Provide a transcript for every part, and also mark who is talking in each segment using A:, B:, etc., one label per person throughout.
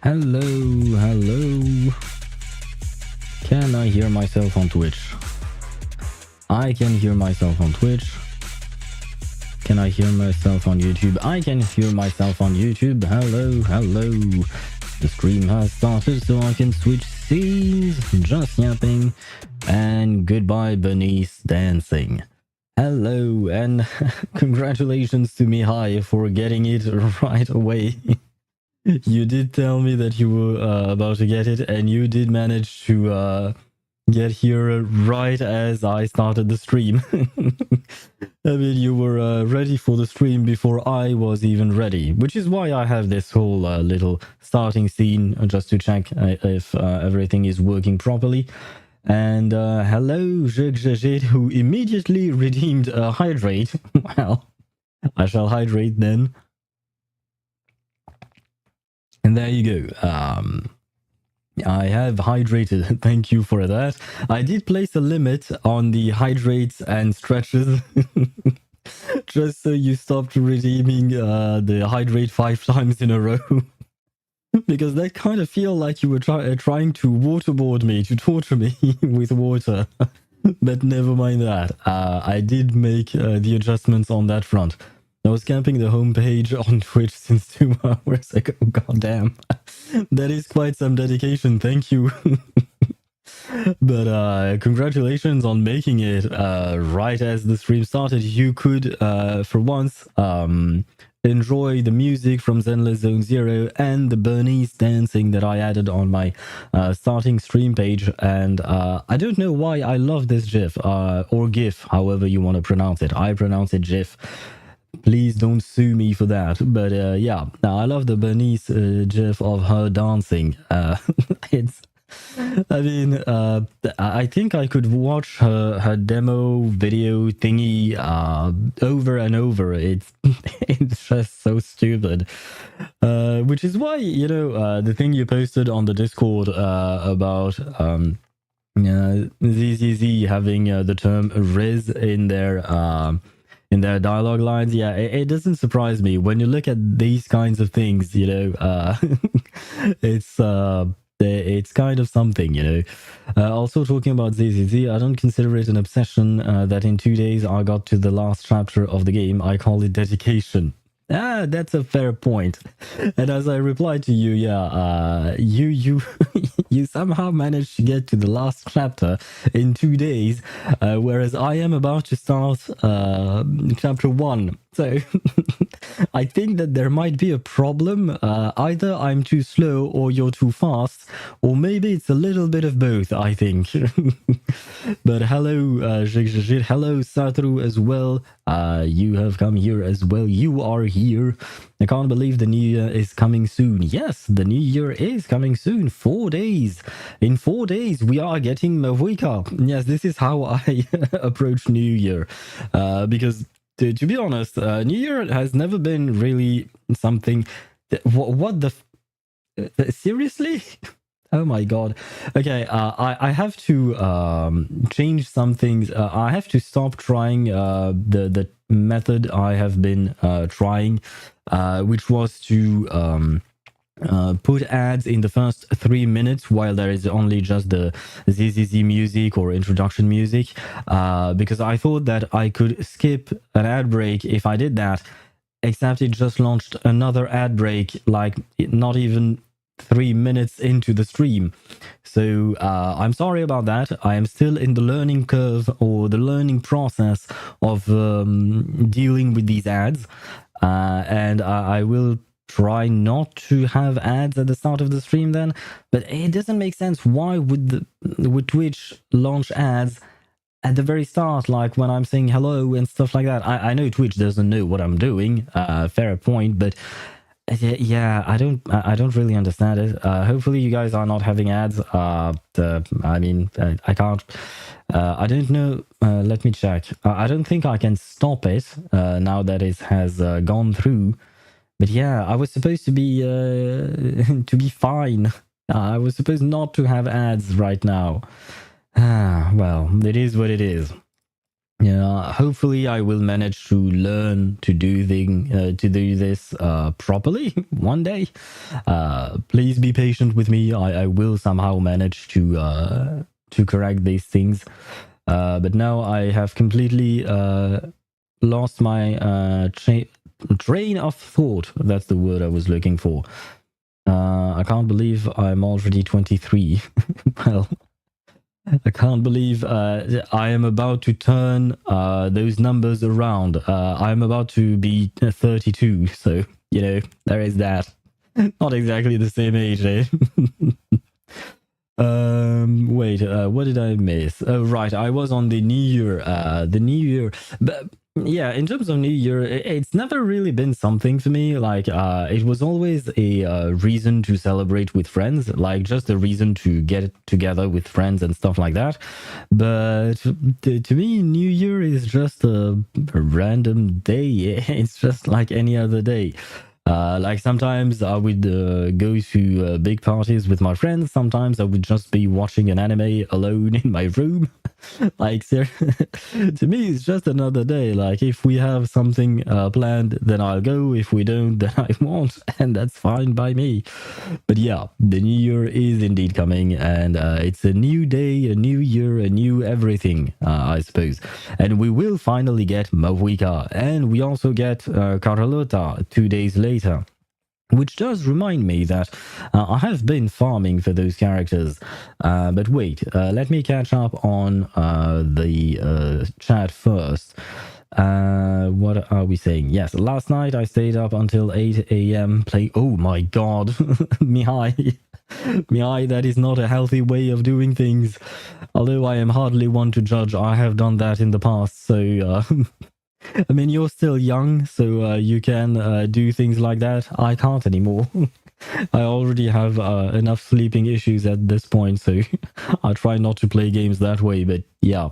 A: Hello, hello. Can I hear myself on Twitch? I can hear myself on Twitch. Can I hear myself on YouTube? I can hear myself on YouTube. Hello, hello. The stream has started, so I can switch scenes. Just yapping. And goodbye, Bernice dancing. Hello, and congratulations to Mihai for getting it right away. You did tell me that you were about to get it, and you did manage to get here right as I started the stream. I mean, you were ready for the stream before I was even ready, which is why I have this whole little starting scene just to check if everything is working properly. And hello, Jig, who immediately redeemed Hydrate. Well, I shall hydrate then. And there you go. I have hydrated. Thank you for that. I did place a limit on the hydrates and stretches. Just so you stopped redeeming the hydrate 5 times in a row. Because that kind of feel like you were trying to waterboard me, to torture me with water. But never mind that. I did make the adjustments on that front. I was camping the homepage on Twitch since 2 hours ago. Goddamn. That is quite some dedication. Thank you. But congratulations on making it right as the stream started. You could, for once, enjoy the music from Zenless Zone Zero and the Bernice dancing that I added on my starting stream page. And I don't know why I love this GIF, or GIF, however you want to pronounce it. I pronounce it GIF. Please don't sue me for that. But yeah, I love the Bernice GIF of her dancing. It's... I mean, I think I could watch her demo video thingy over and over. It's just so stupid. Which is why, you know, the thing you posted on the Discord about ZZZ having the term Riz in their dialogue lines. Yeah, it doesn't surprise me. When you look at these kinds of things, you know, it's kind of something, you know. Also talking about ZZZ, I don't consider it an obsession that in 2 days I got to the last chapter of the game. I call it dedication. Ah, that's a fair point. And as I replied to you, yeah, you you somehow managed to get to the last chapter in 2 days, whereas I am about to start chapter 1. So I think that there might be a problem. Either I'm too slow or you're too fast, or maybe it's a little bit of both, I think. But hello, hello, Satru as well. You have come here as well. You are here. I can't believe the new year is coming soon. Yes, the new year is coming soon. 4 days. In 4 days, we are getting Mavika. Yes, this is how I approach New Year. Because to be honest, New Year has never been really something... What the... seriously? Oh my god. Okay, I have to change some things. I have to stop trying the method I have been trying, which was to put ads in the first 3 minutes while there is only just the ZZZ music or introduction music, because I thought that I could skip an ad break if I did that, except it just launched another ad break, like not even 3 minutes into the stream. So I'm sorry about that. I am still in the learning curve, or the learning process of dealing with these ads, and I will try not to have ads at the start of the stream then. But it doesn't make sense. Why would Twitch launch ads at the very start, like when I'm saying hello and stuff like that? I know Twitch doesn't know what I'm doing, fair point, but yeah, I don't really understand it. Hopefully you guys are not having ads. I mean, I can't, I don't know. Let me check. I don't think I can stop it now that it has gone through. But yeah, I was supposed to be to be fine. I was supposed not to have ads right now. Well, it is what it is. Yeah, hopefully I will manage to learn to do this properly one day. Please be patient with me. I will somehow manage to correct these things. But now I have completely lost my train of thought. That's the word I was looking for. I can't believe I'm already 23. Well, I can't believe I am about to turn those numbers around. I'm about to be 32, so, there is that. Not exactly the same age, eh? Wait, what did I miss? Oh, right, I was on the New Year. The New Year, but yeah, in terms of New Year, it's never really been something for me. Like, it was always a reason to celebrate with friends, like just a reason to get together with friends and stuff like that. But to me, New Year is just a random day. It's just like any other day. Like sometimes I would go to big parties with my friends. Sometimes I would just be watching an anime alone in my room. Like, to me, it's just another day. Like, if we have something planned, then I'll go. If we don't, then I won't, and that's fine by me. But yeah, the new year is indeed coming, and it's a new day, a new year, a new everything, I suppose. And we will finally get Mawika, and we also get Carlota 2 days later. Which does remind me that I have been farming for those characters. But wait, let me catch up on the chat first. What are we saying? Yes, last night I stayed up until 8 a.m. playing. Oh my god, Mihai. Mihai, that is not a healthy way of doing things. Although I am hardly one to judge, I have done that in the past, so I mean, you're still young, so you can do things like that. I can't anymore. I already have enough sleeping issues at this point, so I try not to play games that way. But yeah,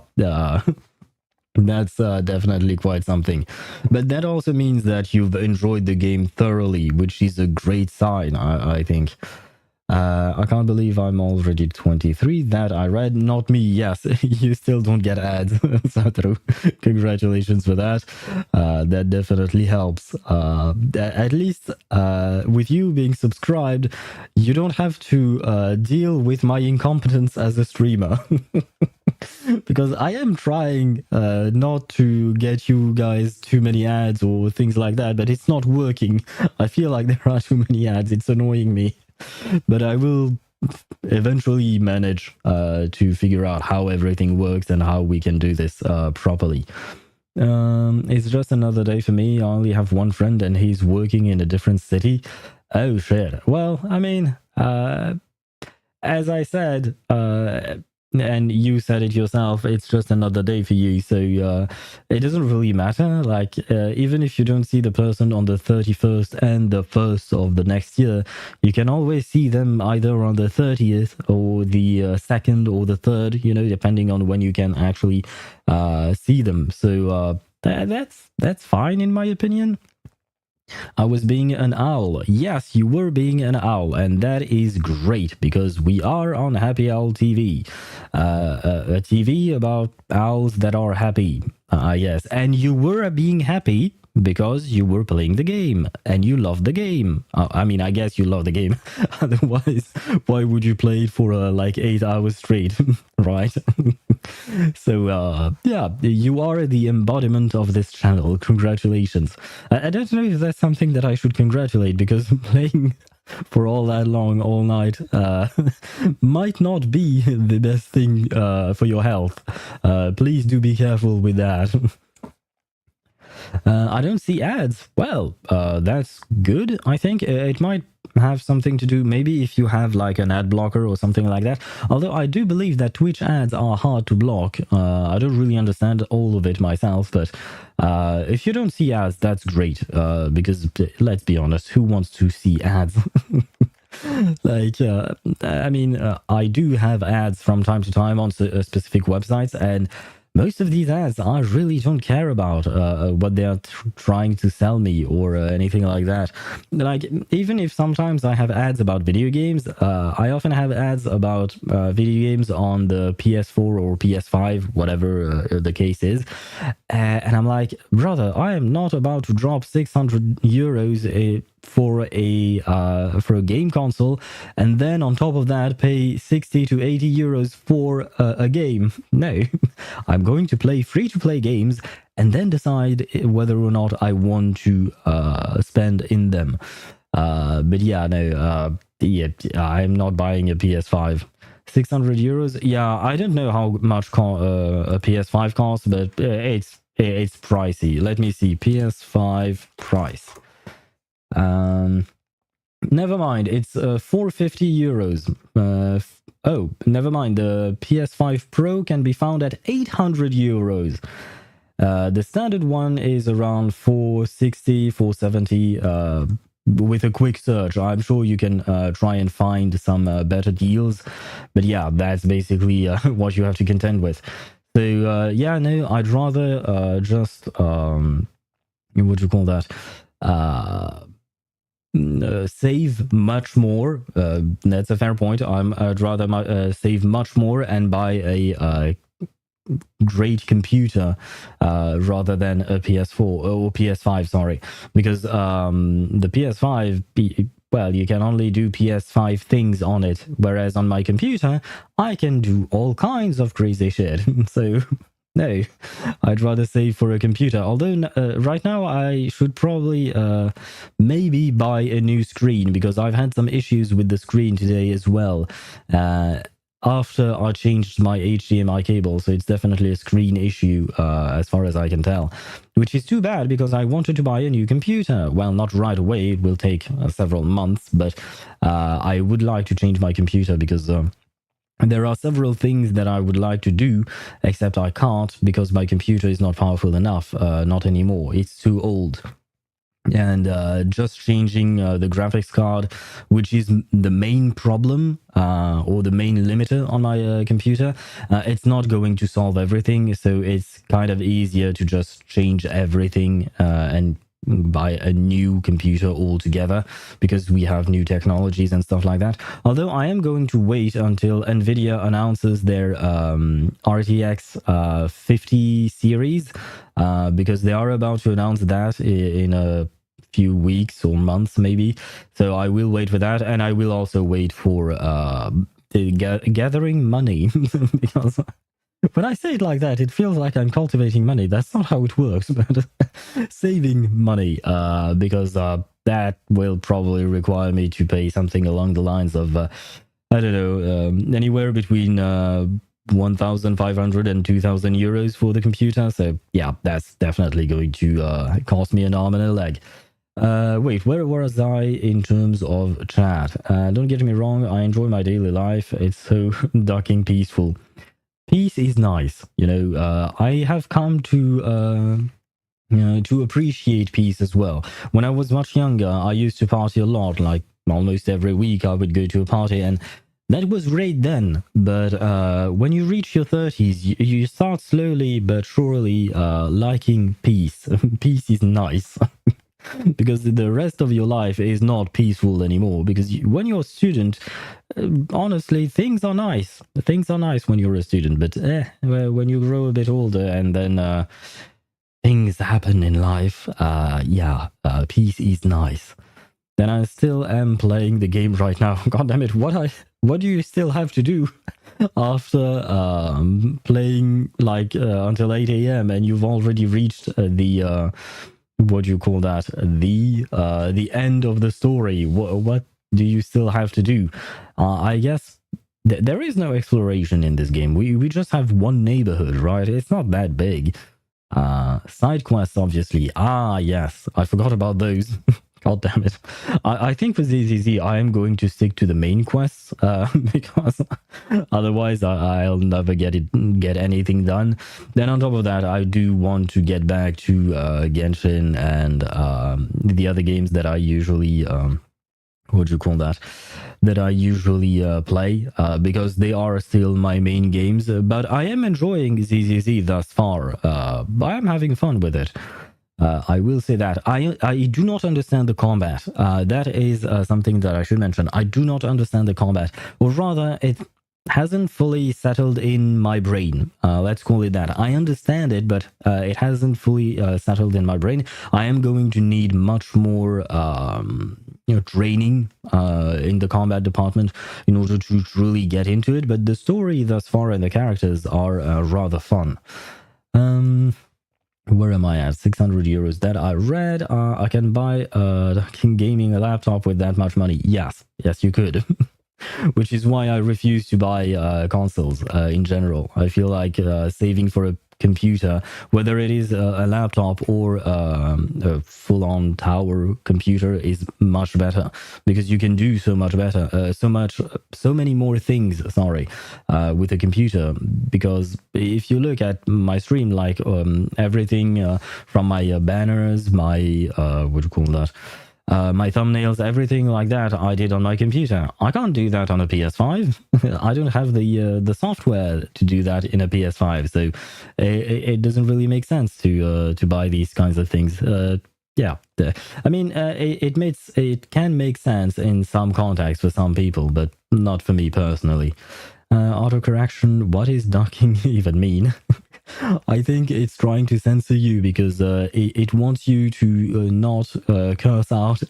A: that's definitely quite something. But that also means that you've enjoyed the game thoroughly, which is a great sign, I think. I can't believe I'm already 23. That I read. Not me. Yes, you still don't get ads. Satoru, congratulations for that. That definitely helps. At least with you being subscribed, you don't have to deal with my incompetence as a streamer. Because I am trying not to get you guys too many ads or things like that, but it's not working. I feel like there are too many ads. It's annoying me. But I will eventually manage to figure out how everything works and how we can do this properly. It's just another day for me. I only have one friend and he's working in a different city. Oh shit. Well, I mean, as I said, and you said it yourself, it's just another day for you. So it doesn't really matter. Like, even if you don't see the person on the 31st and the 1st of the next year, you can always see them either on the 30th or the 2nd or the 3rd, depending on when you can actually see them. So that's fine, in my opinion. I was being an owl. Yes, you were being an owl, and that is great because we are on Happy Owl TV, a TV about owls that are happy. Yes, and you were being happy because you were playing the game and you love the game. I mean, I guess you love the game. Otherwise, why would you play it for like 8 hours straight, right? So, yeah, you are the embodiment of this channel. Congratulations. I don't know if that's something that I should congratulate because playing for all that long, all night, might not be the best thing for your health. Please do be careful with that. I don't see ads. Well, that's good. I think it might have something to do maybe if you have like an ad blocker or something like that. Although I do believe that Twitch ads are hard to block. I don't really understand all of it myself, but if you don't see ads, that's great. Because let's be honest, who wants to see ads? Like, I mean, I do have ads from time to time on specific websites, and most of these ads, I really don't care about what they are trying to sell me or anything like that. Like, even if sometimes I have ads about video games, I often have ads about video games on the PS4 or PS5, whatever the case is. And I'm like, brother, I am not about to drop 600 euros for a game console, and then on top of that pay 60 to 80 euros for a game. No, I'm going to play free-to-play games and then decide whether or not I want to spend in them. But yeah, no, yeah, I'm not buying a PS5. 600 euros. Yeah, I don't know how much a PS5 costs, but it's pricey. Let me see. PS5 price. Never mind. It's 450 euros. Oh, never mind. The PS5 Pro can be found at 800 euros. The standard one is around 460, 470. With a quick search, I'm sure you can try and find some better deals. But yeah, that's basically what you have to contend with. So yeah, no, I'd rather just what do you call that? Save much more. That's a fair point. I'd rather save much more and buy a great computer rather than a PS4 or PS5, sorry, because the PS5, well, you can only do PS5 things on it, whereas on my computer I can do all kinds of crazy shit. So no, I'd rather save for a computer. Although right now I should probably maybe buy a new screen, because I've had some issues with the screen today as well. After I changed my HDMI cable, so it's definitely a screen issue as far as I can tell, which is too bad because I wanted to buy a new computer. Well, not right away, it will take several months, but I would like to change my computer because there are several things that I would like to do, except I can't because my computer is not powerful enough, not anymore. It's too old. And just changing the graphics card, which is the main problem or the main limiter on my computer, it's not going to solve everything. So it's kind of easier to just change everything and buy a new computer altogether, because we have new technologies and stuff like that. Although I am going to wait until Nvidia announces their RTX 50 series, because they are about to announce that in a few weeks or months maybe. So I will wait for that, and I will also wait for gathering money because when I say it like that, it feels like I'm cultivating money. That's not how it works, but saving money, because that will probably require me to pay something along the lines of, I don't know, anywhere between 1,500 and 2,000 euros for the computer. So yeah, that's definitely going to cost me an arm and a leg. Wait, where was I in terms of chat? Don't get me wrong, I enjoy my daily life. It's so ducking peaceful. Peace is nice, you know. I have come to appreciate peace as well. When I was much younger, I used to party a lot. Like almost every week, I would go to a party, and that was great then. But when you reach your 30s, you start slowly but surely liking peace. Peace is nice. Because the rest of your life is not peaceful anymore. Because when you're a student, honestly, things are nice. Things are nice when you're a student, but when you grow a bit older and then things happen in life, peace is nice. Then I still am playing the game right now. God damn it! What do you still have to do after playing like until 8 a.m. and you've already reached the what do you call that? The end of the story. What do you still have to do? I guess there is no exploration in this game. We just have one neighborhood, right? It's not that big. Side quests, obviously. Ah, yes, I forgot about those. God damn it. I think for ZZZ, I am going to stick to the main quests because otherwise I'll never get anything done. Then on top of that, I do want to get back to Genshin and the other games that I usually, what do you call that? that I usually play because they are still my main games. But I am enjoying ZZZ thus far. I am having fun with it. I will say that. I do not understand the combat. That is something that I should mention. I do not understand the combat, or rather, it hasn't fully settled in my brain. Let's call it that. I understand it, but it hasn't fully settled in my brain. I am going to need much more training in the combat department in order to truly get into it. But the story thus far and the characters are rather fun. Where am I at? 600 euros that I read. I can buy a gaming laptop with that much money. Yes, you could. Which is why I refuse to buy consoles in general. I feel like saving for a computer, whether it is a laptop or a full-on tower computer, is much better because you can do so much better, so many more things. Sorry, with a computer. Because if you look at my stream, like everything from my banners, my what do you call that? My thumbnails, everything like that, I did on my computer. I can't do that on a PS5. I don't have the software to do that in a PS5, so it doesn't really make sense to buy these kinds of things. Yeah, I mean, it can make sense in some context for some people, but not for me personally. Autocorrection, what is ducking even mean? I think it's trying to censor you because it wants you to not curse out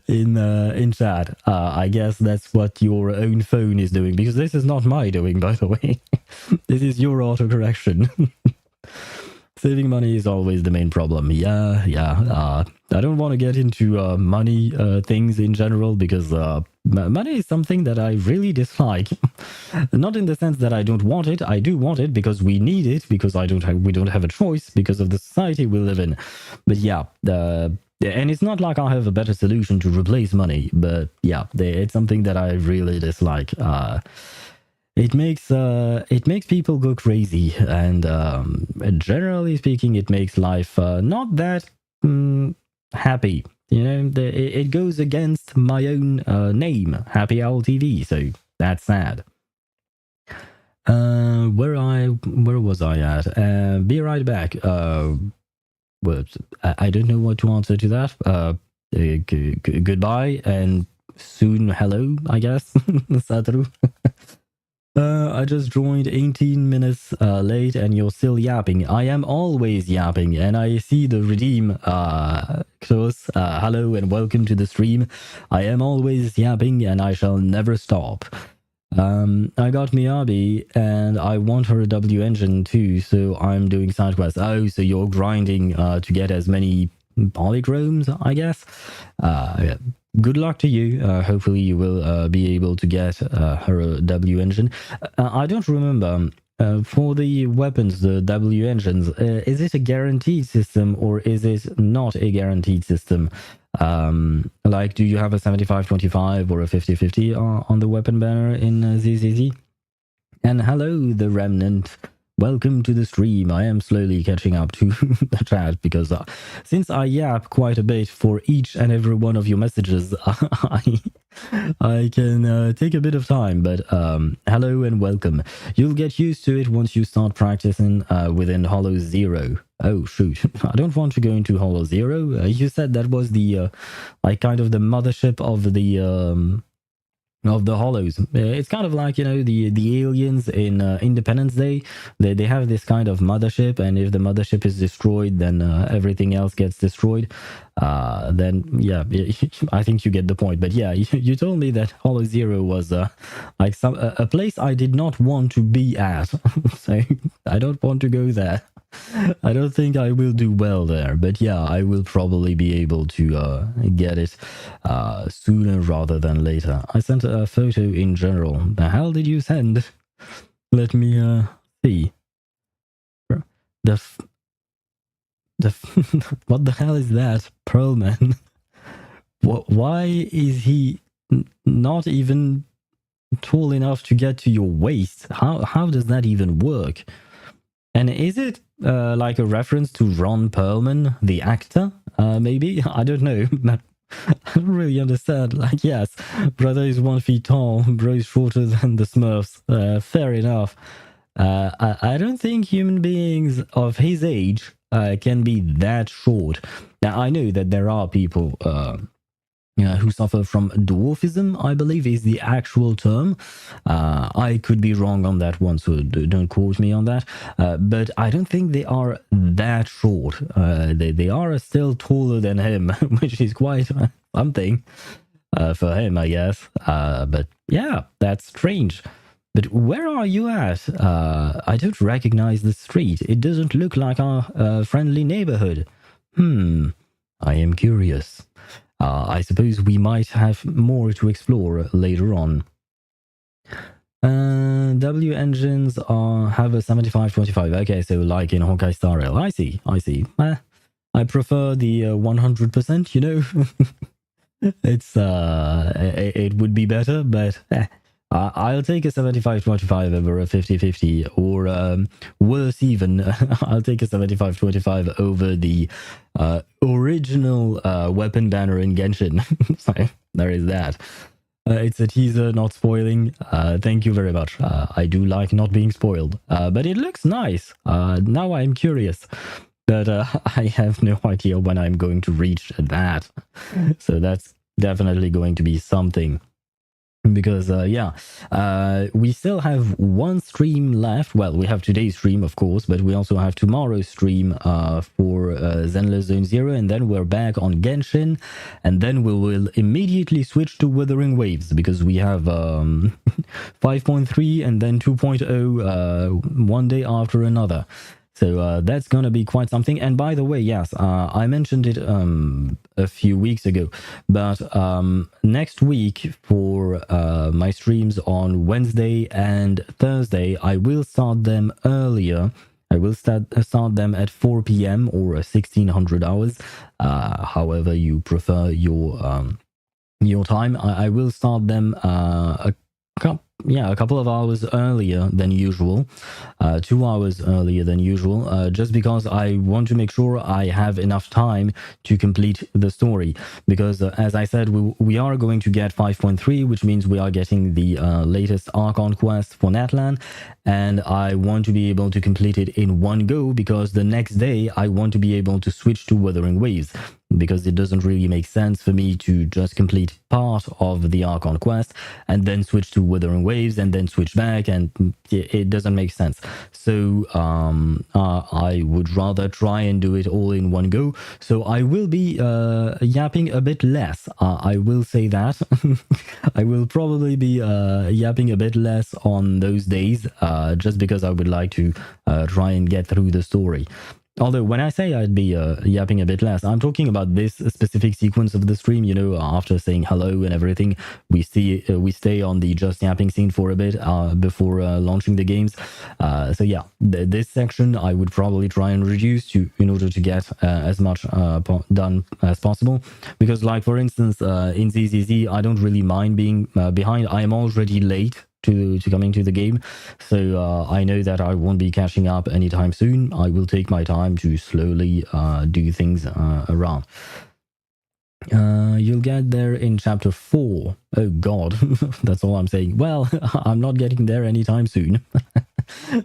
A: in chat. I guess that's what your own phone is doing, because this is not my doing, by the way. This is your autocorrection. Saving money is always the main problem. Yeah. I don't want to get into money things in general because money is something that I really dislike. Not in the sense that I don't want it. I do want it because we need it, because we don't have a choice because of the society we live in. But yeah, and it's not like I have a better solution to replace money. But yeah, it's something that I really dislike. It makes people go crazy, and generally speaking, it makes life not that happy. You know, it goes against my own name, Happy Owl TV. So that's sad. Where was I at? Be right back. I don't know what to answer to that. Goodbye and soon hello, I guess. Satru. I just joined 18 minutes late and you're still yapping. I am always yapping, and I see the redeem close. Hello and welcome to the stream. I am always yapping and I shall never stop. I got Miyabi and I want her W engine too, so I'm doing side quests. Oh, so you're grinding to get as many polychromes, I guess. Yeah. Good luck to you. Hopefully you will be able to get her W engine. I don't remember. For the weapons, the W engines, is it a guaranteed system or is it not a guaranteed system? Like, do you have a 75-25 or a 50-50 on the weapon banner in ZZZ? And hello, the Remnant. Welcome to the stream. I am slowly catching up to the chat because since I yap quite a bit for each and every one of your messages, I can take a bit of time. But hello and welcome. You'll get used to it once you start practicing within Hollow Zero. Oh shoot! I don't want to go into Hollow Zero. You said that was the like kind of the mothership of the Hollows. It's kind of like, you know, the aliens in Independence Day. They have this kind of mothership, and if the mothership is destroyed, then everything else gets destroyed. Then yeah, I think you get the point. But yeah, you told me that Hollow Zero was like a place I did not want to be at. So I don't want to go there. I don't think I will do well there, but yeah, I will probably be able to get it sooner rather than later. I sent a photo in general. The hell did you send? Let me see. What the hell is that, Pearlman? Why is he not even tall enough to get to your waist? How does that even work? And is it like a reference to Ron Perlman, the actor? Maybe? I don't know. I don't really understand. Like, yes, brother is 1 feet tall, bro is shorter than the Smurfs. Fair enough. I don't think human beings of his age can be that short. Now, I know that there are people who suffer from dwarfism, I believe is the actual term. I could be wrong on that one, so don't quote me on that. But I don't think they are that short. They are still taller than him, which is quite something for him, I guess. But yeah, that's strange. But where are you at? I don't recognize the street. It doesn't look like our friendly neighborhood. I am curious. I suppose we might have more to explore later on. W engines have a 75-25. Okay, so like in Honkai Star Rail. I see. I prefer the 100%, you know. It's it would be better, but I'll take a 75-25 over a 50-50, or worse even, I'll take a 75-25 over the original weapon banner in Genshin. So there is that. It's a teaser, not spoiling. Thank you very much. I do like not being spoiled, but it looks nice. Now I'm curious, but I have no idea when I'm going to reach that. So that's definitely going to be something. Because we still have one stream left. Well, we have today's stream, of course, but we also have tomorrow's stream for Zenless Zone Zero, and then we're back on Genshin, and then we will immediately switch to Wuthering Waves, because we have 5.3 and then 2.0 one day after another. So that's going to be quite something. And by the way, yes, I mentioned it a few weeks ago, but next week for my streams on Wednesday and Thursday, I will start them earlier. I will start them at 4 p.m. or 1600 hours, however you prefer your time. I will start them a couple of hours earlier than usual, 2 hours earlier than usual, just because I want to make sure I have enough time to complete the story. Because as I said, we are going to get 5.3, which means we are getting the latest Archon quest for Natlan, and I want to be able to complete it in one go, because the next day I want to be able to switch to Wuthering Waves, because it doesn't really make sense for me to just complete part of the Archon quest and then switch to Wuthering Waves and then switch back, and it doesn't make sense. So I would rather try and do it all in one go. So I will be yapping a bit less. I will say that. I will probably be yapping a bit less on those days, just because I would like to try and get through the story. Although when I say I'd be yapping a bit less, I'm talking about this specific sequence of the stream. You know, after saying hello and everything, we stay on the just yapping scene for a bit before launching the games. So yeah, this section I would probably try and reduce in order to get as much done as possible. Because, like for instance, in ZZZ, I don't really mind being behind. I am already late to coming to the game, so I know that I won't be catching up anytime soon. I will take my time to slowly do things around. You'll get there in chapter 4. Oh god, that's all I'm saying. Well, I'm not getting there anytime soon.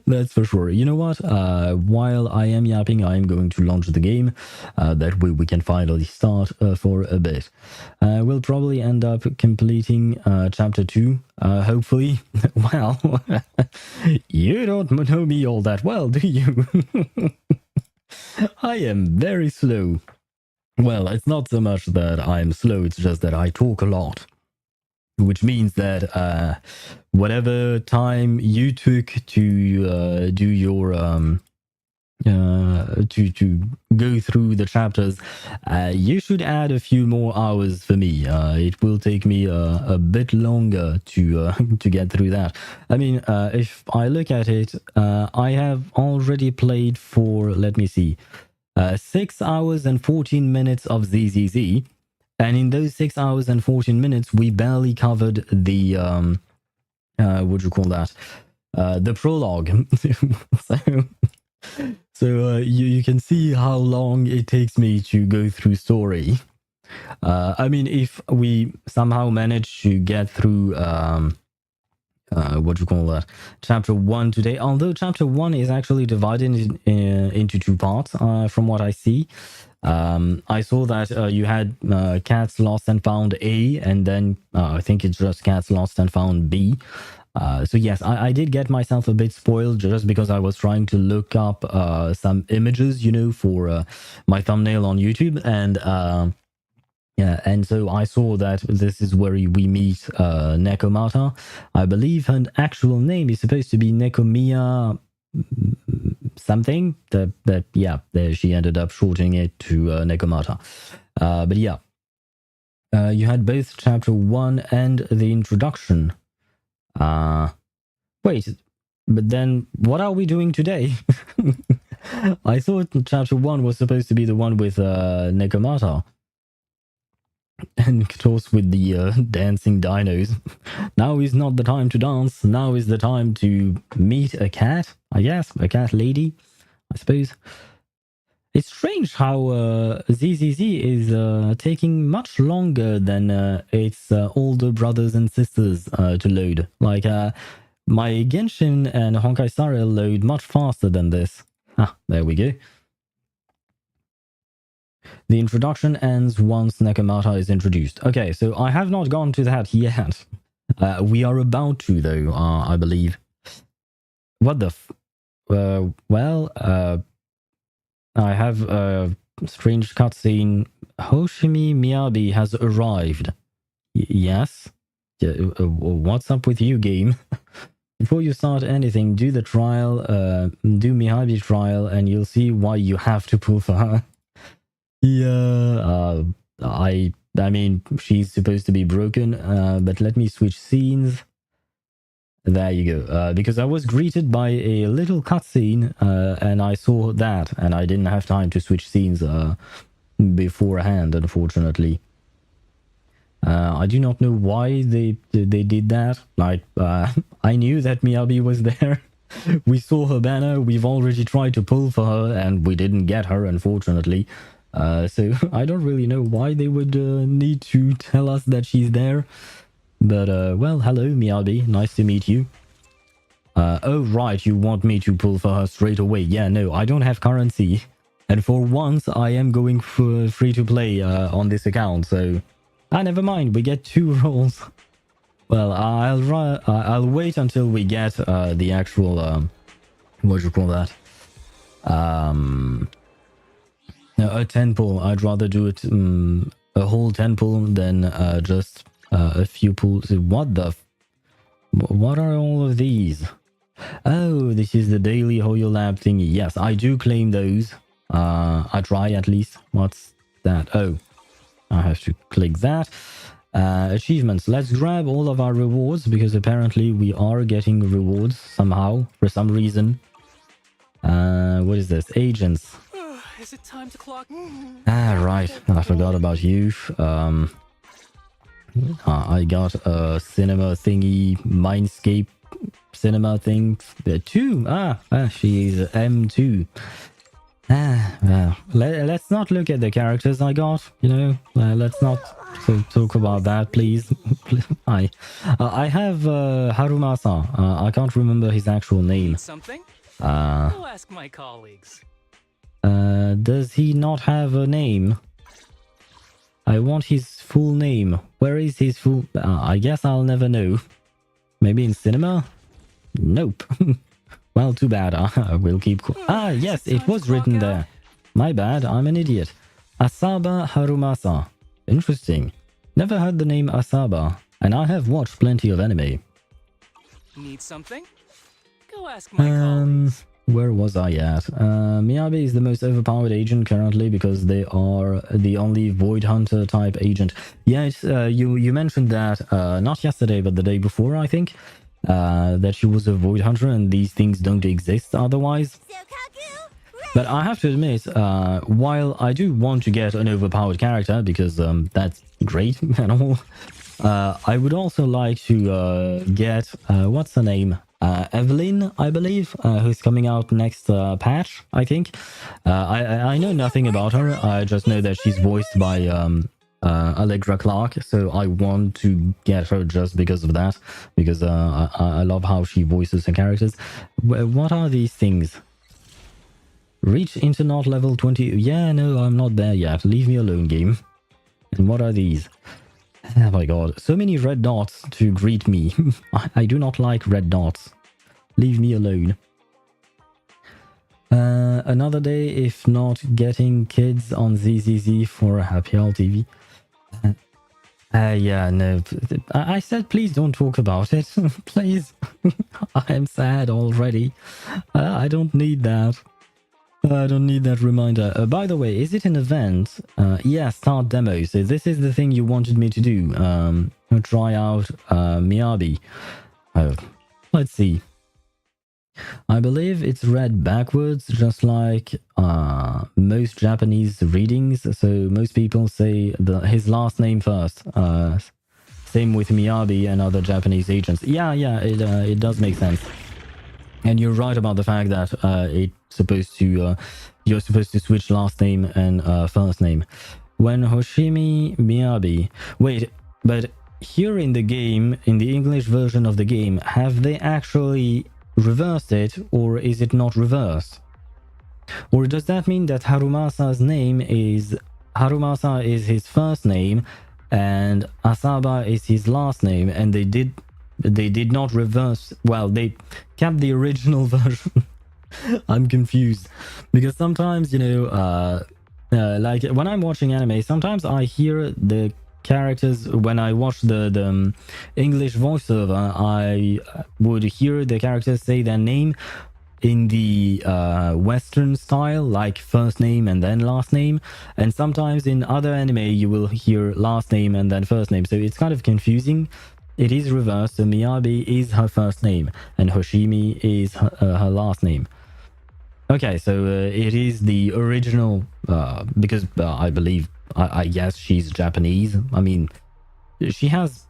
A: That's for sure. You know what? While I am yapping, I am going to launch the game. That way we can finally start for a bit. We'll probably end up completing chapter 2, hopefully. Well, you don't know me all that well, do you? I am very slow. Well, it's not so much that I'm slow, it's just that I talk a lot. Which means that whatever time you took to do your to go through the chapters, you should add a few more hours for me. It will take me a bit longer to to get through that. I mean, if I look at it, I have already played for, let me see, 6 hours and 14 minutes of ZZZ. And in those 6 hours and 14 minutes, we barely covered the, what do you call that? The prologue. So you can see how long it takes me to go through story. I mean, if we somehow manage to get through what you call that, chapter 1 today, although chapter 1 is actually divided into two parts, from what I see. I saw that you had Cats Lost and Found A, and then I think it's just Cats Lost and Found B. So yes, I did get myself a bit spoiled just because I was trying to look up some images, for my thumbnail on YouTube, and yeah, and so I saw that this is where we meet Nekomata. I believe her actual name is supposed to be Nekomiya something. She ended up shortening it to Nekomata. But yeah, you had both chapter 1 and the introduction. Wait, but then what are we doing today? I thought chapter 1 was supposed to be the one with Nekomata. And Katos with the dancing dinos. Now is not the time to dance. Now is the time to meet a cat, I guess. A cat lady, I suppose. It's strange how ZZZ is taking much longer than its older brothers and sisters to load. Like, my Genshin and Honkai Star Rail load much faster than this. Ah, there we go. The introduction ends once Nekomata is introduced. Okay, so I have not gone to that yet. We are about to, though, I believe. What the I have a strange cutscene. Hoshimi Miyabi has arrived. Yes? What's up with you, game? Before you start anything, do the trial, do Miyabi trial, and you'll see why you have to pull for her. Yeah, I mean, she's supposed to be broken, but let me switch scenes. There you go. Because I was greeted by a little cutscene, and I saw that, and I didn't have time to switch scenes beforehand, unfortunately. I do not know why they did that. Like, I knew that Miyabi was there. We saw her banner. We've already tried to pull for her, and we didn't get her, unfortunately. So I don't really know why they would need to tell us that she's there. But, well, hello, Miyabi. Nice to meet you. Oh, right, you want me to pull for her straight away. Yeah, no, I don't have currency. And for once, I am going for free to play on this account, so... never mind, we get 2 rolls. Well, I'll wait until we get the actual... what do you call that? A 10 pull. I'd rather do it a whole 10 pull than just a few pulls. What the... What are all of these? Oh, this is the daily HoYo lab thingy. Yes, I do claim those. I try at least. What's that? Oh, I have to click that. Achievements. Let's grab all of our rewards because apparently we are getting rewards somehow for some reason. What is this? Agents.
B: Is it time to clock?
A: Right. I forgot about you. I got a cinema thingy, Mindscape cinema thing. 2. She is M2. Let's not look at the characters I got, let's not talk about that, please. I have Harumasa. I can't remember his actual name.
B: Something? I'll ask my colleagues.
A: Does he not have a name? I want his full name. Where is his full... I guess I'll never know. Maybe in cinema? Nope. Well, too bad. We'll keep... yes, it was written there. My bad, I'm an idiot. Asaba Harumasa. Interesting. Never heard the name Asaba, and I have watched plenty of anime.
B: Need something? Go ask my colleagues.
A: Where was I at? Miyabi is the most overpowered agent currently because they are the only Void Hunter type agent. Yes, you mentioned that not yesterday, but the day before, I think. That she was a Void Hunter and these things don't exist otherwise. But I have to admit, while I do want to get an overpowered character because that's great and all, I would also like to get, what's her name? Evelyn, I believe, who's coming out next patch, I think. I know nothing about her. I just know that she's voiced by Allegra Clark, so I want to get her just because of that, because I love how she voices her characters. What are these things? Reach internat level 20. Yeah, no, I'm not there yet. Leave me alone, game. And what are these? Oh my god, so many red dots to greet me. I do not like red dots. Leave me alone. Another day, if not getting kids on ZZZ for a happy hour TV. Yeah, no. I said please don't talk about it. Please. I am sad already. I don't need that. I don't need that reminder. By the way, is it an event? Yeah, start demo. So this is the thing you wanted me to do. Try out Miyabi. Let's see. I believe it's read backwards, just like most Japanese readings. So most people say his last name first. Same with Miyabi and other Japanese agents. Yeah, it does make sense. And you're right about the fact that it's supposed to you're supposed to switch last name and first name. When Hoshimi Miyabi. Wait, but here in the game, in the English version of the game, have they actually reversed it, or is it not reversed? Or does that mean that Harumasa is his first name and Asaba is his last name, and they did not reverse? Well, they kept the original version. I'm confused because sometimes, you know, like when I'm watching anime, sometimes I hear the characters. When I watch the English voiceover, I would hear the characters say their name in the Western style, like first name and then last name. And sometimes in other anime, you will hear last name and then first name. So it's kind of confusing. It is reversed. So Miyabi is her first name and Hoshimi is her last name. Okay, so it is the original, because I believe, I guess she's Japanese. I mean, she has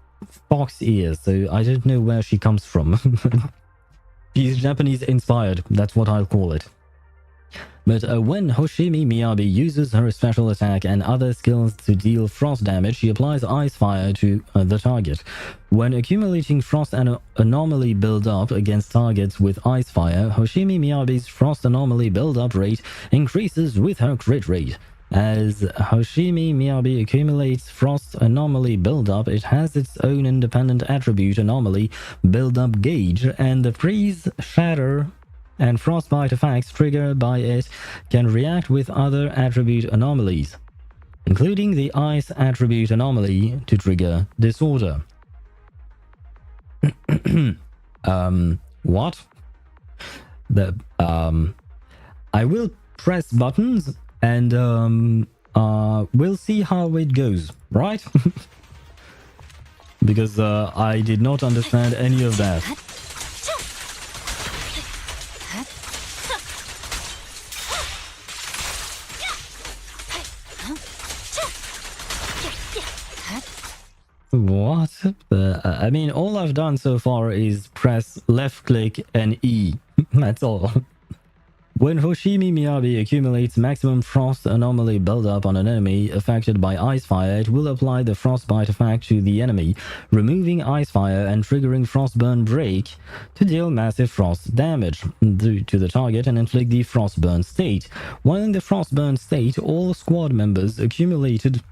A: fox ears, so I don't know where she comes from. She's Japanese inspired, that's what I'll call it. But when Hoshimi Miyabi uses her special attack and other skills to deal frost damage, she applies ice fire to the target. When accumulating frost anomaly build-up against targets with ice fire, Hoshimi Miyabi's frost anomaly build-up rate increases with her crit rate. As Hoshimi Miyabi accumulates frost anomaly build-up, it has its own independent attribute anomaly build-up gauge, and the freeze, shatter, and frostbite effects triggered by it can react with other attribute anomalies, including the ice attribute anomaly to trigger disorder. What? I will press buttons and we'll see how it goes, right? Because I did not understand any of that. What? I mean, all I've done so far is press left click and E. That's all. When Hoshimi Miyabi accumulates maximum frost anomaly buildup on an enemy affected by ice fire, it will apply the frostbite effect to the enemy, removing ice fire and triggering frostburn break to deal massive frost damage to the target and inflict the frostburn state. While in the frostburn state, all squad members accumulated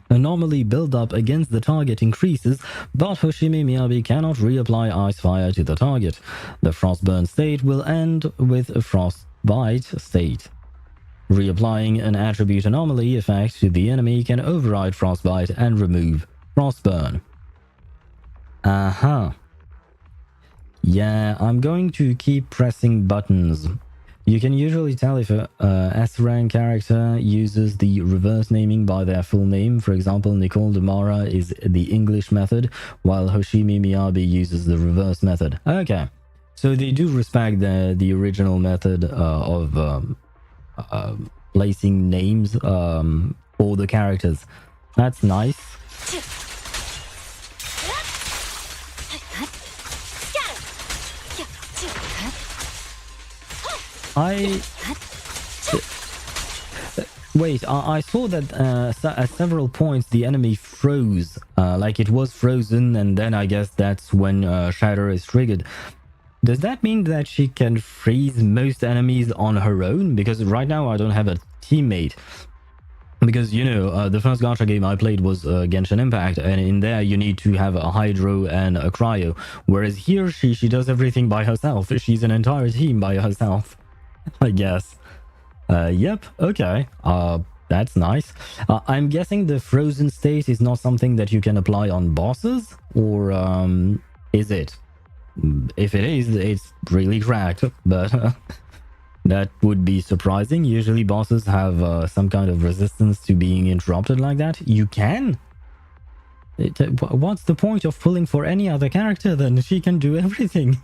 A: anomaly build-up against the target increases, but Hoshimi Miyabi cannot reapply ice fire to the target. The frostburn state will end with a frostbite state. Reapplying an attribute anomaly effect to the enemy can override frostbite and remove frostburn. Aha. Yeah, I'm going to keep pressing buttons. You can usually tell if a S-rank character uses the reverse naming by their full name. For example, Nicole Demara is the English method, while Hoshimi Miyabi uses the reverse method. Okay, so they do respect the original method of placing names for the characters. That's nice. Wait, I saw that at several points the enemy froze, like it was frozen, and then I guess that's when Shatter is triggered. Does that mean that she can freeze most enemies on her own? Because right now I don't have a teammate. Because, you know, the first gacha game I played was Genshin Impact, and in there you need to have a Hydro and a Cryo. Whereas here she does everything by herself. She's an entire team by herself, I guess. Yep, okay. That's nice. I'm guessing the frozen state is not something that you can apply on bosses, or is it? If it is, it's really cracked, but that would be surprising. Usually bosses have some kind of resistance to being interrupted like that. You can? What's the point of pulling for any other character then? She can do everything.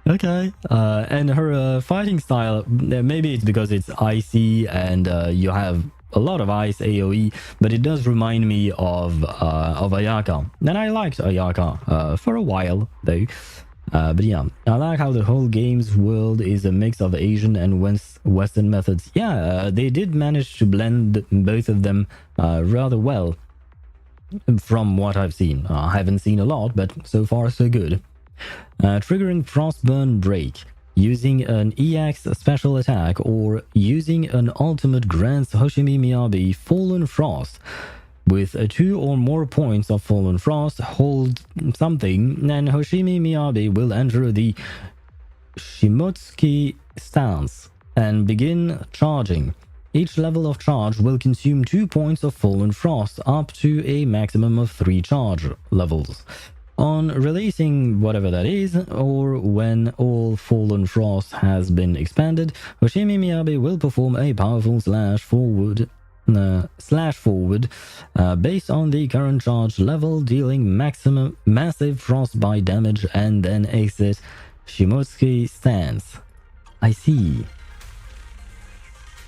A: Okay, and her fighting style, maybe it's because it's icy and you have a lot of ice AoE, but it does remind me of Ayaka. And I liked Ayaka for a while, though. But yeah, I like how the whole game's world is a mix of Asian and Western methods. Yeah, they did manage to blend both of them rather well, from what I've seen. I haven't seen a lot, but so far so good. Triggering Frostburn Break, using an EX special attack, or using an ultimate grants Hoshimi Miyabi Fallen Frost. With 2 or more points of Fallen Frost, hold something, and Hoshimi Miyabi will enter the Shimotsuki stance and begin charging. Each level of charge will consume 2 points of Fallen Frost, up to a maximum of 3 charge levels. On releasing whatever that is, or when all Fallen Frost has been expanded, Hoshimi Miyabi will perform a powerful slash forward based on the current charge level, dealing massive frostbite damage, and then exit Shimotsuki stance. I see.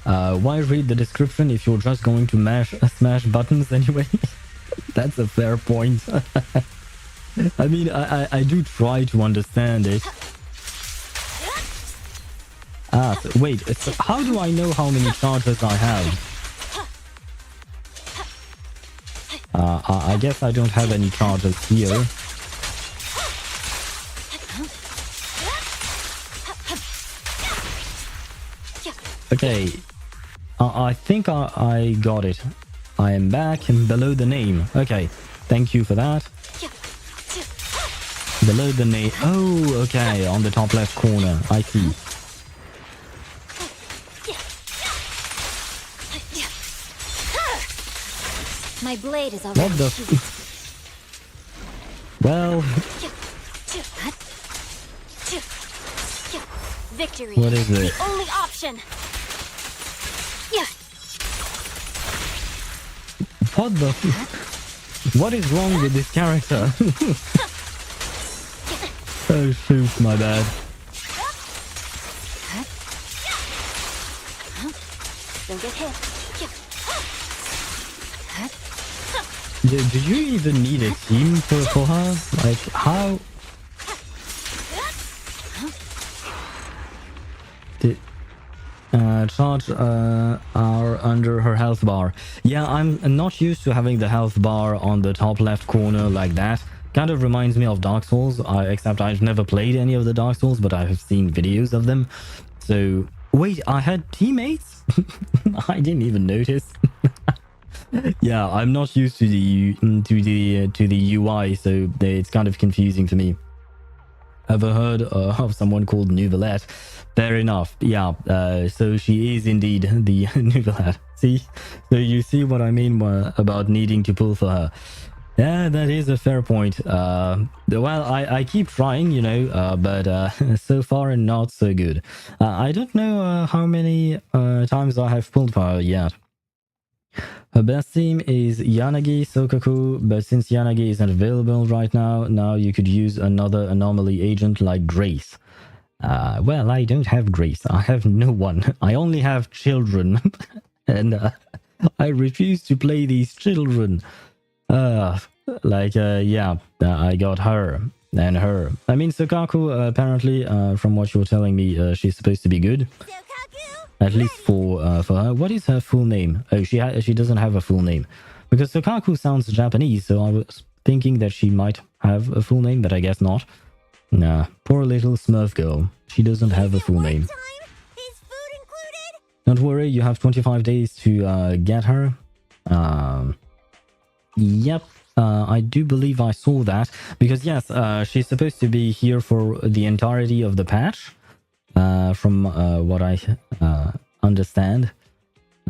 A: Why read the description if you're just going to smash buttons anyway? That's a fair point. I mean, I do try to understand it. So, wait, so how do I know how many charges I have? I guess I don't have any charges here. Okay, I think I got it. I am back and below the name. Okay, thank you for that. Below the name. Oh, okay, on the top left corner. I see.
C: My blade is already.
A: What the? Well.
C: Victory.
A: What is it?
C: The only option.
A: What the? What is wrong with this character? Oh shoot, my bad.
C: Don't get hit.
A: Did you even need a team for her? Like, how? Did charge are under her health bar. Yeah, I'm not used to having the health bar on the top left corner like that. Kind of reminds me of Dark Souls, except I've never played any of the Dark Souls, but I have seen videos of them. So, wait, I had teammates? I didn't even notice. Yeah, I'm not used to the UI, so it's kind of confusing for me. Ever heard of someone called Nouvellette? Fair enough. Yeah, so she is indeed the Nouvellette. See? So you see what I mean about needing to pull for her. Yeah, that is a fair point. Well, I keep trying, you know, but so far not so good. I don't know how many times I have pulled for her yet. Her best team is Yanagi Sokaku, but since Yanagi isn't available right now you could use another anomaly agent like Grace. Well, I don't have Grace. I have no one. I only have children. And I refuse to play these children. Yeah, I got her and her. I mean, Sokaku, apparently, from what you're telling me, she's supposed to be good.
C: Sokaku,
A: At least for her. What is her full name? Oh, she doesn't have a full name. Because Sokaku sounds Japanese, so I was thinking that she might have a full name, but I guess not. Nah, poor little Smurf girl. She doesn't have a full name.
C: Is food included?
A: Don't worry, you have 25 days to get her. Yep, I do believe I saw that. Because yes, she's supposed to be here for the entirety of the patch. From what I understand.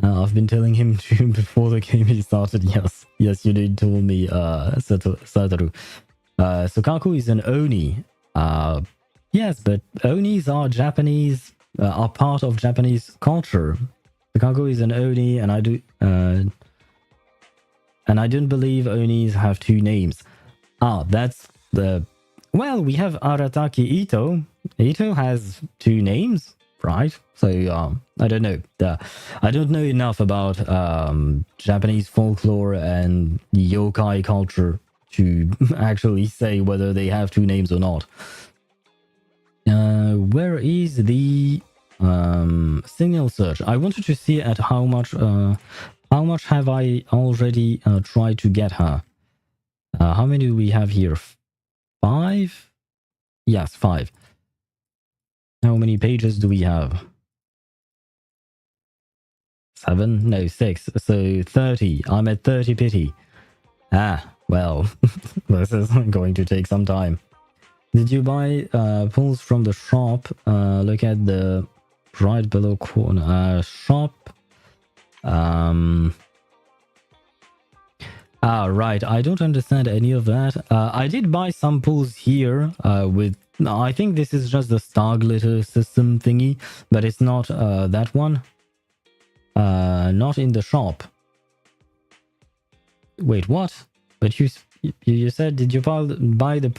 A: I've been telling him to before the game started. Yes, you did tell me, Satoru. Sokaku is an Oni. Yes, but Onis are Japanese, are part of Japanese culture. Sokaku is an Oni, and I don't believe Onis have two names. That's the... Well, we have Arataki Ito. Ito has two names, right? So, I don't know. I don't know enough about Japanese folklore and yokai culture to actually say whether they have two names or not. Where is the signal search? I wanted to see at how much have I already tried to get her? How many do we have here? 5? Yes, 5. How many pages do we have? 7? No, 6. So 30. I'm at 30 pity. Well, this is going to take some time. Did you buy pulls from the shop? Look at the right below corner. Shop. Right. I don't understand any of that. I did buy some pulls here with... I think this is just the star glitter system thingy, but it's not that one. Not in the shop. Wait, what? But you said, did you buy the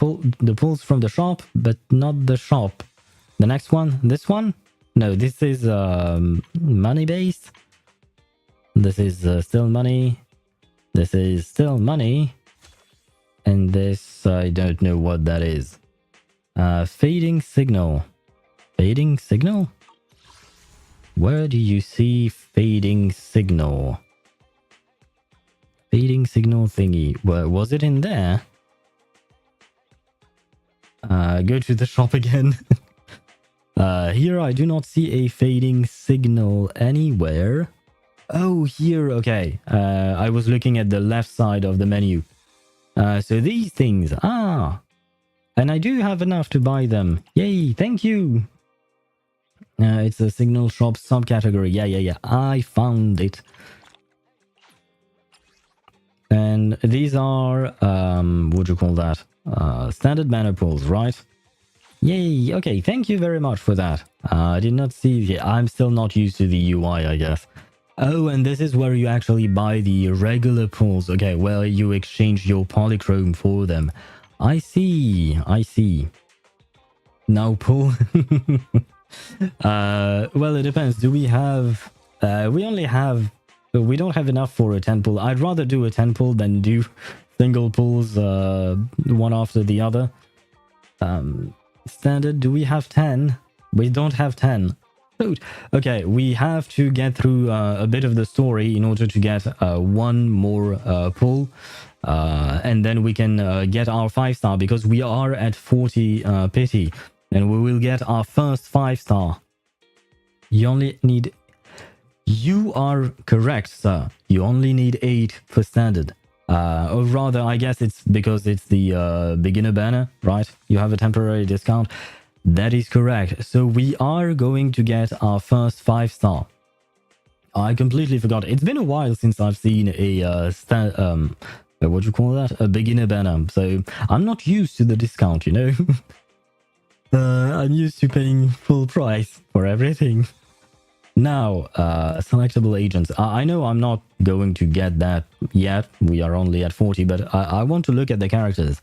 A: pulls from the shop, but not the shop? The next one? This one? No, this is money based. This is still money. This is still money. And this, I don't know what that is. Fading signal. Fading signal? Where do you see fading signal? Fading signal thingy. Where was it in there? Go to the shop again. Here I do not see a fading signal anywhere. Oh, here, okay. I was looking at the left side of the menu. So these things, and I do have enough to buy them. Yay, thank you. It's a signal shop subcategory. Yeah. I found it. And these are, what do you call that? Standard mana pools, right? Yay, okay, thank you very much for that. I did not see, I'm still not used to the UI, I guess. Oh, and this is where you actually buy the regular pools. Okay, well, you exchange your polychrome for them. I see. Now pull. Well, it depends. Do we have... we don't have enough for a 10 pull. I'd rather do a 10 pull than do single pulls one after the other. Standard, do we have 10? We don't have 10. Okay, we have to get through a bit of the story in order to get one more pull. And then we can get our 5-star because we are at 40 pity. And we will get our first 5-star. You only need... You are correct, sir. You only need 8 for standard. Or rather, I guess it's because it's the beginner banner, right? You have a temporary discount. That is correct. So we are going to get our first 5-star. I completely forgot. It's been a while since I've seen a what do you call that? A beginner banner. So I'm not used to the discount, you know. I'm used to paying full price for everything. Now, selectable agents. I know I'm not going to get that yet. We are only at 40, but I want to look at the characters.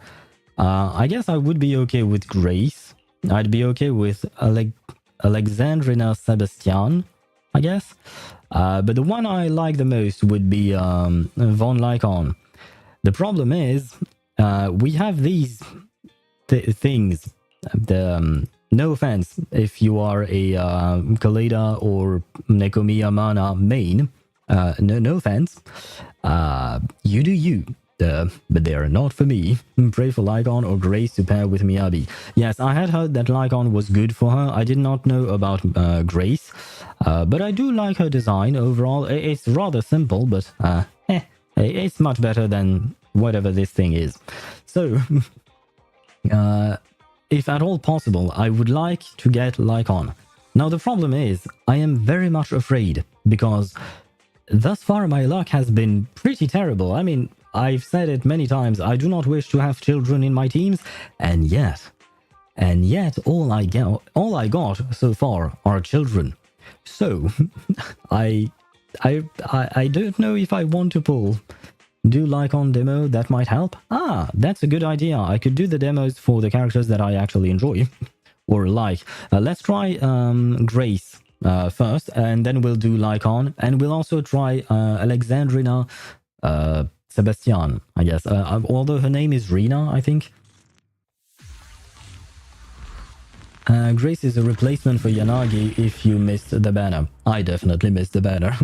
A: I guess I would be okay with Grace. I'd be okay with Alexandrina Sebastian, I guess. But the one I like the most would be von Lycaon. The problem is, we have these things. no offense if you are a Kaleda or Nekomiya Mana main. No offense. You do you. But they are not for me. Pray for Lycaon or Grace to pair with Miyabi. Yes, I had heard that Lycaon was good for her. I did not know about Grace. But I do like her design overall. It's rather simple, but it's much better than whatever this thing is. So, if at all possible, I would like to get Lycaon. Now, the problem is, I am very much afraid because thus far my luck has been pretty terrible. I mean, I've said it many times, I do not wish to have children in my teams, and yet all I got so far are children. So, I don't know if I want to do Lycaon demo. That might help. Ah, that's a good idea. I could do the demos for the characters that I actually enjoy or like. Let's try Grace first, and then we'll do Lycaon, and we'll also try Alexandrina Sebastian, I guess. Although her name is Rina, I think. Grace is a replacement for Yanagi if you missed the banner. I definitely missed the banner.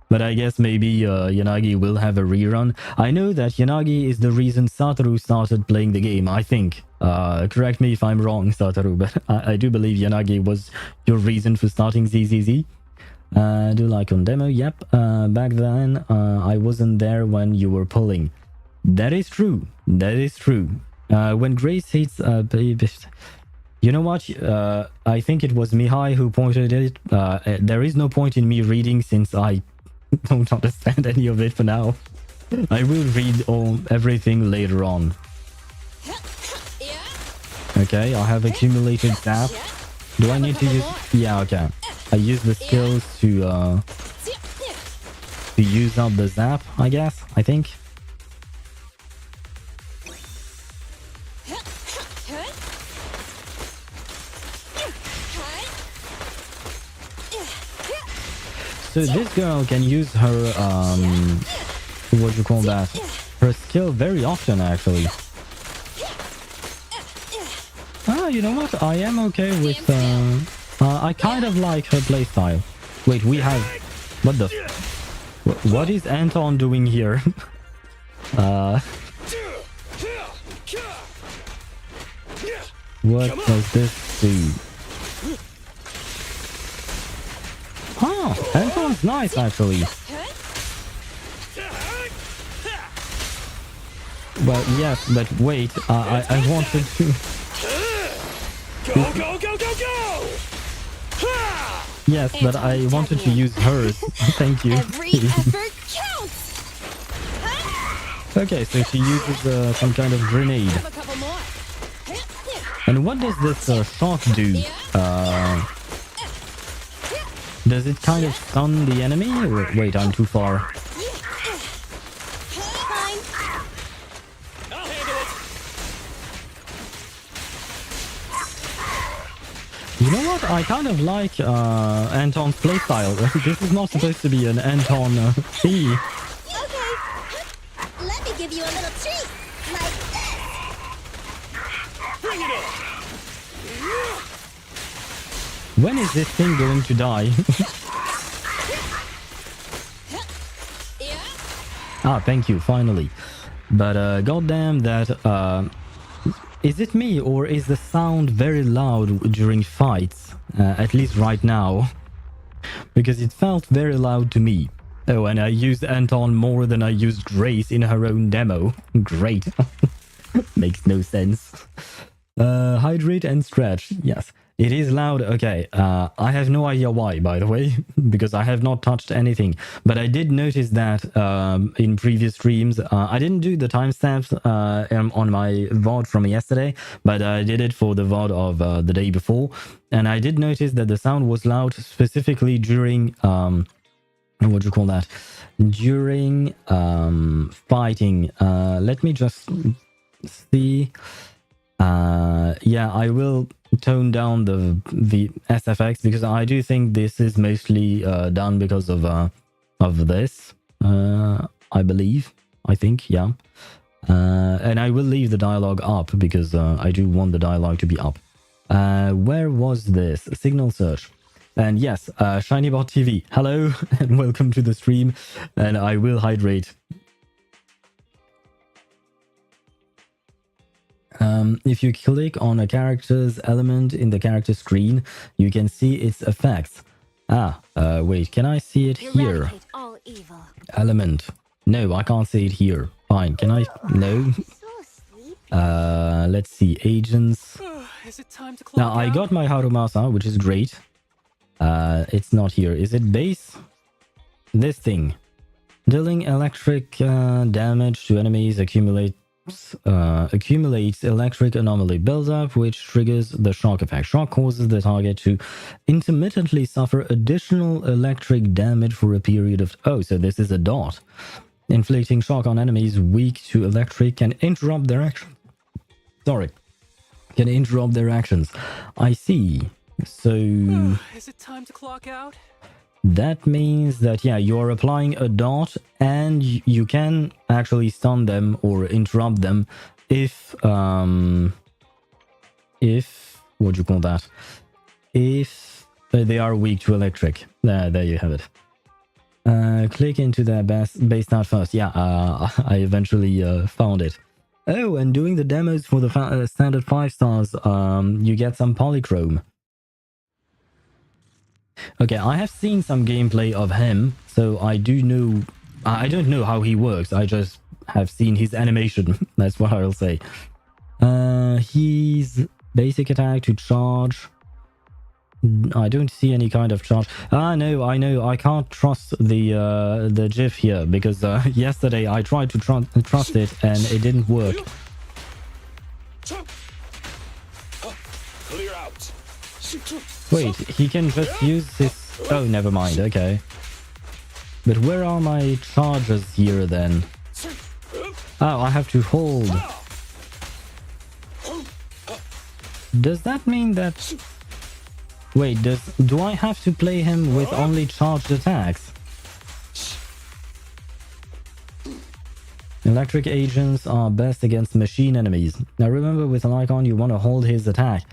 A: But I guess maybe Yanagi will have a rerun. I know that Yanagi is the reason Satoru started playing the game, I think. Correct me if I'm wrong, Satoru, but I do believe Yanagi was your reason for starting ZZZ. Do Lycaon demo? Yep. Back then, I wasn't there when you were pulling. That is true. That is true. When Grace hits... you know what? I think it was Mihai who pointed it. There is no point in me reading since I don't understand any of it for now. I will read everything later on. Okay, I have accumulated zap. Do I need to use... Yeah, okay. I use the skills to use up the zap, I guess, I think. So this girl can use her, what do you call that? Her skill very often, actually. Ah, you know what? I am okay with, I kind of like her playstyle. Wait, we have... What the... What is Anton doing here? What does this do? Oh, Anton's nice, actually. Well, yes, but wait, I wanted to...
B: Go!
A: Yes, but I wanted to use hers. Thank you.
C: Every effort counts.
A: Okay, so she uses some kind of grenade.
C: Have a couple more.
A: And what does this shot do? Does it kind of stun the enemy? Or, wait, I'm too far.
C: Fine.
B: I'll handle it.
A: You know what? I kind of like Anton's playstyle. This is not supposed to be an Anton thingy.
C: Okay. Let me give you a little treat. Like this.
B: Bring it on.
A: When is this thing going to die? Ah, thank you, finally. But goddamn that... is it me or is the sound very loud during fights? At least right now. Because it felt very loud to me. Oh, and I used Anton more than I used Grace in her own demo. Great. Makes no sense. Hydrate and stretch. Yes. It is loud. Okay, I have no idea why, by the way, because I have not touched anything. But I did notice that in previous streams, I didn't do the timestamps on my VOD from yesterday, but I did it for the VOD of the day before. And I did notice that the sound was loud specifically during, what do you call that? During fighting. Let me just see. Yeah, I will tone down the SFX because I do think this is mostly done because of this. I believe. I think, yeah. And I will leave the dialogue up because I do want the dialogue to be up. Where was this? Signal search. And yes, ShinyBot TV. Hello and welcome to the stream. And I will hydrate. If you click on a character's element in the character screen, you can see its effects. Wait, can I see it here?
C: Eradicate all evil.
A: Element. No, I can't see it here. Fine, can I? No.
C: So sleepy.
A: Let's see, agents.
B: Is it time to clock
A: Now, I
B: out?
A: got my Harumasa, which is great. It's not here. Is it base? This thing. Dealing electric damage to enemies accumulates electric anomaly buildup, which triggers the shock effect. Shock causes the target to intermittently suffer additional electric damage for a period of... Oh, so this is a dot. Inflicting shock on enemies weak to electric can interrupt their action. Sorry. Can interrupt their actions. I see. So...
B: Is it time to clock out?
A: that means that, yeah, you're applying a dot and you can actually stun them or interrupt them if what do you call that? If they are weak to electric. There you have it. Click into their base stat first. Yeah, I eventually found it. Oh, and doing the demos for the standard 5 stars, you get some polychrome. Okay, I have seen some gameplay of him, so I do know... I don't know how he works, I just have seen his animation. That's what I'll say. He's basic attack to charge. I don't see any kind of charge. No, I know. I can't trust the GIF here, because yesterday I tried to trust it and it didn't work.
D: Clear out.
A: Wait, he can just use his... Oh, never mind, okay. But where are my charges here then? Oh, I have to hold. Does that mean that... Wait, do I have to play him with only charged attacks? Electric agents are best against machine enemies. Now remember, with Lycaon you want to hold his attack.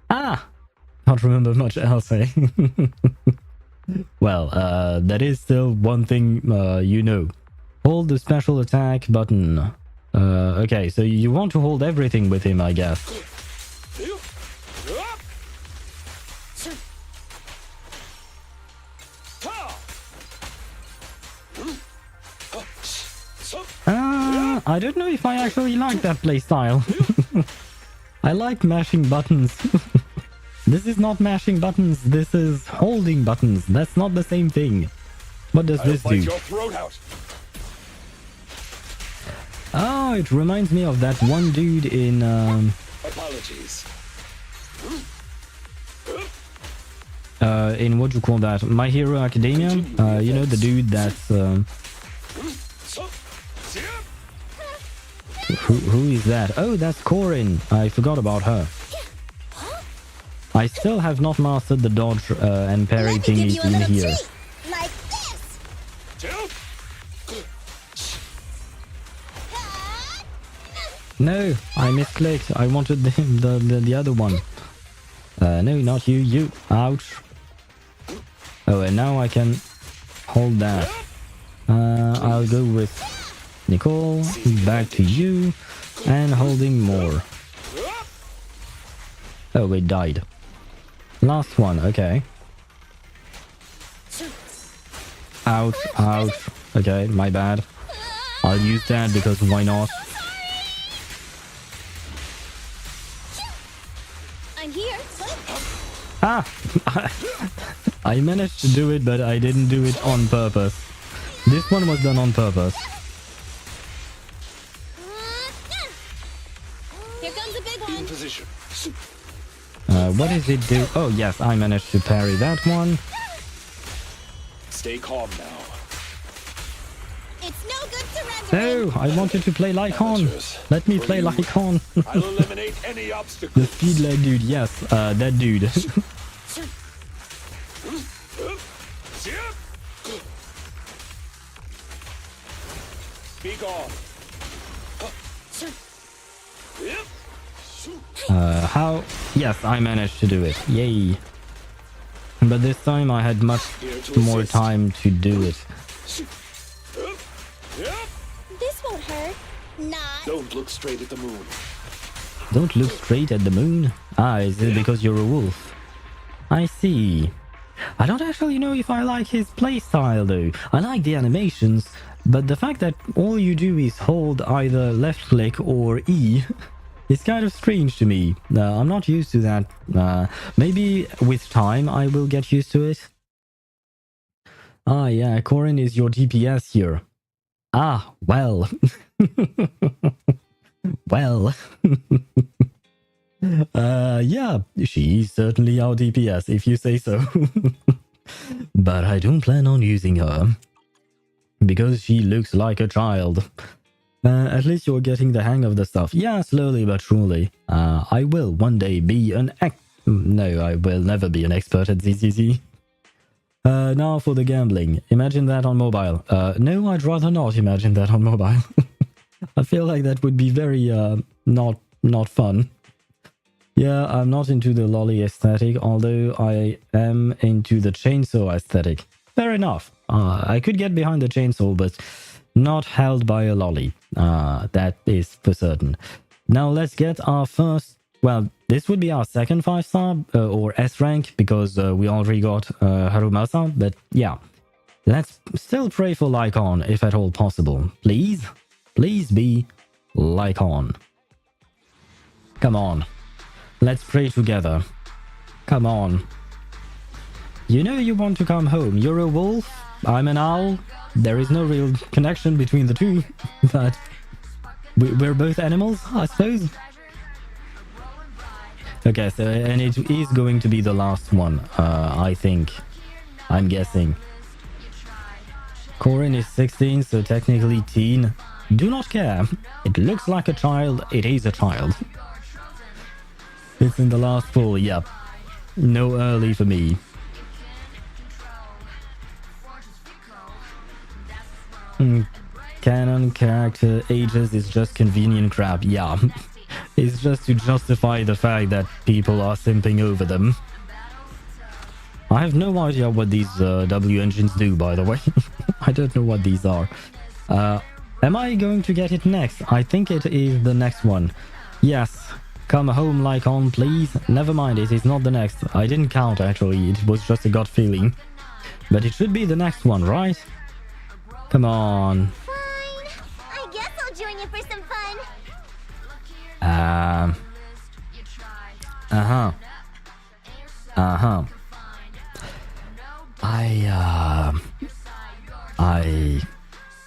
A: Can't remember much else, eh? Well, that is still one thing you know. Hold the special attack button. Okay, so you want to hold everything with him, I guess. I don't know if I actually like that playstyle. I like mashing buttons. This is not mashing buttons, this is holding buttons. That's not the same thing. What does this do? Oh, it reminds me of that one dude in...
D: Apologies.
A: in what do you call that? My Hero Academia? You know, the dude that's... Who is that? Oh, that's Corin. I forgot about her. I still have not mastered the dodge and parry thingy in here.
C: Like this.
A: No, I misclicked. I wanted the other one. No, not you. You. Ouch. Oh, and now I can hold that. I'll go with Nicole. Back to you. And holding more. Oh, we died. Last one, okay. Ouch, ouch. Okay, my bad. I'll use that because why not?
C: I'm here.
A: I managed to do it, but I didn't do it on purpose. This one was done on purpose.
C: Here comes a big one.
D: Position.
A: What does it do? Oh, yes, I managed to parry that one.
D: Stay calm now.
C: It's no good surrendering.
A: No, I wanted to play Lycaon. Let me play Lycaon.
D: I'll eliminate any obstacle.
A: The speed lag dude, yes, that dude.
D: Be gone.
A: How? Yes, I managed to do it. Yay. But this time I had much
D: Here to
A: more
D: assist.
A: time to do it.
C: This won't hurt. Not.
D: Don't look straight at the moon.
A: Don't look straight at the moon. Ah, is it because you're a wolf? I see. I don't actually know if I like his playstyle though. I like the animations, but the fact that all you do is hold either left click or E is kind of strange to me. I'm not used to that. Maybe with time I will get used to it. Ah yeah, Corin is your DPS here. Ah, well. Well. Yeah, she's certainly our DPS, if you say so. But I don't plan on using her. Because she looks like a child. At least you're getting the hang of the stuff. Yeah, slowly but surely. I will one day be an No, I will never be an expert at ZZZ. Now for the gambling. Imagine that on mobile. No, I'd rather not imagine that on mobile. I feel like that would be very, not fun. Yeah, I'm not into the lolly aesthetic, although I am into the chainsaw aesthetic. Fair enough. I could get behind the chainsaw, but not held by a lolly. That is for certain. Now let's get our first... Well, this would be our second 5-star, or S rank, because we already got Harumasa, but yeah. Let's still pray for Lycaon, if at all possible. Please? Please be Lycaon. Come on. Let's pray together. Come on. You know you want to come home. You're a wolf, I'm an owl. There is no real connection between the two, but we're both animals, I suppose. Okay, so and it is going to be the last one, I think. I'm guessing. Corin is 16, so technically teen. Do not care. It looks like a child. It is a child. It's in the last pool, yep. No early for me. Canon character ages is just convenient crap, yeah. It's just to justify the fact that people are simping over them. I have no idea what these W engines do, by the way. I don't know what these are. Am I going to get it next? I think it is the next one. Yes. Come home, Lycaon, please. Never mind, it is not the next. I didn't count, actually. It was just a gut feeling. But it should be the next one, right? Come on.
C: Fine. I guess I'll join you for some fun.
A: I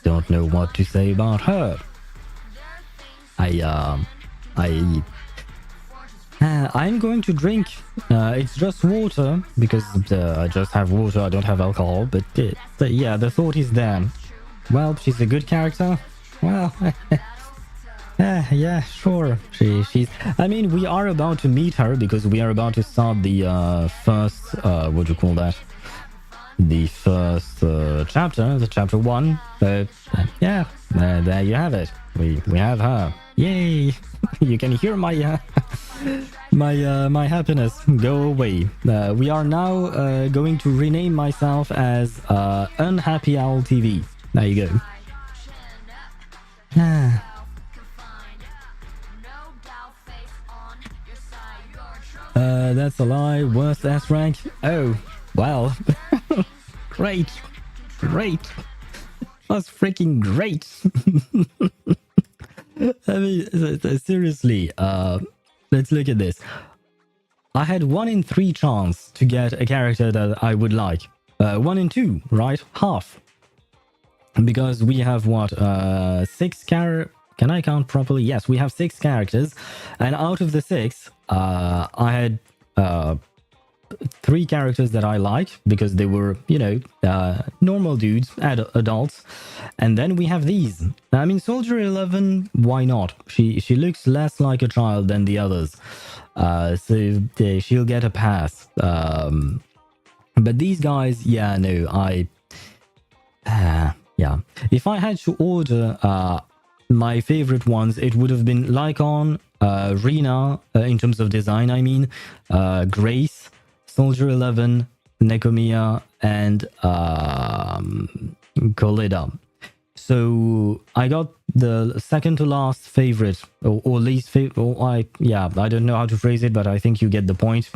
A: don't know what to say about her. I'm going to drink. It's just water because I just have water. I don't have alcohol. But yeah, the thought is there. Well, she's a good character. Well, yeah, sure. She's. I mean, we are about to meet her because we are about to start the first. What do you call that? The first chapter, the chapter 1. But yeah, there you have it. We have her. Yay! You can hear my my happiness go away. We are now going to rename myself as Unhappy Owl TV. There you go. That's a lie. Worst S rank. Oh, well. Great. That's freaking great. I mean, seriously, let's look at this. I had 1 in 3 chance to get a character that I would like. 1 in 2, right? Half. Because we have what? 6 characters. Can I count properly? Yes, we have 6 characters. And out of the 6, I had 3 characters that I liked because they were, you know, normal dudes, adults. And then we have these. I mean, Soldier 11, why not? She looks less like a child than the others. So she'll get a pass. But these guys, yeah, no, yeah. If I had to order my favorite ones, it would have been Lycaon, Rina, in terms of design, I mean, Grace, Soldier 11, Nekomiya, and Kolida. So I got the second to last favorite, or least favorite. I don't know how to phrase it, but I think you get the point.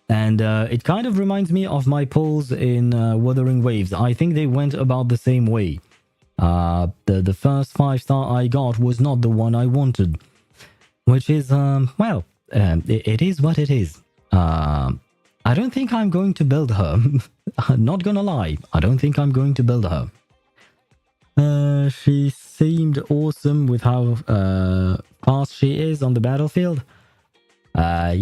A: And it kind of reminds me of my polls in Wuthering Waves. I think they went about the same way. The first 5-star I got was not the one I wanted, which is it is what it is. I don't think I'm going to build her. I'm not gonna lie, I don't think I'm going to build her. She seemed awesome with how fast she is on the battlefield. That's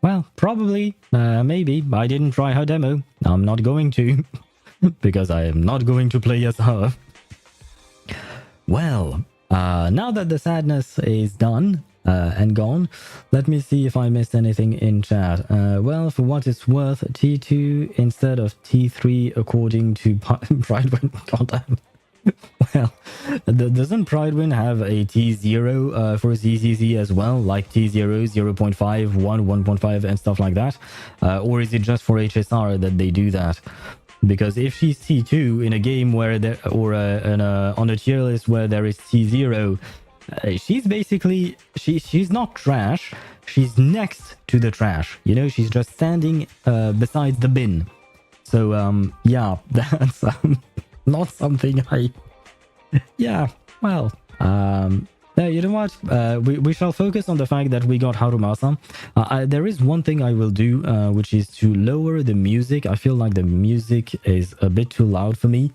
A: well, probably, maybe. I didn't try her demo. I'm not going to, because I am not going to play as her. Well, now that the sadness is done and gone, let me see if I missed anything in chat. Well, for what it's worth, T2 instead of T3 according to Pridewind. Goddamn. Well, doesn't Pridewind have a T0 for ZZZ as well, like T0, 0.5, 1, 1.5 and stuff like that? Or is it just for HSR that they do that? Because if she's T2 in a game where there, or on a tier list where there is T0, she's basically, she's not trash, she's next to the trash. You know, she's just standing beside the bin. So, yeah, that's not something I... Yeah, well, you know what? We shall focus on the fact that we got Harumasa. There is one thing I will do, which is to lower the music. I feel like the music is a bit too loud for me.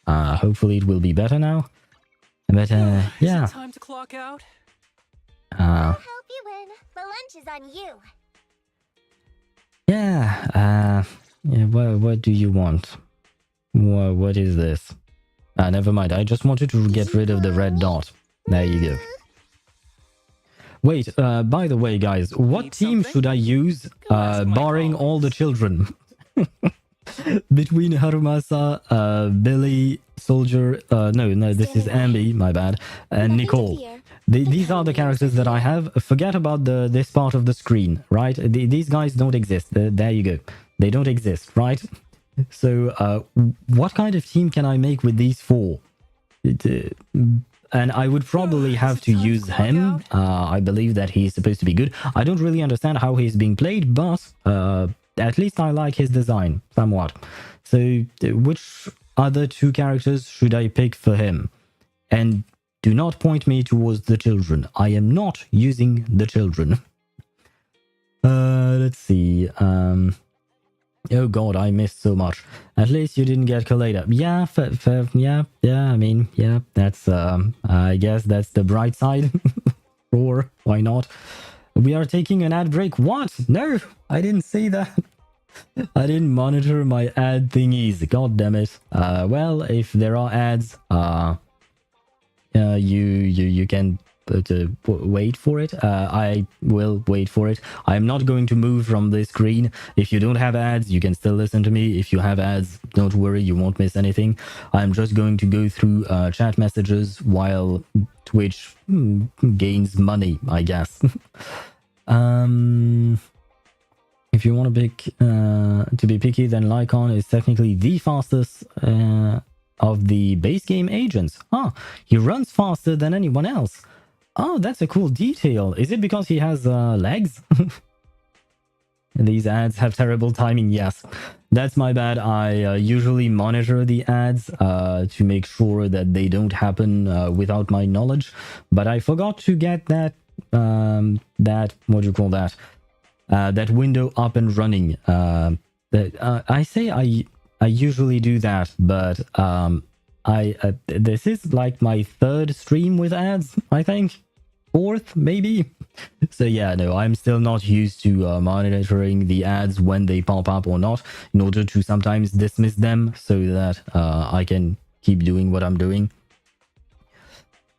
A: Hopefully it will be better now. But yeah.
B: Is it time to clock out?
C: I'll help you win. The lunch is on you.
A: Yeah. What do you want? What is this? Never mind. I just wanted to get rid of the red dot. There you go. Wait, by the way, guys, what team should I use, barring all the children? Between Harumasa, Billy, Soldier, no, this is Ambi, my bad, and Nicole. These are the characters that I have. Forget about this part of the screen, right? These guys don't exist. There you go. They don't exist, right? So, what kind of team can I make with these four? And I would probably have to use him. I believe that he's supposed to be good. I don't really understand how he's being played, but at least I like his design somewhat. So which other two characters should I pick for him? And do not point me towards the children. I am not using the children. Let's see. Oh god, I missed so much. At least you didn't get Kaleda. Yeah, yeah, I mean, yeah, that's, I guess that's the bright side. Or, why not? We are taking an ad break. What? No, I didn't see that. I didn't monitor my ad thingies. God damn it. Well, if there are ads, you can wait for it. I will wait for it. I'm not going to move from this screen. If you don't have ads, you can still listen to me. If you have ads, don't worry, you won't miss anything. I'm just going to go through chat messages while Twitch gains money, I guess. If you want to pick to be picky, then Lycaon is technically the fastest of the base game agents. He runs faster than anyone else. Oh, that's a cool detail. Is it because he has legs? These ads have terrible timing. Yes, that's my bad. I usually monitor the ads to make sure that they don't happen without my knowledge. But I forgot to get that what do you call that? That window up and running. I say I usually do that, but this is like my third stream with ads, I think. Fourth, maybe. So yeah, no, I'm still not used to monitoring the ads when they pop up or not, in order to sometimes dismiss them so that I can keep doing what I'm doing.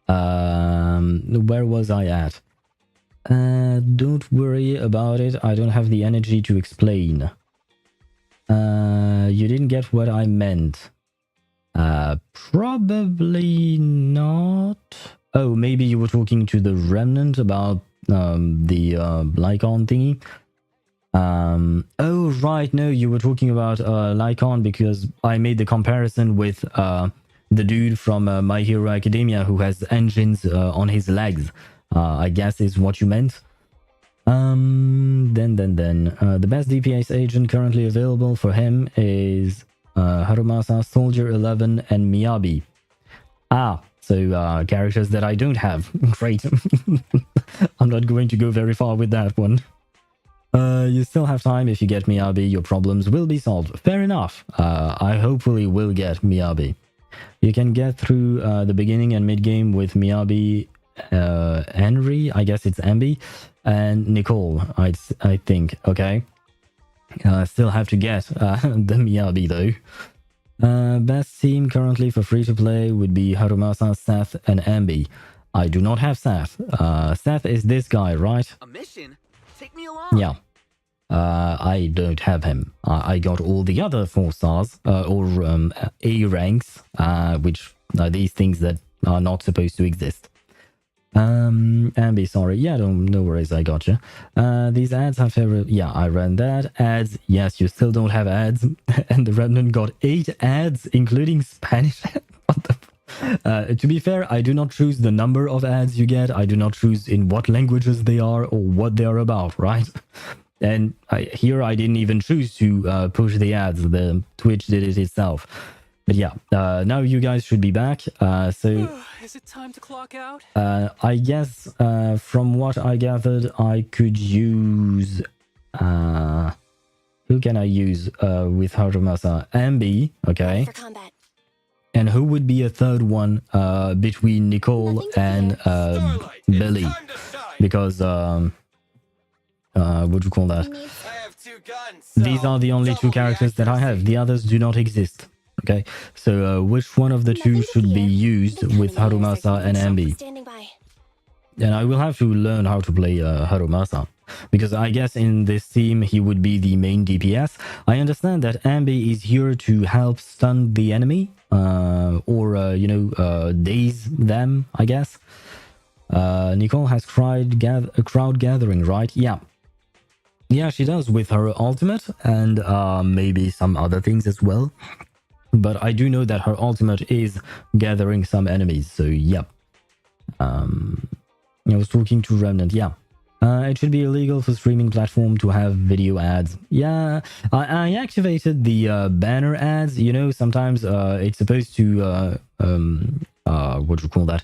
A: Where was I at? Don't worry about it. I don't have the energy to explain. You didn't get what I meant. Probably not. Oh, maybe you were talking to the Remnant about the Lycaon thingy. Oh, right. No, you were talking about Lycaon because I made the comparison with the dude from My Hero Academia who has engines on his legs. I guess is what you meant. The best DPS agent currently available for him is Harumasa, Soldier 11, and Miyabi. So characters that I don't have. Great. I'm not going to go very far with that one. You still have time. If you get Miyabi, your problems will be solved. Fair enough. I hopefully will get Miyabi. You can get through the beginning and mid-game with Miyabi, Henry, I guess it's Ambi, and Nicole, I think, okay? Still have to get the Miyabi though. Best team currently for free-to-play would be Harumasa, Seth, and Ambi. I do not have Seth. Seth is this guy, right?
B: A mission? Take me along.
A: Yeah. I don't have him. I got all the other 4 stars, or A ranks, which are these things that are not supposed to exist. Ambi, sorry. Yeah, no worries, I got you. These ads have favorite. Yeah, I ran that. Ads, yes, you still don't have ads. And the Remnant got 8 ads, including Spanish. What the... to be fair, I do not choose the number of ads you get. I do not choose in what languages they are or what they are about, right? And here I didn't even choose to push the ads. The Twitch did it itself. But yeah, now you guys should be back. So
B: is it time to clock out?
A: I guess from what I gathered, I could use... who can I use with Harumasa? Ambi, okay.
C: For combat.
A: And who would be a third one between Nicole and Billy? Because, what do you call that?
B: I have 2 guns.
A: These are the only 2 characters that I have. The others do not exist. Okay, so which one of the 2 should be used with Harumasa and Ambi?
C: Standing by.
A: And I will have to learn how to play Harumasa. Because I guess in this team, he would be the main DPS. I understand that Ambi is here to help stun the enemy. Or, daze them, I guess. Nicole has crowd gathering, right? Yeah. Yeah, she does with her ultimate. And maybe some other things as well. But I do know that her ultimate is gathering some enemies. So, yeah. I was talking to Remnant, yeah. It should be illegal for streaming platform to have video ads. Yeah, I activated the banner ads. You know, sometimes it's supposed to, what do you call that?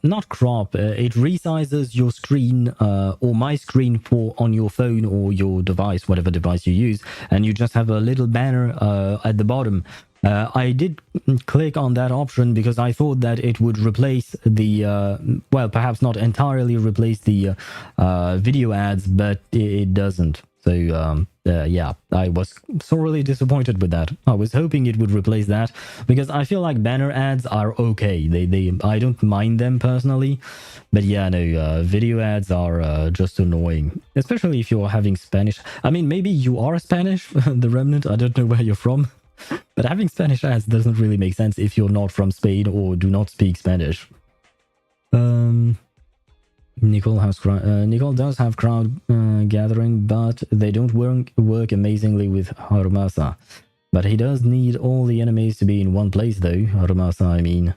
A: Not crop. It resizes your screen or my screen on your phone or your device, whatever device you use. And you just have a little banner at the bottom. I did click on that option because I thought that it would replace the, well, perhaps not entirely replace the video ads, but it doesn't. So, yeah, I was sorely disappointed with that. I was hoping it would replace that because I feel like banner ads are okay. I don't mind them personally. But yeah, no, video ads are just annoying, especially if you're having Spanish. I mean, maybe you are Spanish, the Remnant. I don't know where you're from. But having Spanish ads doesn't really make sense if you're not from Spain or do not speak Spanish. Nicole does have crowd gathering, but they don't work amazingly with Harumasa. But he does need all the enemies to be in one place though, Harumasa, I mean.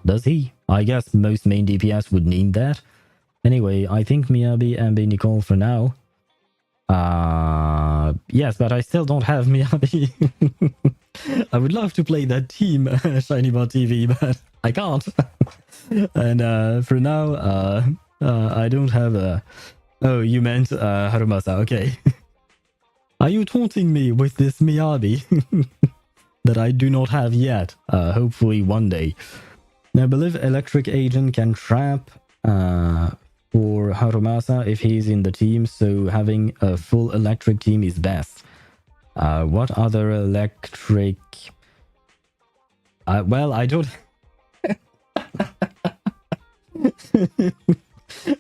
A: Does he? I guess most main DPS would need that. Anyway, I think Miyabi, Ambi, Nicole for now. Yes, but I still don't have Miyabi. I would love to play that team, ShinyBot TV, but I can't. And for now, I don't have Oh, you meant Harumasa, okay. Are you taunting me with this Miyabi that I do not have yet? Hopefully one day. I believe Electric Agent can trap for Harumasa if he's in the team, so having a full electric team is best. What other electric... well, I don't...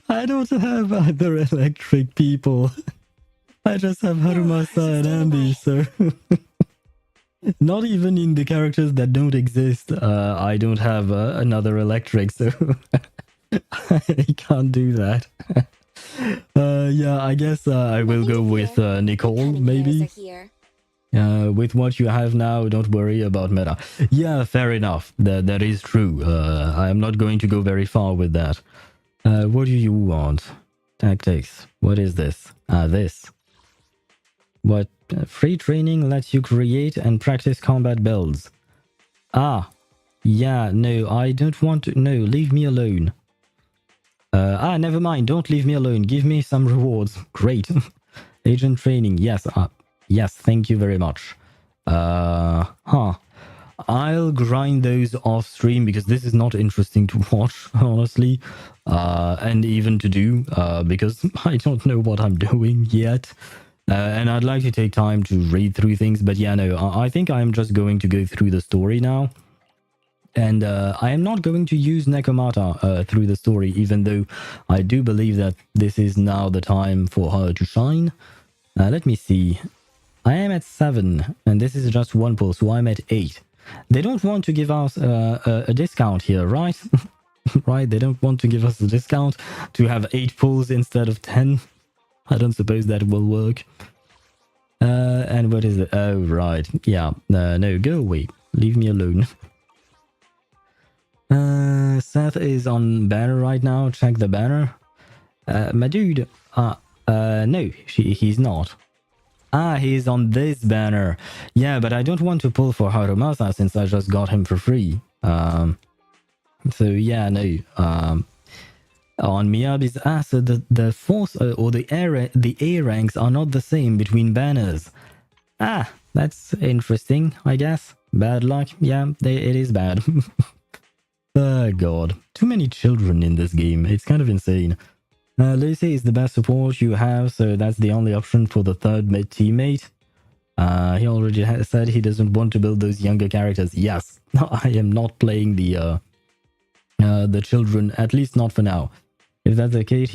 A: I don't have other electric people. I just have Harumasa and Ambi, so... Not even in the characters that don't exist. I don't have another electric, so I can't do that. Yeah, I guess I will
C: Nothing
A: go
C: to
A: with
C: fear. My
A: Nicole,
C: cunning hairs
A: maybe.
C: are here.
A: With what you have now, don't worry about meta. Yeah, fair enough. That is true. I am not going to go very far with that. What do you want? Tactics. What is this? This. What? Free training lets you create and practice combat builds. Yeah, no, I don't want to. No, leave me alone. Never mind. Don't leave me alone. Give me some rewards. Great. Agent training. Yes. Yes. Thank you very much. I'll grind those off stream because this is not interesting to watch, honestly. And even to do, because I don't know what I'm doing yet. And I'd like to take time to read through things. But yeah, no, I think I'm just going to go through the story now. And I am not going to use Nekomata through the story, even though I do believe that this is now the time for her to shine. Let me see. I am at 7, and this is just one pull, so I'm at 8. They don't want to give us a discount here, right? Right? They don't want to give us a discount to have 8 pulls instead of 10. I don't suppose that will work. And what is it? Oh, right. Yeah. No, go away. Leave me alone. Seth is on banner right now. Check the banner. My dude. No, he's not. He's on this banner. Yeah, but I don't want to pull for Harumasa since I just got him for free. So yeah, no. On Miyabi's so the force or the A ranks are not the same between banners. That's interesting, I guess. Bad luck. Yeah, it is bad. Oh god, too many children in this game. It's kind of insane. Lucy is the best support you have, so that's the only option for the third teammate. He already said he doesn't want to build those younger characters. Yes, I am not playing the children, at least not for now. If that's the case,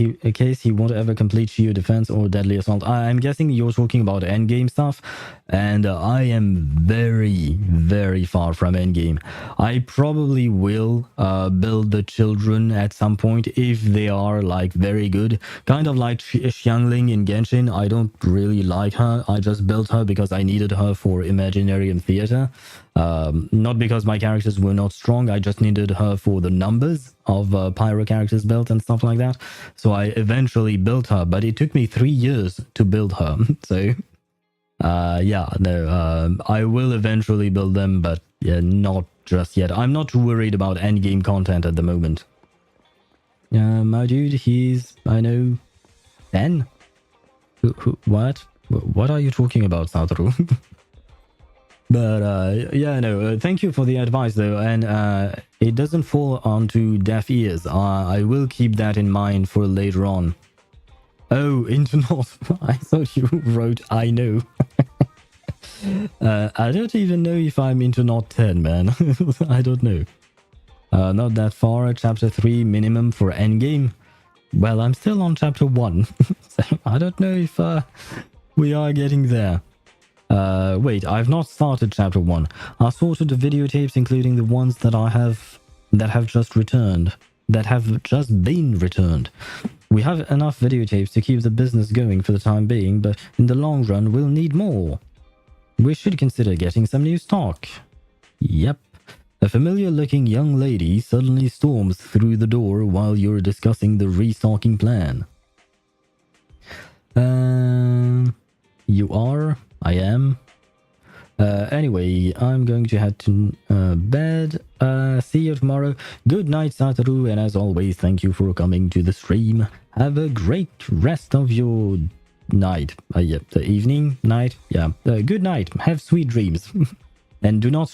A: he won't ever complete sheer defense or deadly assault. I'm guessing you're talking about endgame stuff, and I am very, very far from endgame. I probably will build the children at some point if they are like very good. Kind of like Xiangling in Genshin. I don't really like her. I just built her because I needed her for Imaginarium Theater. Not because my characters were not strong. I just needed her for the numbers of pyro characters built and stuff like that. So I eventually built her, but it took me 3 years to build her. So yeah, no, I will eventually build them, but yeah, not just yet. I'm not too worried about endgame content at the moment. My dude, he's, I know, 10? What? What are you talking about, Satoru? But yeah, no, thank you for the advice though, and it doesn't fall onto deaf ears. I will keep that in mind for later on. Oh, Internet. I thought you wrote I know. I don't even know if I'm Internet 10, man. I don't know. Not that far, chapter 3 minimum for endgame. Well, I'm still on chapter 1, so I don't know if we are getting there. Wait, I've not started chapter 1. I sorted the videotapes, including the ones that have just been returned. We have enough videotapes to keep the business going for the time being, but in the long run, we'll need more. We should consider getting some new stock. Yep. A familiar-looking young lady suddenly storms through the door while you're discussing the restocking plan. You are? I am. Anyway, I'm going to head to bed. See you tomorrow. Good night, Satoru, and as always, thank you for coming to the stream. Have a great rest of your night. Yeah, the evening, night. Yeah. Good night. Have sweet dreams. And do not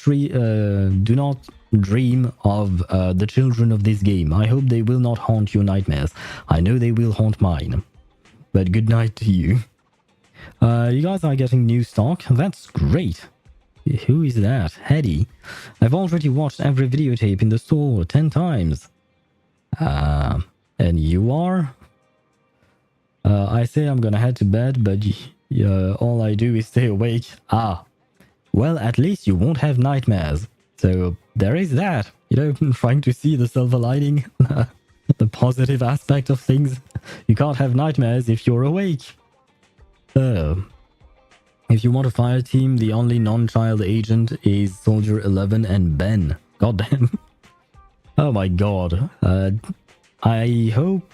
A: dream of the children of this game. I hope they will not haunt your nightmares. I know they will haunt mine. But good night to you. You guys are getting new stock. That's great. Who is that? Hedy. I've already watched every videotape in the store 10 times. And you are? I say I'm gonna head to bed, but all I do is stay awake. well, at least you won't have nightmares. So there is that. You know, trying to see the silver lining, the positive aspect of things. You can't have nightmares if you're awake. If you want a fire team, the only non-child agent is Soldier 11 and Ben. Goddamn. Oh my god. I hope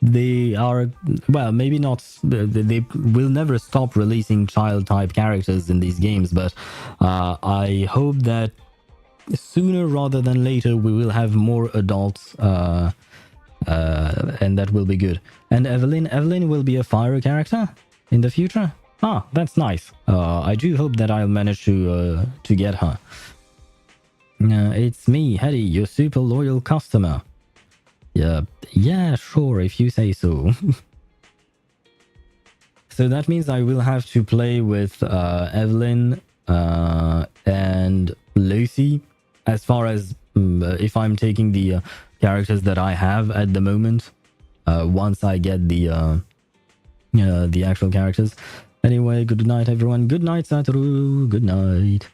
A: they are, well, maybe not, they will never stop releasing child-type characters in these games, but I hope that sooner rather than later we will have more adults, and that will be good. And Evelyn will be a fire character in the future? Ah, that's nice. I do hope that I'll manage to get her. It's me, Hetty, your super loyal customer. Yeah, sure, if you say so. So that means I will have to play with Evelyn and Lucy, as far as if I'm taking the characters that I have at the moment. Once I get the actual characters. Anyway, good night, everyone. Good night, Satoru. Good night.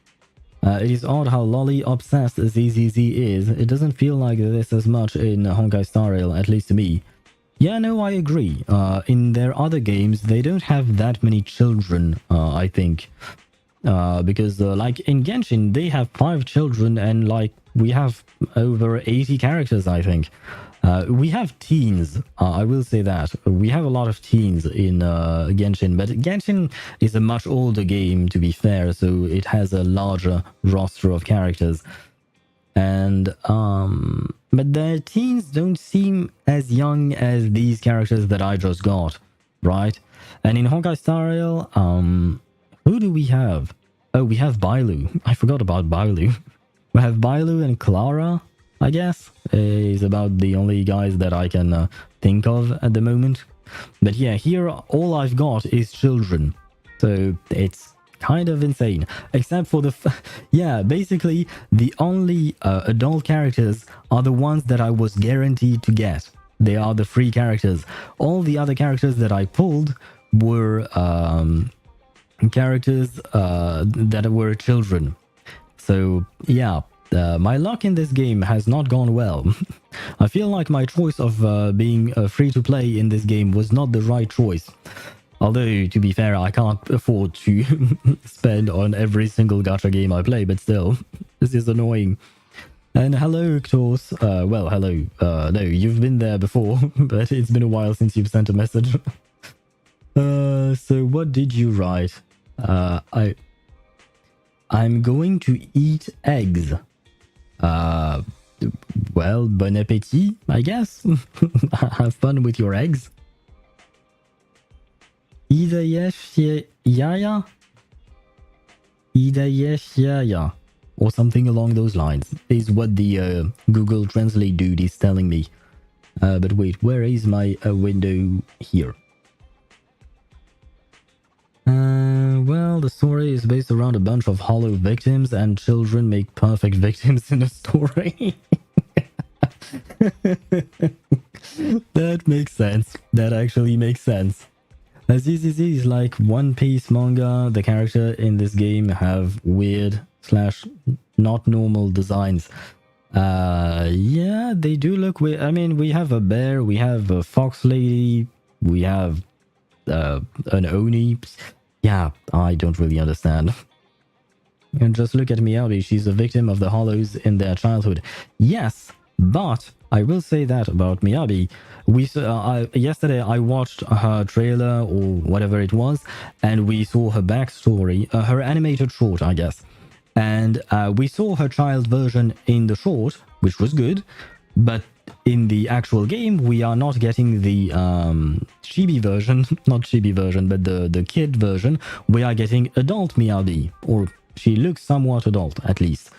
A: It is odd how lolly obsessed ZZZ is. It doesn't feel like this as much in Honkai Star Rail, at least to me. Yeah, no, I agree. In their other games, they don't have that many children, I think. Because, like, in Genshin, they have 5 children, and, like, we have over 80 characters, I think. We have teens, I will say that. We have a lot of teens in Genshin, but Genshin is a much older game, to be fair, so it has a larger roster of characters. And, but the teens don't seem as young as these characters that I just got, right? And in Honkai Star Rail, who do we have? Oh, we have Bailu. I forgot about Bailu. We have Bailu and Clara, I guess, is about the only guys that I can think of at the moment. But yeah, here all I've got is children. So it's kind of insane. Except for the... yeah, basically the only adult characters are the ones that I was guaranteed to get. They are the free characters. All the other characters that I pulled were characters that were children. So yeah, my luck in this game has not gone well. I feel like my choice of being free to play in this game was not the right choice. Although, to be fair, I can't afford to spend on every single gacha game I play, but still, this is annoying. And hello, Ctos. Well, hello. No, you've been there before, but it's been a while since you've sent a message. So what did you write? I'm going to eat eggs. Well, bon appétit, I guess. Have fun with your eggs. Yaya? Yaya. Or something along those lines is what the Google Translate dude is telling me. But wait, where is my window? Here. Well, the story is based around a bunch of hollow victims, and children make perfect victims in a story. That makes sense. That actually makes sense. ZZZ is like One Piece manga. The character in this game have weird / not normal designs. Yeah, they do look weird. I mean, we have a bear, we have a fox lady, we have an Oni. Yeah, I don't really understand. And just look at Miyabi, she's a victim of the hollows in their childhood. Yes, but I will say that about Miyabi. Yesterday I watched her trailer or whatever it was, and we saw her backstory, her animated short, I guess. And we saw her child version in the short, which was good, but in the actual game, we are not getting the chibi version, not chibi version, but the kid version. We are getting adult Miyabi, or she looks somewhat adult, at least.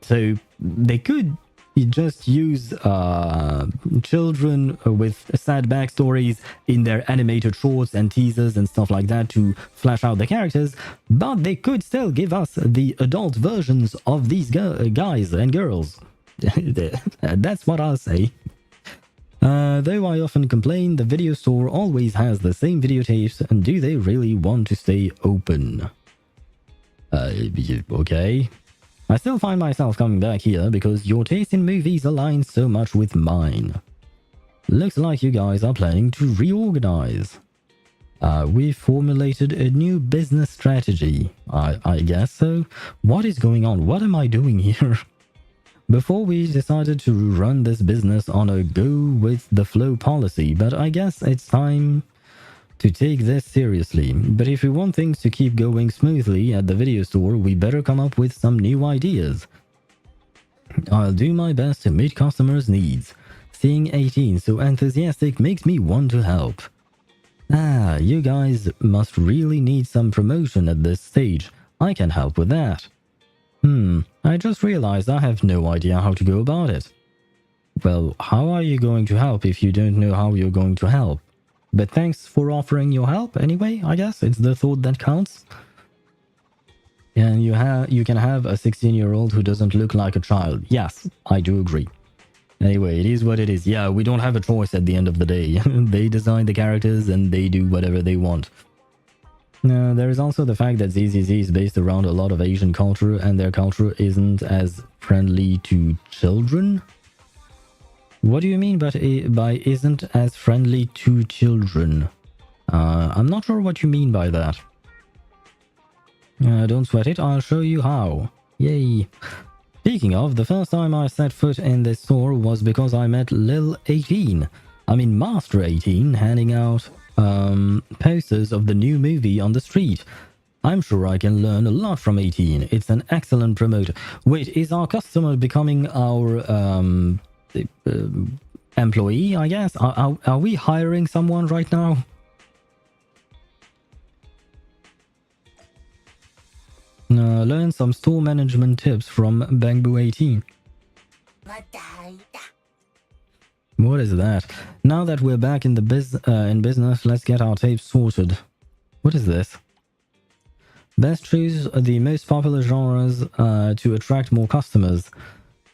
A: So they could just use children with sad backstories in their animated shorts and teasers and stuff like that to flesh out the characters, but they could still give us the adult versions of these guys and girls. That's what I'll say. Though I often complain, the video store always has the same videotapes, and do they really want to stay open? Okay. I still find myself coming back here because your taste in movies aligns so much with mine. Looks like you guys are planning to reorganize. We've formulated a new business strategy. I guess so. What is going on? What am I doing here? Before we decided to run this business on a go-with-the-flow policy, but I guess it's time to take this seriously. But if we want things to keep going smoothly at the video store, we better come up with some new ideas. I'll do my best to meet customers' needs. Seeing 18 so enthusiastic makes me want to help. Ah, you guys must really need some promotion at this stage. I can help with that. I just realized I have no idea how to go about it. Well, how are you going to help if you don't know how you're going to help? But thanks for offering your help anyway, I guess. It's the thought that counts. And you can have a 16-year-old who doesn't look like a child. Yes, I do agree. Anyway, it is what it is. Yeah, we don't have a choice at the end of the day. They design the characters and they do whatever they want. Now, there is also the fact that ZZZ is based around a lot of Asian culture and their culture isn't as friendly to children. What do you mean by isn't as friendly to children? I'm not sure what you mean by that. Don't sweat it, I'll show you how. Yay. Speaking of, the first time I set foot in this store was because I met Lil 18. I mean Master 18 handing out posters of the new movie on the street. I'm sure I can learn a lot from 18. It's an excellent promoter. Wait, is our customer becoming our employee, I guess? Are we hiring someone right now? Learn some store management tips from Bangbu 18. What is that? Now that we're back in the business, let's get our tapes sorted. What is this? Best choose the most popular genres to attract more customers.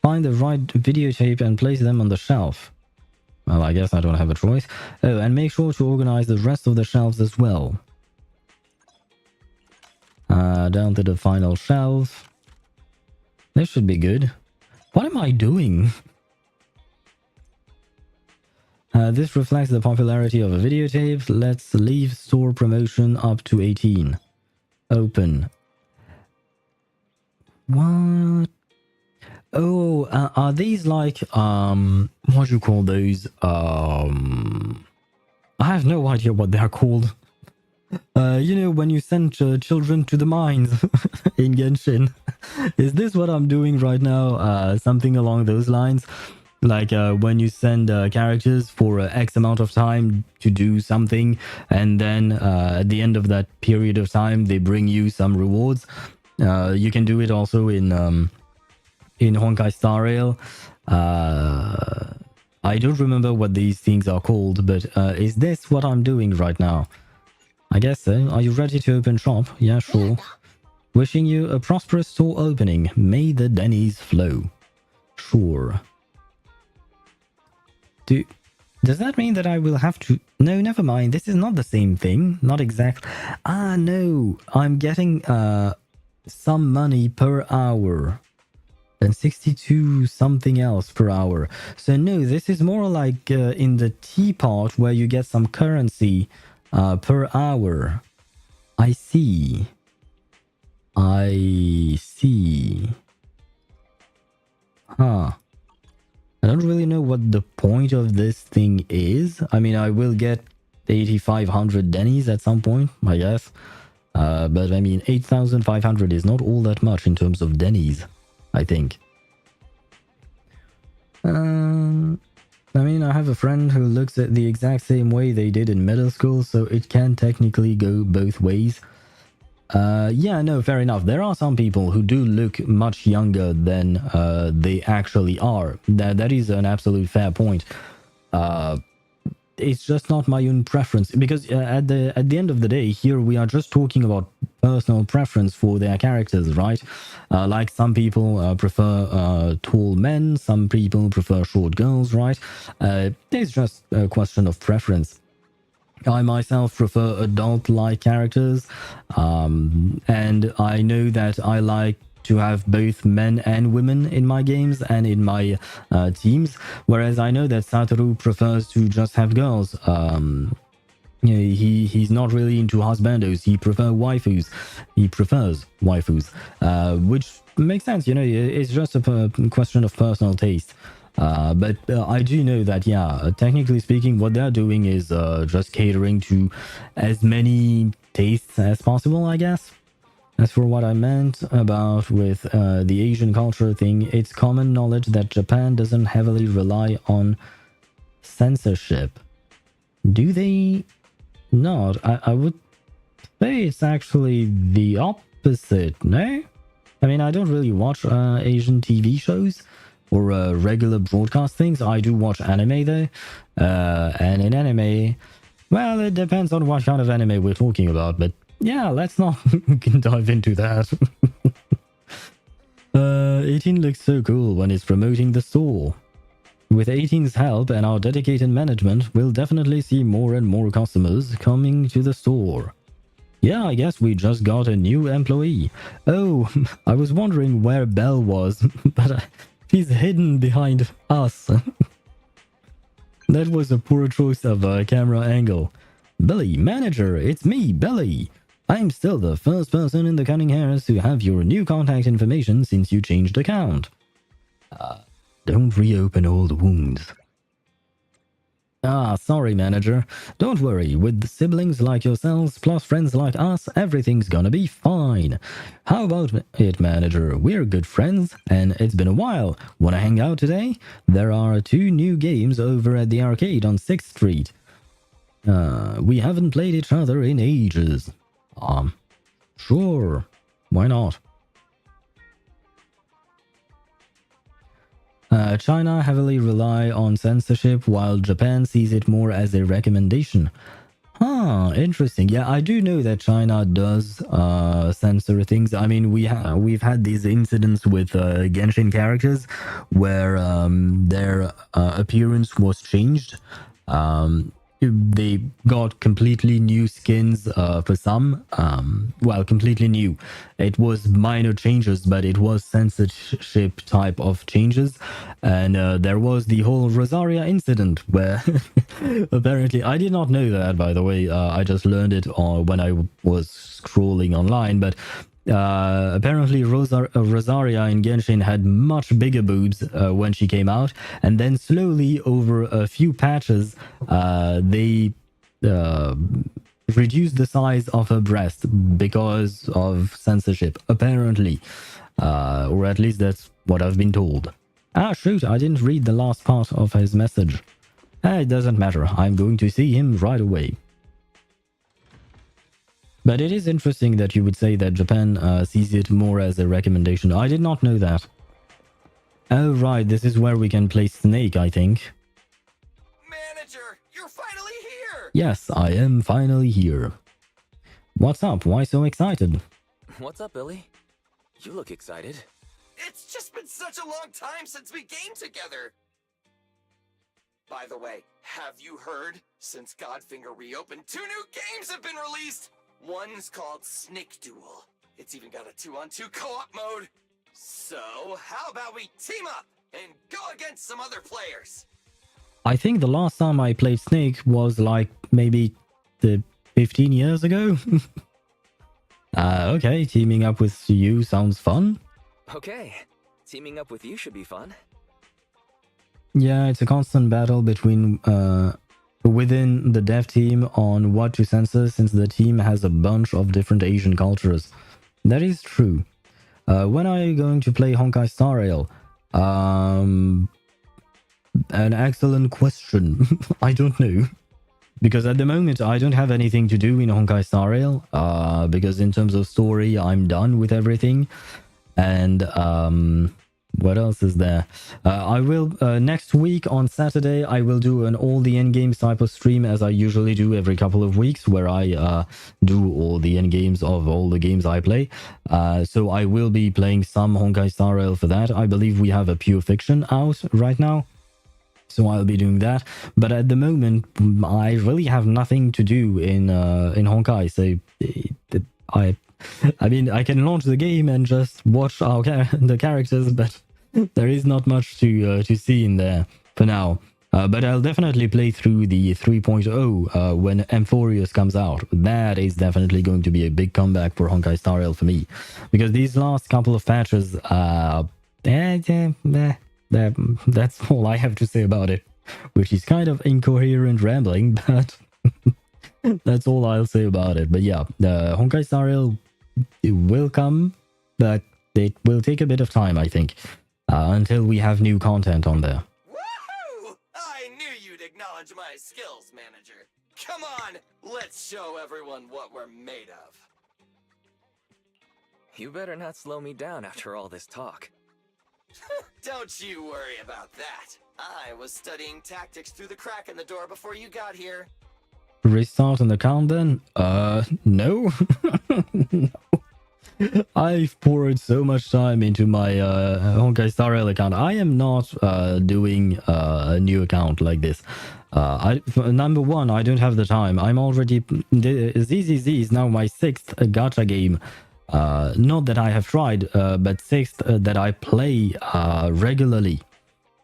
A: Find the right videotape and place them on the shelf. Well, I guess I don't have a choice. Oh, and make sure to organize the rest of the shelves as well. Down to the final shelf. This should be good. What am I doing? This reflects the popularity of a videotape. Let's leave store promotion up to 18. Open. What? Oh, are these like, what do you call those? I have no idea what they are called. You know, when you send children to the mines in Genshin. Is this what I'm doing right now? Something along those lines? Like when you send characters for X amount of time to do something, and then at the end of that period of time, they bring you some rewards. You can do it also in Honkai Star Rail. I don't remember what these things are called, but is this what I'm doing right now? I guess so. Are you ready to open shop? Yeah, sure. Wishing you a prosperous store opening. May the Denny's flow. Sure. Does that mean that I will have to... No, never mind. This is not the same thing. Not exact. Ah, no. I'm getting some money per hour. And 62 something else per hour. So no, this is more like in the T part where you get some currency per hour. I see. I see. Huh. I don't really know what the point of this thing is. I mean, I will get 8,500 Denny's at some point, I guess. But I mean, 8,500 is not all that much in terms of Denny's, I think. I mean, I have a friend who looks at the exact same way they did in middle school, so it can technically go both ways. Yeah, no, fair enough. There are some people who do look much younger than they actually are. That is an absolute fair point. It's just not my own preference, because at the end of the day, here we are just talking about personal preference for their characters, right? Like some people prefer tall men, some people prefer short girls, right? It's just a question of preference. I myself prefer adult-like characters, and I know that I like to have both men and women in my games and in my teams, whereas I know that Satoru prefers to just have girls. Yeah, he's not really into husbandos. He prefers waifus, which makes sense. You know, it's just a question of personal taste. But I do know that, yeah, technically speaking, what they're doing is just catering to as many tastes as possible, I guess. As for what I meant about with the Asian culture thing, it's common knowledge that Japan doesn't heavily rely on censorship. Do they? Not. I would say it's actually the opposite, no? I mean, I don't really watch Asian TV shows or regular broadcast things. I do watch anime though. And in anime, well, it depends on what kind of anime we're talking about, but yeah, let's not dive into that. 18 looks so cool when it's promoting the store. With 18's help and our dedicated management, we'll definitely see more and more customers coming to the store. Yeah, I guess we just got a new employee. Oh, I was wondering where Belle was, but she's hidden behind us. That was a poor choice of a camera angle. Billy, manager, it's me, Billy. I'm still the first person in the Cunning Hares to have your new contact information since you changed account. Don't reopen old wounds. Ah, sorry, manager. Don't worry, with siblings like yourselves plus friends like us, everything's gonna be fine. How about it, manager? We're good friends, and it's been a while. Wanna hang out today? There are 2 new games over at the arcade on 6th Street. We haven't played each other in ages. Sure. Why not? China heavily rely on censorship while Japan sees it more as a recommendation. Huh, interesting. Yeah, I do know that China does censor things. I mean, we've had these incidents with Genshin characters where their appearance was changed. They got completely new skins for some. Well, completely new. It was minor changes, but it was censorship type of changes. And there was the whole Rosaria incident where apparently, I did not know that, by the way. I just learned it when I was scrolling online, but apparently Rosaria in Genshin had much bigger boobs when she came out, and then slowly over a few patches they reduced the size of her breast because of censorship, apparently, or at least that's what I've been told. Ah, shoot, I didn't read the last part of his message. It doesn't matter, I'm going to see him right away. But it is interesting that you would say that Japan sees it more as a recommendation. I did not know that. Oh, right, this is where we can play Snake, I think.
B: Manager, you're finally here!
A: Yes, I am finally here. What's up? Why so excited?
E: What's up, Billy? You look excited.
B: It's just been such a long time since we gamed together! By the way, have you heard? Since Godfinger reopened, 2 new games have been released! One's called Snake Duel. It's even got a 2-on-2 co-op mode. So, how about we team up and go against some other players?
A: I think the last time I played Snake was like maybe 15 years ago. Okay, teaming up with you sounds fun.
E: Okay, teaming up with you should be fun.
A: Yeah, it's a constant battle between within the dev team on what to censor, since the team has a bunch of different Asian cultures. That is true. When are you going to play Honkai Star Rail? An excellent question. I don't know. Because at the moment, I don't have anything to do in Honkai Star Rail. Because in terms of story, I'm done with everything. And what else is there? I will next week on Saturday I will do an all the end games type of stream, as I usually do every couple of weeks, where I do all the end games of all the games I play. So I will be playing some Honkai Star Rail for that. I believe we have a Pure Fiction out right now. So I'll be doing that. But at the moment, I really have nothing to do in Honkai. So I mean, I can launch the game and just watch the characters, but there is not much to see in there for now. But I'll definitely play through the 3.0 when Amphoreus comes out. That is definitely going to be a big comeback for Honkai Star Rail for me, because these last couple of patches, that's all I have to say about it, which is kind of incoherent rambling, but that's all I'll say about it. But yeah, Honkai Star Rail, it will come, but it will take a bit of time, I think, until we have new content on there.
B: Woohoo! I knew you'd acknowledge my skills, manager. Come on, let's show everyone what we're made of.
E: You better not slow me down after all this talk.
B: Don't you worry about that. I was studying tactics through the crack in the door before you got here.
A: Restart an account then? No. No. I've poured so much time into my Honkai Star Rail account. I am not doing a new account like this. Number one, I don't have the time. I'm already... ZZZ is now my 6th gacha game. Not that I have tried, but 6th that I play regularly.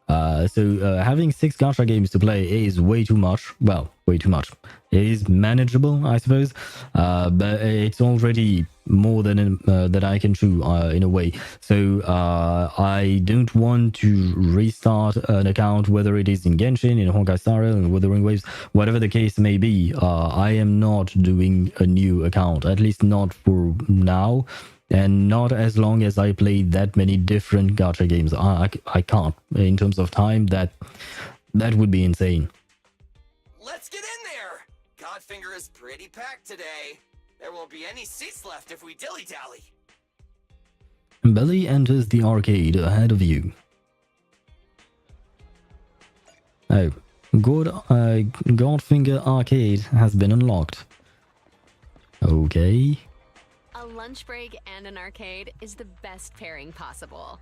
A: So having 6 gacha games to play is way too much. Well, way too much. It is manageable, I suppose, but it's already more than that I can chew in a way. So I don't want to restart an account, whether it is in Genshin, in Honkai Star Rail, in Wuthering Waves, whatever the case may be. I am not doing a new account, at least not for now. And not as long as I play that many different gacha games. I can't. In terms of time, that would be insane.
B: Let's get in there! Godfinger is pretty packed today. There won't be any seats left if we dilly-dally.
A: Belly enters the arcade ahead of you. Oh, Godfinger Arcade has been unlocked. Okay.
F: A lunch break and an arcade is the best pairing possible.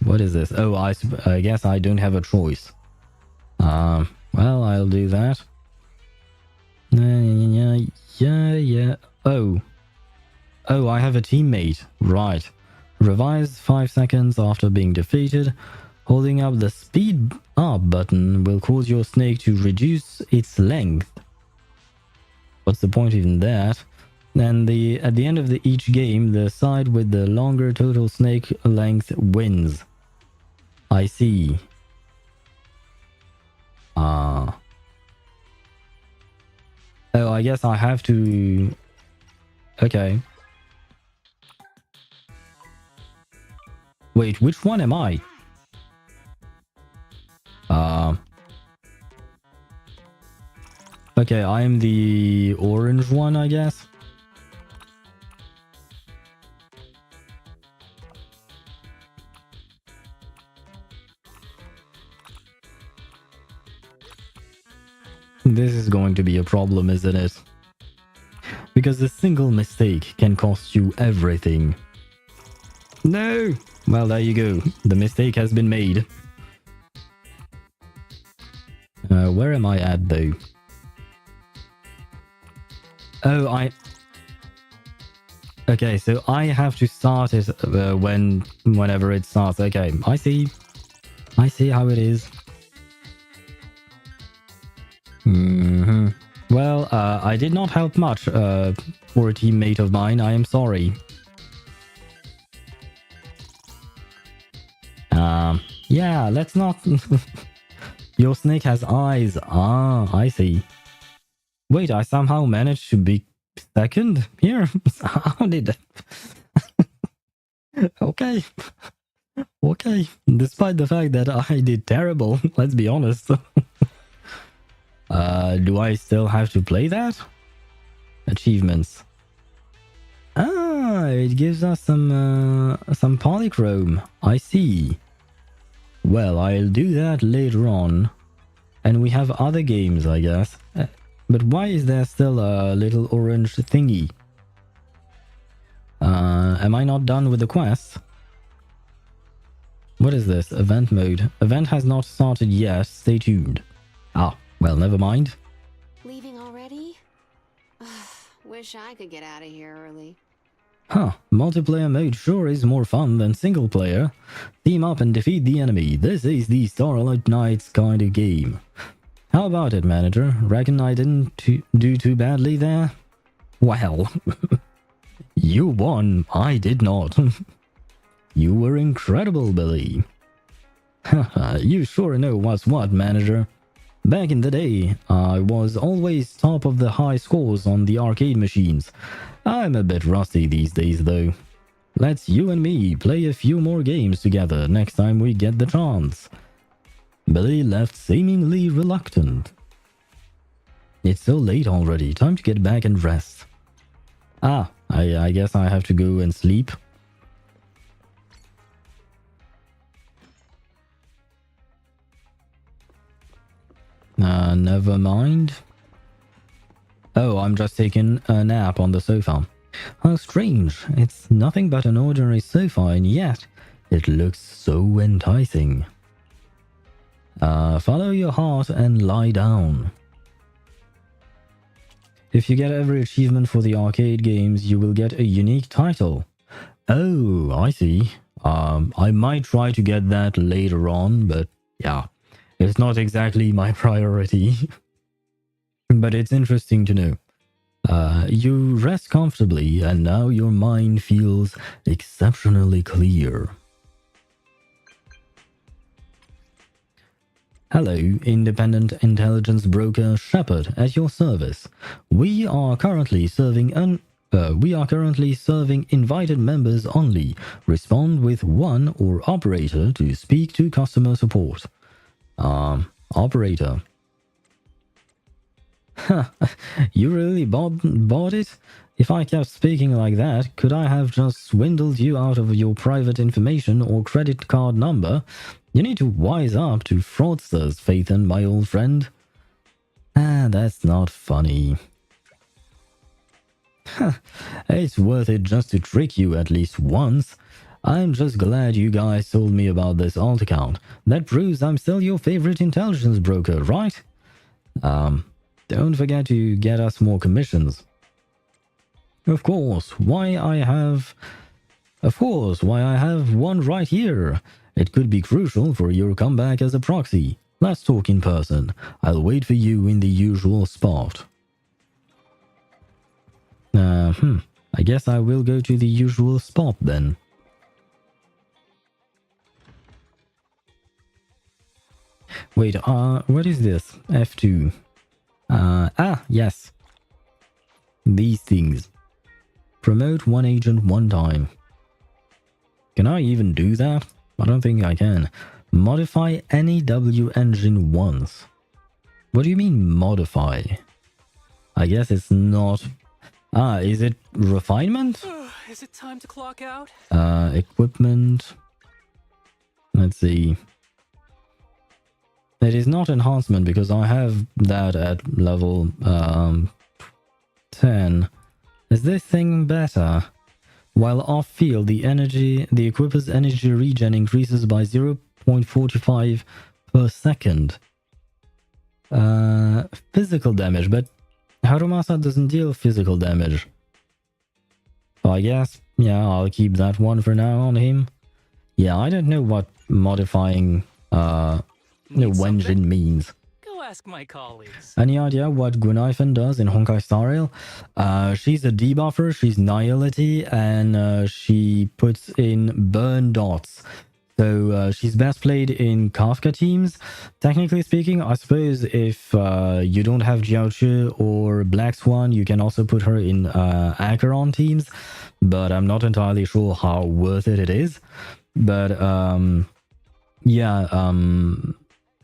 A: What is this? Oh, I guess I don't have a choice. Well, I'll do that. Yeah. Oh, I have a teammate. Right. Revise 5 seconds after being defeated. Holding up the speed up button will cause your snake to reduce its length. What's the point in that? And at the end of each game, the side with the longer total snake length wins. I see. Oh, I guess I have to... Okay. Wait, which one am I? Okay, I am the orange one, I guess. This is going to be a problem, isn't it? Because a single mistake can cost you everything. No! Well, there you go. The mistake has been made. Where am I at, though? Oh, Okay, so I have to start it whenever it starts. Okay, I see. I see how it is. Well, I did not help much for a teammate of mine. I am sorry. Yeah, let's not... Your snake has eyes. Ah, I see. Wait, I somehow managed to be second here? How did that... Okay. Okay. Despite the fact that I did terrible, let's be honest. Do I still have to play that? Achievements. Ah, it gives us some polychrome. I see. Well, I'll do that later on. And we have other games, I guess. But why is there still a little orange thingy? Am I not done with the quest? What is this? Event mode. Event has not started yet. Stay tuned. Ah, well, never mind.
F: Leaving already? Wish I could get out of here early.
A: Huh, multiplayer mode sure is more fun than single player. Team up and defeat the enemy. This is the Starlight Knights kind of game. How about it, manager? Reckon I didn't do too badly there? Well, you won. I did not. You were incredible, Billy. Haha, you sure know what's what, manager. Back in the day, I was always top of the high scores on the arcade machines. I'm a bit rusty these days, though. Let's you and me play a few more games together next time we get the chance. Billy left seemingly reluctant. It's so late already. Time to get back and rest. Ah, I guess I have to go and sleep. Never mind. Oh, I'm just taking a nap on the sofa. How strange. It's nothing but an ordinary sofa, and yet it looks so enticing. Follow your heart and lie down. If you get every achievement for the arcade games, you will get a unique title. Oh, I see. I might try to get that later on, but yeah, it's not exactly my priority. But it's interesting to know. You rest comfortably, and now your mind feels exceptionally clear. Hello, independent intelligence broker Shepard at your service. We are currently serving invited members only. Respond with one or operator to speak to customer support. Operator. You really bought it? If I kept speaking like that, could I have just swindled you out of your private information or credit card number? You need to wise up to fraudsters, Phaethon, my old friend. That's not funny. It's worth it just to trick you at least once. I'm just glad you guys told me about this alt account. That proves I'm still your favorite intelligence broker, right? Don't forget to get us more commissions. Of course, why I have one right here. It could be crucial for your comeback as a proxy. Let's talk in person. I'll wait for you in the usual spot. I guess I will go to the usual spot then. Wait, what is this? F2. Yes. These things. Promote one agent one time. Can I even do that? I don't think I can. Modify any W engine once. What do you mean modify? I guess it's not... is it refinement?
E: Is it time to clock out?
A: Equipment. Let's see. It is not enhancement because I have that at level 10. Is this thing better? While off-field, the equipper's energy regen increases by 0.45 per second. Physical damage, but Harumasa doesn't deal physical damage. So I guess, yeah, I'll keep that one for now on him. Yeah, I don't know what modifying Wenjin means.
E: Go ask my colleagues.
A: Any idea what Gunnaifen does in Honkai Star Rail? She's a debuffer, she's Nihility, and she puts in burn dots. So she's best played in Kafka teams. Technically speaking, I suppose if you don't have Jiaochu or Black Swan, you can also put her in Acheron teams. But I'm not entirely sure how worth it is. But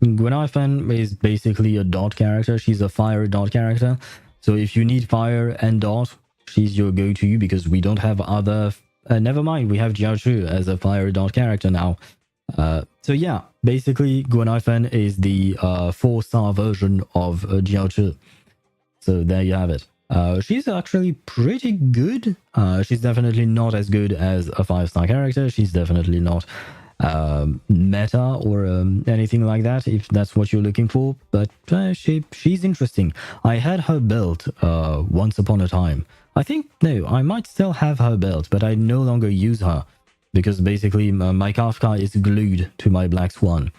A: Gunnaifen is basically a dot character. She's a fire dot character. So if you need fire and dot, she's your go-to because we don't have other... never mind, we have Jiaochu as a fire dot character now. So yeah, basically Gunnaifen is the 4-star version of Jiaochu. So there you have it. She's actually pretty good. She's definitely not as good as a 5-star character. She's definitely not meta or anything like that, if that's what you're looking for. But she's interesting. I had her built once upon a time. I think, no, I might still have her built, but I no longer use her because basically my Kafka is glued to my Black Swan.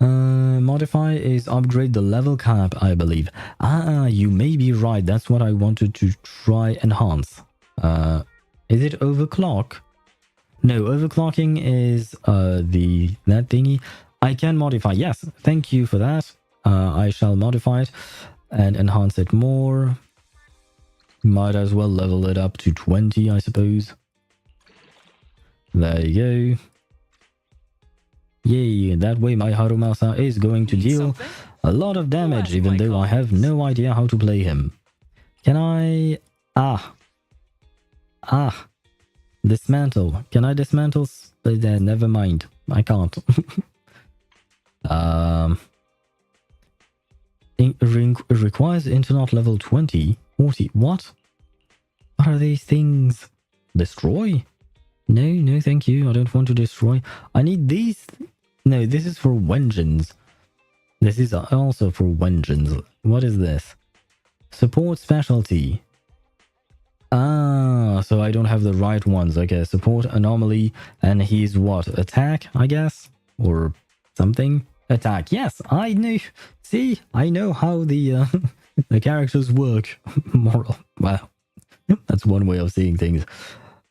A: Modify is upgrade the level cap, I believe. You may be right. That's what I wanted to try enhance. Is it overclock? No, overclocking is that thingy. I can modify. Yes, thank you for that. I shall modify it and enhance it more. Might as well level it up to 20, I suppose. There you go. Yay, that way my Harumasa is going to deal a lot of damage, even though I have no idea how to play him. Can I... dismantle. Can I dismantle? Never mind. I can't. Requires internet level 20. 40. What? What are these things? Destroy? No, thank you. I don't want to destroy. I need these... No, this is for vengeance. This is also for vengeance. What is this? Support specialty. So I don't have the right ones. Okay, support anomaly. And he's what? Attack, I guess? Or something? Attack. Yes, I know. See, I know how the the characters work. Moral. Wow. That's one way of seeing things.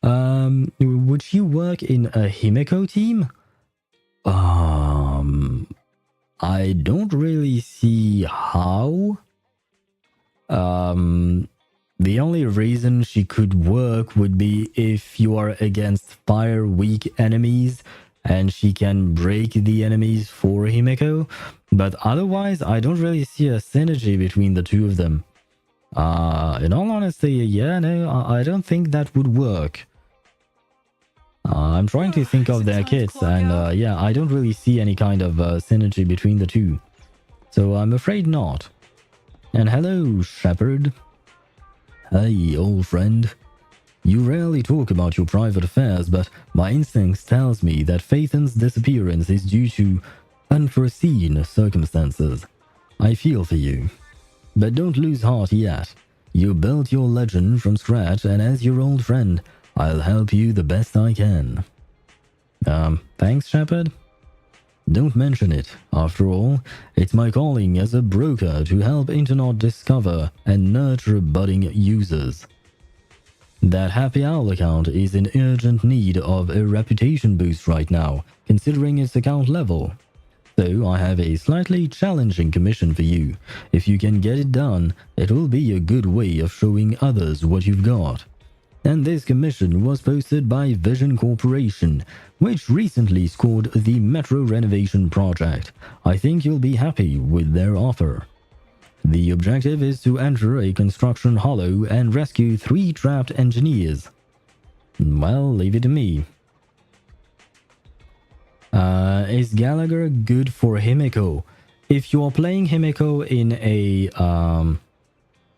A: Would she work in a Himeko team? I don't really see how. The only reason she could work would be if you are against fire weak enemies and she can break the enemies for Himeko. But otherwise, I don't really see a synergy between the two of them. In all honesty, yeah, no, I don't think that would work. I'm trying to think of their kits, and yeah, I don't really see any kind of synergy between the two. So I'm afraid not. And hello, Shepherd. Hey, old friend. You rarely talk about your private affairs, but my instincts tells me that Phaethon's disappearance is due to unforeseen circumstances. I feel for you. But don't lose heart yet. You built your legend from scratch, and as your old friend, I'll help you the best I can. Thanks, Shepard? Don't mention it. After all, it's my calling as a broker to help Internet discover and nurture budding users. That Happy Owl account is in urgent need of a reputation boost right now, considering its account level. So I have a slightly challenging commission for you. If you can get it done, it will be a good way of showing others what you've got. And this commission was posted by Vision Corporation, which recently scored the Metro renovation project. I think you'll be happy with their offer. The objective is to enter a construction hollow and rescue 3 trapped engineers. Well, leave it to me. Is Gallagher good for Himeko? If you're playing Himeko in a...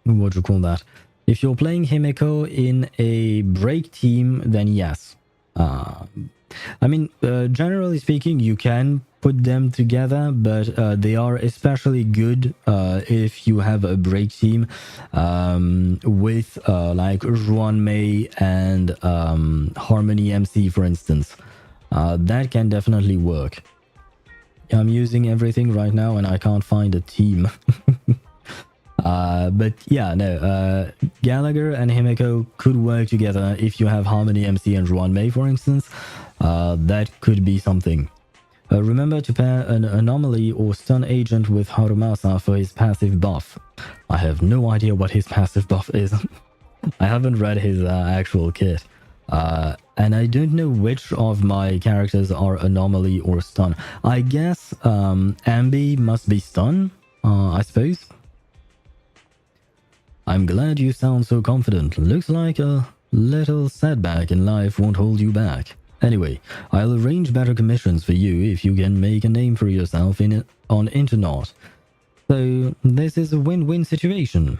A: what do you call that? If you're playing Himeko in a break team, then yes. I mean, generally speaking, you can put them together, but they are especially good if you have a break team with like Juan May and Harmony MC, for instance. That can definitely work. I'm using everything right now and I can't find a team. But yeah, no, Gallagher and Himeko could work together if you have Harmony MC and Juan May, for instance. That could be something. Remember to pair an anomaly or stun agent with Harumasa for his passive buff. I have no idea what his passive buff is. I haven't read his actual kit. And I don't know which of my characters are anomaly or stun. I guess Ambi must be stun, I suppose. I'm glad you sound so confident. Looks like a little setback in life won't hold you back. Anyway, I'll arrange better commissions for you if you can make a name for yourself on Internet. So this is a win-win situation.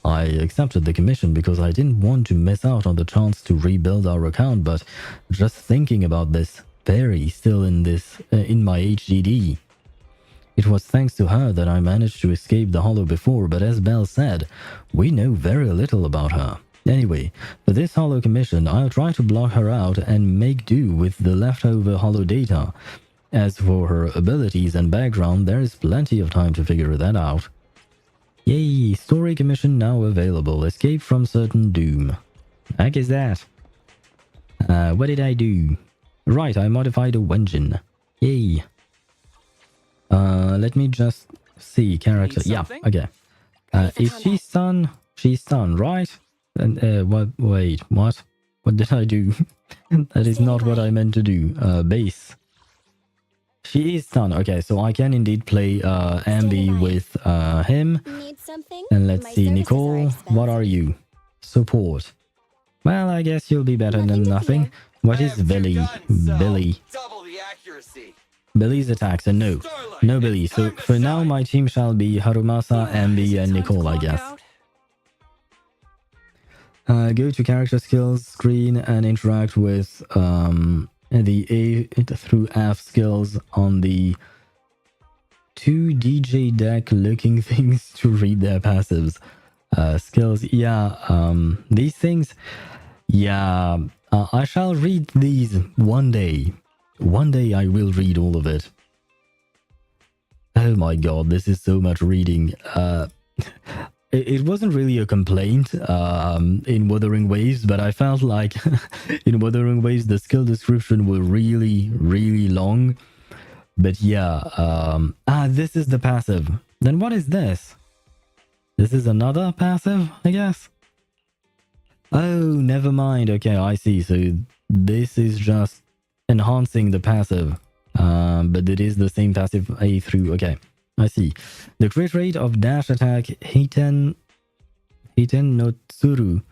A: I accepted the commission because I didn't want to miss out on the chance to rebuild our account, but just thinking about this fairy still in my HDD. It was thanks to her that I managed to escape the Hollow before, but as Belle said, we know very little about her. Anyway, for this Hollow commission, I'll try to block her out and make do with the leftover Hollow data. As for her abilities and background, there is plenty of time to figure that out. Yay, story commission now available. Escape from certain doom. Heck is that? What did I do? Right, I modified a Wenjin. Yay. Let me just see character.
E: Need
A: Yeah,
E: something?
A: okay. Is she stunned? She's stunned, right? And what? Wait, what? What did I do? That is not what I meant to do. Base. She is stunned. Okay, so I can indeed play Ambi with him.
C: Need something?
A: And let's
C: My
A: see,
C: services
A: Nicole,
C: expensive.
A: what are you? Support. Well, I guess you'll be better than
C: Nothing to
A: nothing.
C: fear.
A: What
B: I
A: is
B: have two
A: Billy?
B: guns, so
A: Billy.
B: double the accuracy.
A: Billy's attacks, and no.
B: Starlight,
A: No Billy.
B: it's
A: So
B: time to
A: for now,
B: shine.
A: my team shall be Harumasa,
E: Is
A: Ambi,
E: it
A: and
E: time to
A: Nicole, I
E: clock
A: guess.
E: out?
A: Go to character skills screen and interact with the A through F skills on the 2 DJ deck looking things to read their passives. Skills, yeah, these things, yeah, I shall read these one day. One day I will read all of it. Oh my god, this is so much reading. It wasn't really a complaint in Wuthering Waves, but I felt like in Wuthering Waves the skill description were really, really long. But yeah, this is the passive. Then what is this? This is another passive, I guess? Oh, never mind. Okay, I see. So this is just enhancing the passive. But it is the same passive A through. Okay, I see. The crit rate of dash attack Hiten no Tsuru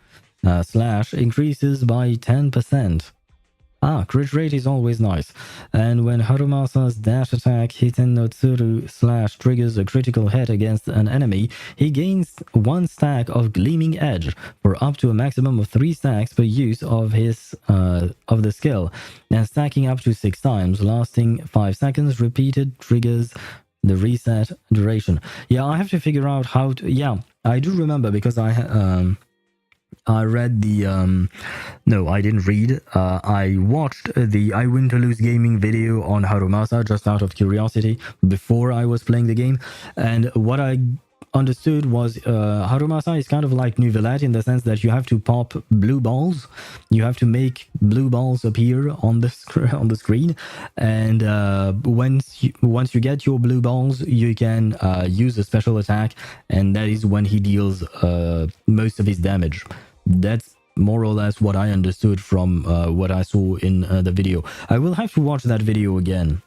A: slash increases by 10%. Crit rate is always nice. And when Harumasa's dash attack Hiten no Tsuru slash triggers a critical hit against an enemy, he gains 1 stack of Gleaming Edge for up to a maximum of 3 stacks per use of his of the skill, and stacking up to 6 times, lasting 5 seconds. Repeated triggers the reset duration. Yeah, I have to figure out how to. Yeah, I do remember because I read the no, I didn't read. I watched the I Win to Lose Gaming video on Harumasa just out of curiosity before I was playing the game, and what I understood was Harumasa is kind of like Nouvellette in the sense that you have to pop blue balls, you have to make blue balls appear on the screen, and once you get your blue balls, you can use a special attack, and that is when he deals most of his damage. That's more or less what I understood from what I saw in the video. I will have to watch that video again.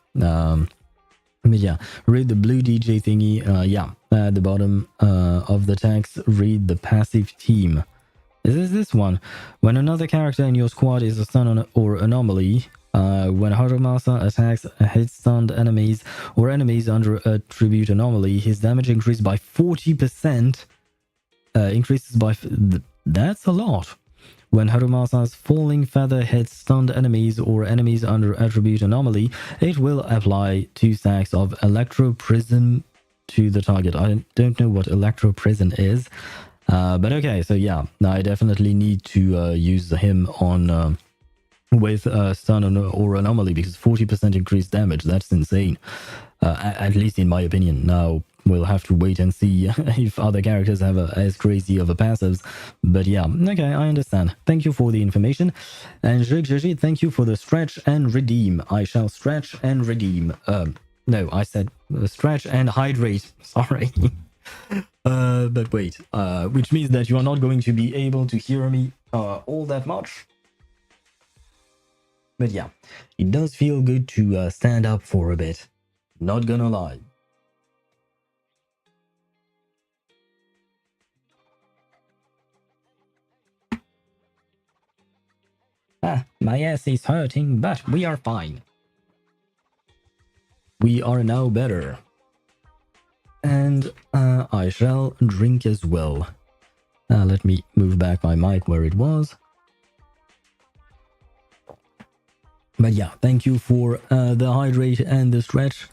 A: But yeah, read the blue DJ thingy. Yeah, at the bottom of the text, read the passive team. Is this one? When another character in your squad is a stun or anomaly, when Harumasa attacks hit stunned enemies or enemies under attribute anomaly, his damage increases by 40%. Increases by... That's a lot. When Harumasa's falling feather hits stunned enemies or enemies under attribute anomaly, it will apply 2 stacks of Electro Prism to the target. I don't know what Electro Prism is, but okay. So yeah, I definitely need to use him on with stun or anomaly because 40% increased damage. That's insane. At least in my opinion. Now we'll have to wait and see if other characters have as crazy of a passives. But yeah, okay, I understand. Thank you for the information. And Jig, thank you for the stretch and redeem. I shall stretch and redeem. No, I said stretch and hydrate. Sorry. But wait, which means that you are not going to be able to hear me all that much. But yeah, it does feel good to stand up for a bit. Not gonna lie. My ass is hurting, but we are fine. We are now better. And I shall drink as well. Let me move back my mic where it was. But yeah, thank you for the hydrate and the stretch.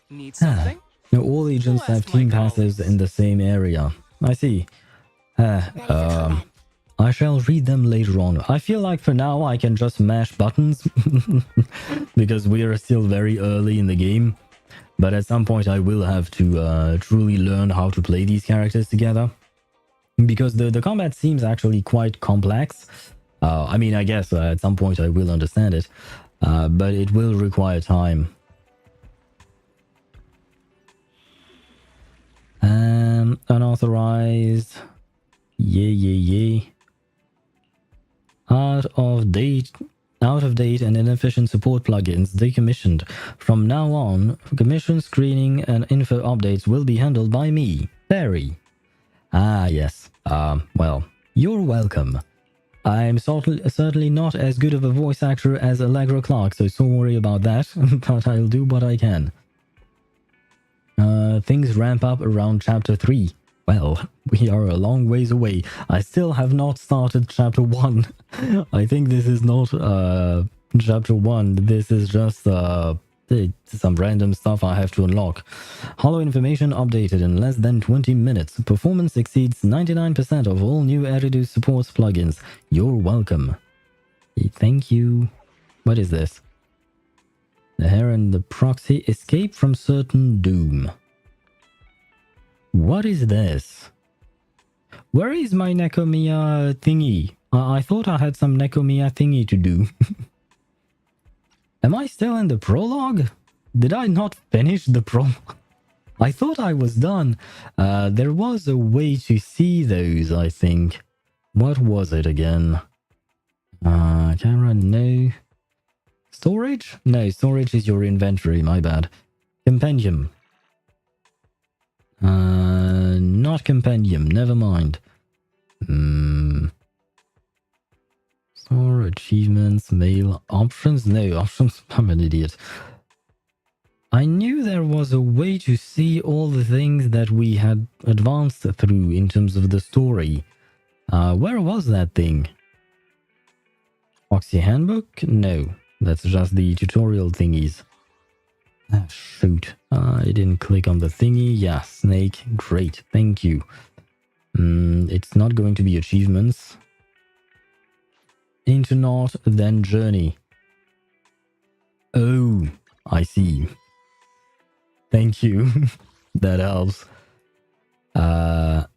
E: Need something?
A: Now, all agents
E: I'll
A: have
E: ask my
A: team passives
E: colleagues.
A: in the same area. I see.
C: Ready for combat.
A: I shall read them later on. I feel like for now I can just mash buttons because we are still very early in the game. But at some point I will have to truly learn how to play these characters together. Because the combat seems actually quite complex. I mean, I guess at some point I will understand it. But it will require time. Unauthorized. Yay. Out of date and inefficient support plugins decommissioned. From now on, commission screening and info updates will be handled by me, Barry. Ah, yes. Well, you're welcome. I'm certainly not as good of a voice actor as Allegra Clark, so don't worry about that, but I'll do what I can. Things ramp up around Chapter 3. Well, we are a long ways away. I still have not started Chapter 1. I think this is not Chapter 1. This is just some random stuff I have to unlock. Hollow information updated in less than 20 minutes. Performance exceeds 99% of all new Eridu supports plugins. You're welcome. Thank you. What is this? The Hare and the Proxy escape from certain doom. What is this? Where is my Nekomiya thingy? I thought I had some Nekomiya thingy to do. Am I still in the prologue? Did I not finish the prologue? I thought I was done. There was a way to see those, I think. What was it again? Camera, no. Storage? No, storage is your inventory, my bad. Compendium. Not compendium, never mind. Store, achievements, mail, options? No, options, I'm an idiot. I knew there was a way to see all the things that we had advanced through in terms of the story. Where was that thing? Proxy handbook? No, that's just the tutorial thingies. Ah, shoot. I didn't click on the thingy. Yeah, snake. Great, thank you. It's not going to be achievements. Internaut, then journey. Oh, I see. Thank you. That helps. Yeah,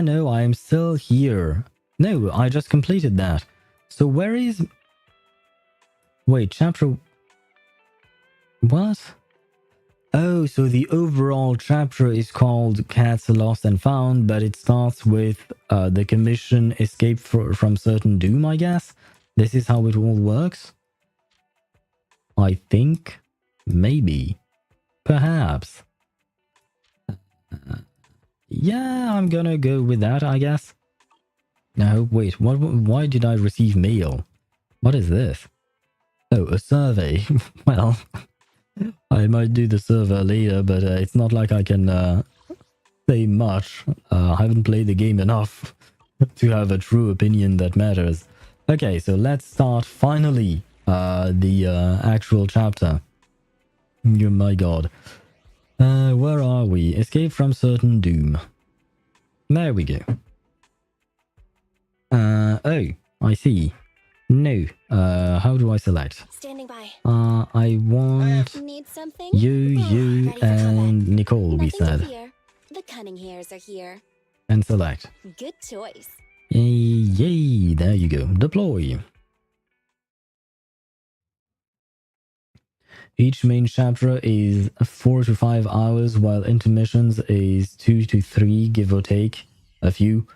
A: no, I am still here. No, I just completed that. So where is... Wait, chapter... What? Oh, so the overall chapter is called Cats Lost and Found, but it starts with the commission escape from certain doom, I guess? This is how it all works? I think. Maybe. Perhaps. Yeah, I'm gonna go with that, I guess. No, wait, why did I receive mail? What is this? Oh, a survey. Well, I might do the server later, but it's not like I can say much. I haven't played the game enough to have a true opinion that matters. Okay, so let's start finally the actual chapter. Oh my god. Where are we? Escape from certain doom. There we go. Oh, I see. No. How do I select?
C: Standing by.
A: I want
C: Need something?
A: you,
C: Ready for
A: and
C: combat.
A: Nicole, we
C: Nothing to
A: said.
C: fear. The cunning hairs are here.
A: And select.
C: Good choice.
A: Yay, there you go. Deploy. Each main chapter is 4 to 5 hours, while intermissions is 2 to 3, give or take a few.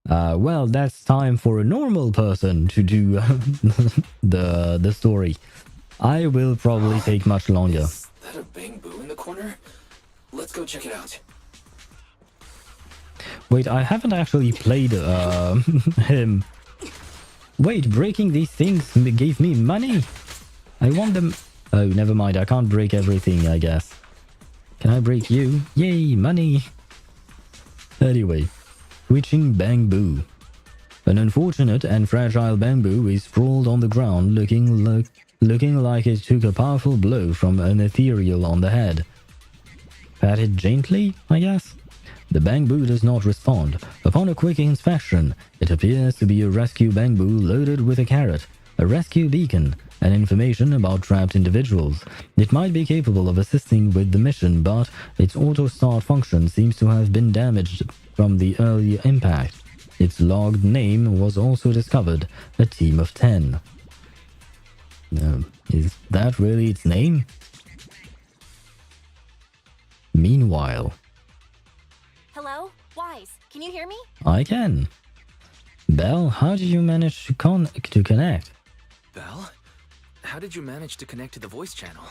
A: Well, that's time for a normal person to do the story. I will probably take much longer.
B: Is that a bang boo in the corner? Let's go check it out.
A: Wait, I haven't actually played him. Wait, breaking these things gave me money? I want them... Oh, never mind. I can't break everything, I guess. Can I break you? Yay, money. Anyway, twitching bamboo. An unfortunate and fragile bamboo is sprawled on the ground, looking like it took a powerful blow from an ethereal on the head. Pat it gently, I guess? The bamboo does not respond. Upon a quick inspection, it appears to be a rescue bamboo loaded with a carrot, a rescue beacon, and information about trapped individuals. It might be capable of assisting with the mission, but its auto-start function seems to have been damaged from the early impact. Its logged name was also discovered, a team of 10. Is that really its name? Meanwhile...
C: Hello? Wise, can you hear me?
A: I can. Belle, how did you manage to connect?
E: Belle? How did you manage to connect to the voice channel?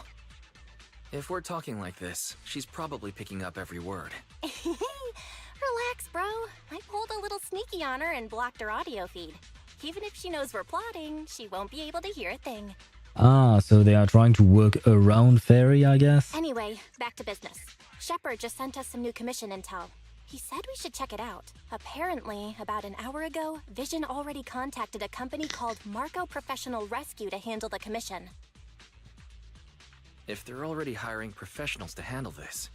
E: If we're talking like this, she's probably picking up every word.
C: Relax, bro. I pulled a little sneaky on her and blocked her audio feed. Even if she knows we're plotting, she won't be able to hear a thing.
A: Ah, so they are trying to work around Fairy, I guess?
C: Anyway, back to business. Shepard just sent us some new commission intel. He said we should check it out. Apparently, about an hour ago, Vision already contacted a company called Marco Professional Rescue to handle the commission.
E: If they're already hiring professionals to handle this,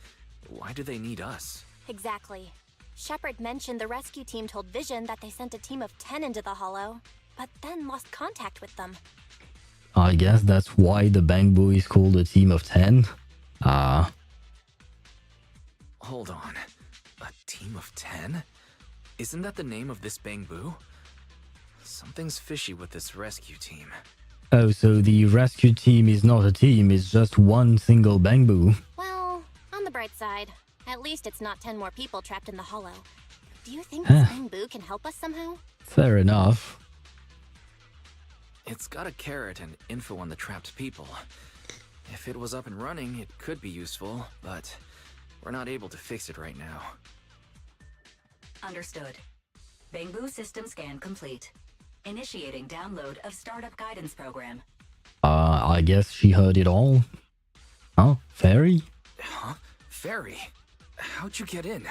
E: why do they need us?
C: Exactly. Shepard mentioned the rescue team told Vision that they sent a team of 10 into the Hollow, but then lost contact with them.
A: I guess that's why the bamboo is called a team of 10? Ah.
E: Hold on. A team of 10? Isn't that the name of this bamboo? Something's fishy with this rescue team.
A: Oh, so the rescue team is not a team, it's just one single bamboo.
C: Well, on the bright side, at least it's not 10 more people trapped in the Hollow. Do you think this bamboo can help us somehow?
A: Fair enough.
E: It's got a carrot and info on the trapped people. If it was up and running, it could be useful, but we're not able to fix it right now.
G: Understood. Bamboo system scan complete. Initiating download of startup guidance program.
A: I guess she heard it all. Huh? Fairy?
E: Huh? Fairy? How'd you get in?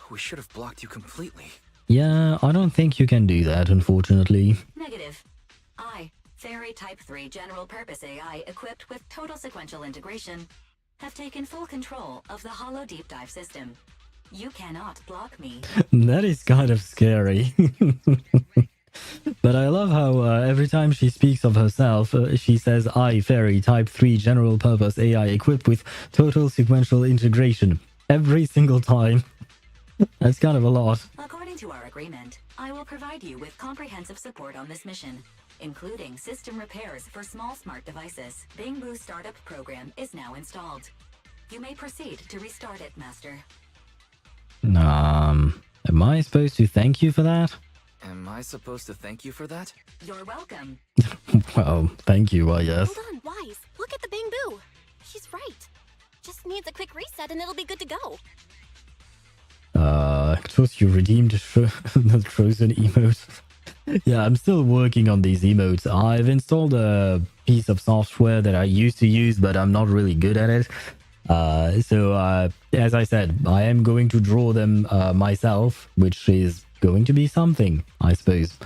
E: We should have blocked you completely.
A: Yeah, I don't think you can do that, unfortunately.
G: Negative. I, Fairy Type 3 General Purpose AI equipped with total sequential integration, have taken full control of the Hollow Deep Dive system. You cannot block me.
A: That is kind of scary. But I love how every time she speaks of herself, she says, I, Fairy Type 3 General Purpose AI equipped with total sequential integration. Every single time. That's kind of a lot.
G: According to our agreement, I will provide you with comprehensive support on this mission, including system repairs for small smart devices. Bamboo startup program is now installed. You may proceed to restart it, Master.
A: Am I supposed to thank you for that?
E: Am I supposed to thank you for that?
G: You're welcome.
A: Well, thank you, I guess.
C: Hold on, Wise. Look at the bamboo. She's right. Just needs a quick reset and it'll be good to go.
A: Trust you redeemed the frozen emote. Yeah, I'm still working on these emotes. I've installed a piece of software that I used to use, but I'm not really good at it. So as I said, I am going to draw them myself, which is going to be something, I suppose.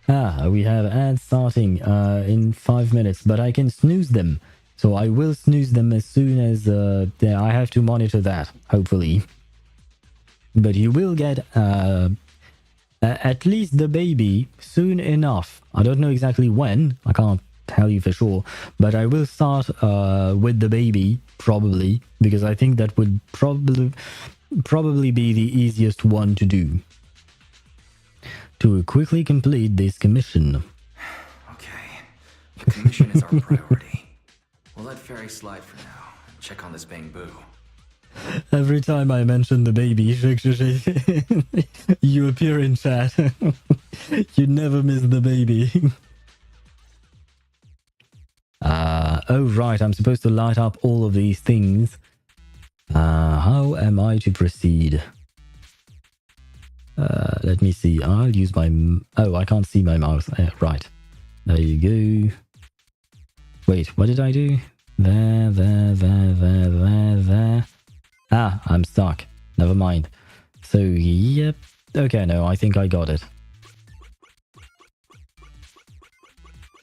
A: We have ads starting in 5 minutes, but I can snooze them. So I will snooze them as soon as I have to monitor that, hopefully. But you will get at least the baby soon enough. I don't know exactly when. I can't tell you for sure. But I will start with the baby, probably. Because I think that would probably be the easiest one to do. To quickly complete this commission.
E: Okay. The commission is our priority. We'll let Fairy slide for now and check on this bamboo.
A: Every time I mention the baby, you appear in chat. You never miss the baby. Oh right, I'm supposed to light up all of these things. How am I to proceed? Let me see. I'll use my... Oh, I can't see my mouse. Right. There you go. Wait, what did I do? There. Ah, I'm stuck. Never mind. So, yep. Okay, no, I think I got it.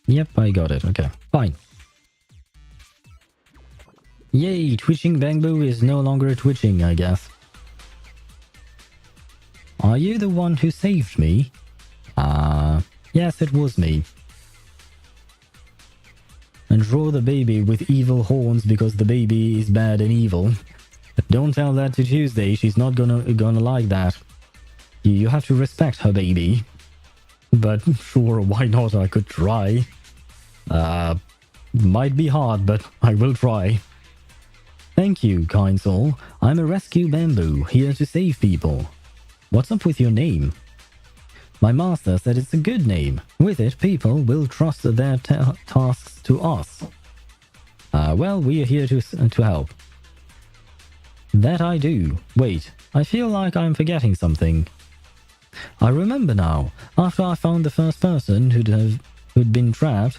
A: Yep, I got it. Okay, fine. Yay, twitching bamboo is no longer twitching, I guess. Are you the one who saved me? Yes, it was me. And draw the baby with evil horns because the baby is bad and evil. Don't tell that to Tuesday, she's not gonna like that. You have to respect her baby. But sure, why not? I could try. Might be hard, but I will try. Thank you, kind soul. I'm a rescue bamboo, here to save people. What's up with your name? My master said it's a good name. With it, people will trust their tasks to us. Well, we are here to help. That I do. Wait, I feel like I'm forgetting something. I remember now. After I found the first person who'd been trapped,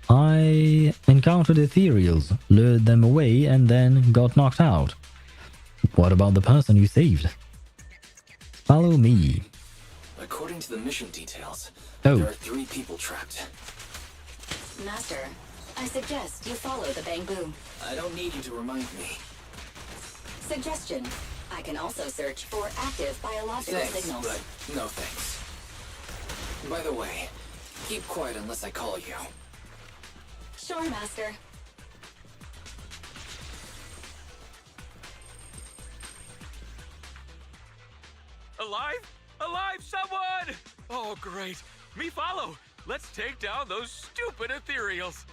A: I encountered Ethereals, lured them away, and then got knocked out. What about the person you saved? Follow me.
E: According to the mission details,
A: Oh.
E: there are 3 people trapped.
G: Master, I suggest you follow the bamboo.
E: I don't need you to remind me.
G: Suggestion. I can also search for active biological
E: Thanks,
G: signals.
E: but no thanks. By the way, keep quiet unless I call you.
G: Sure, Master.
H: Alive? Alive, someone! Oh, great. Me follow. Let's take down those stupid Ethereals.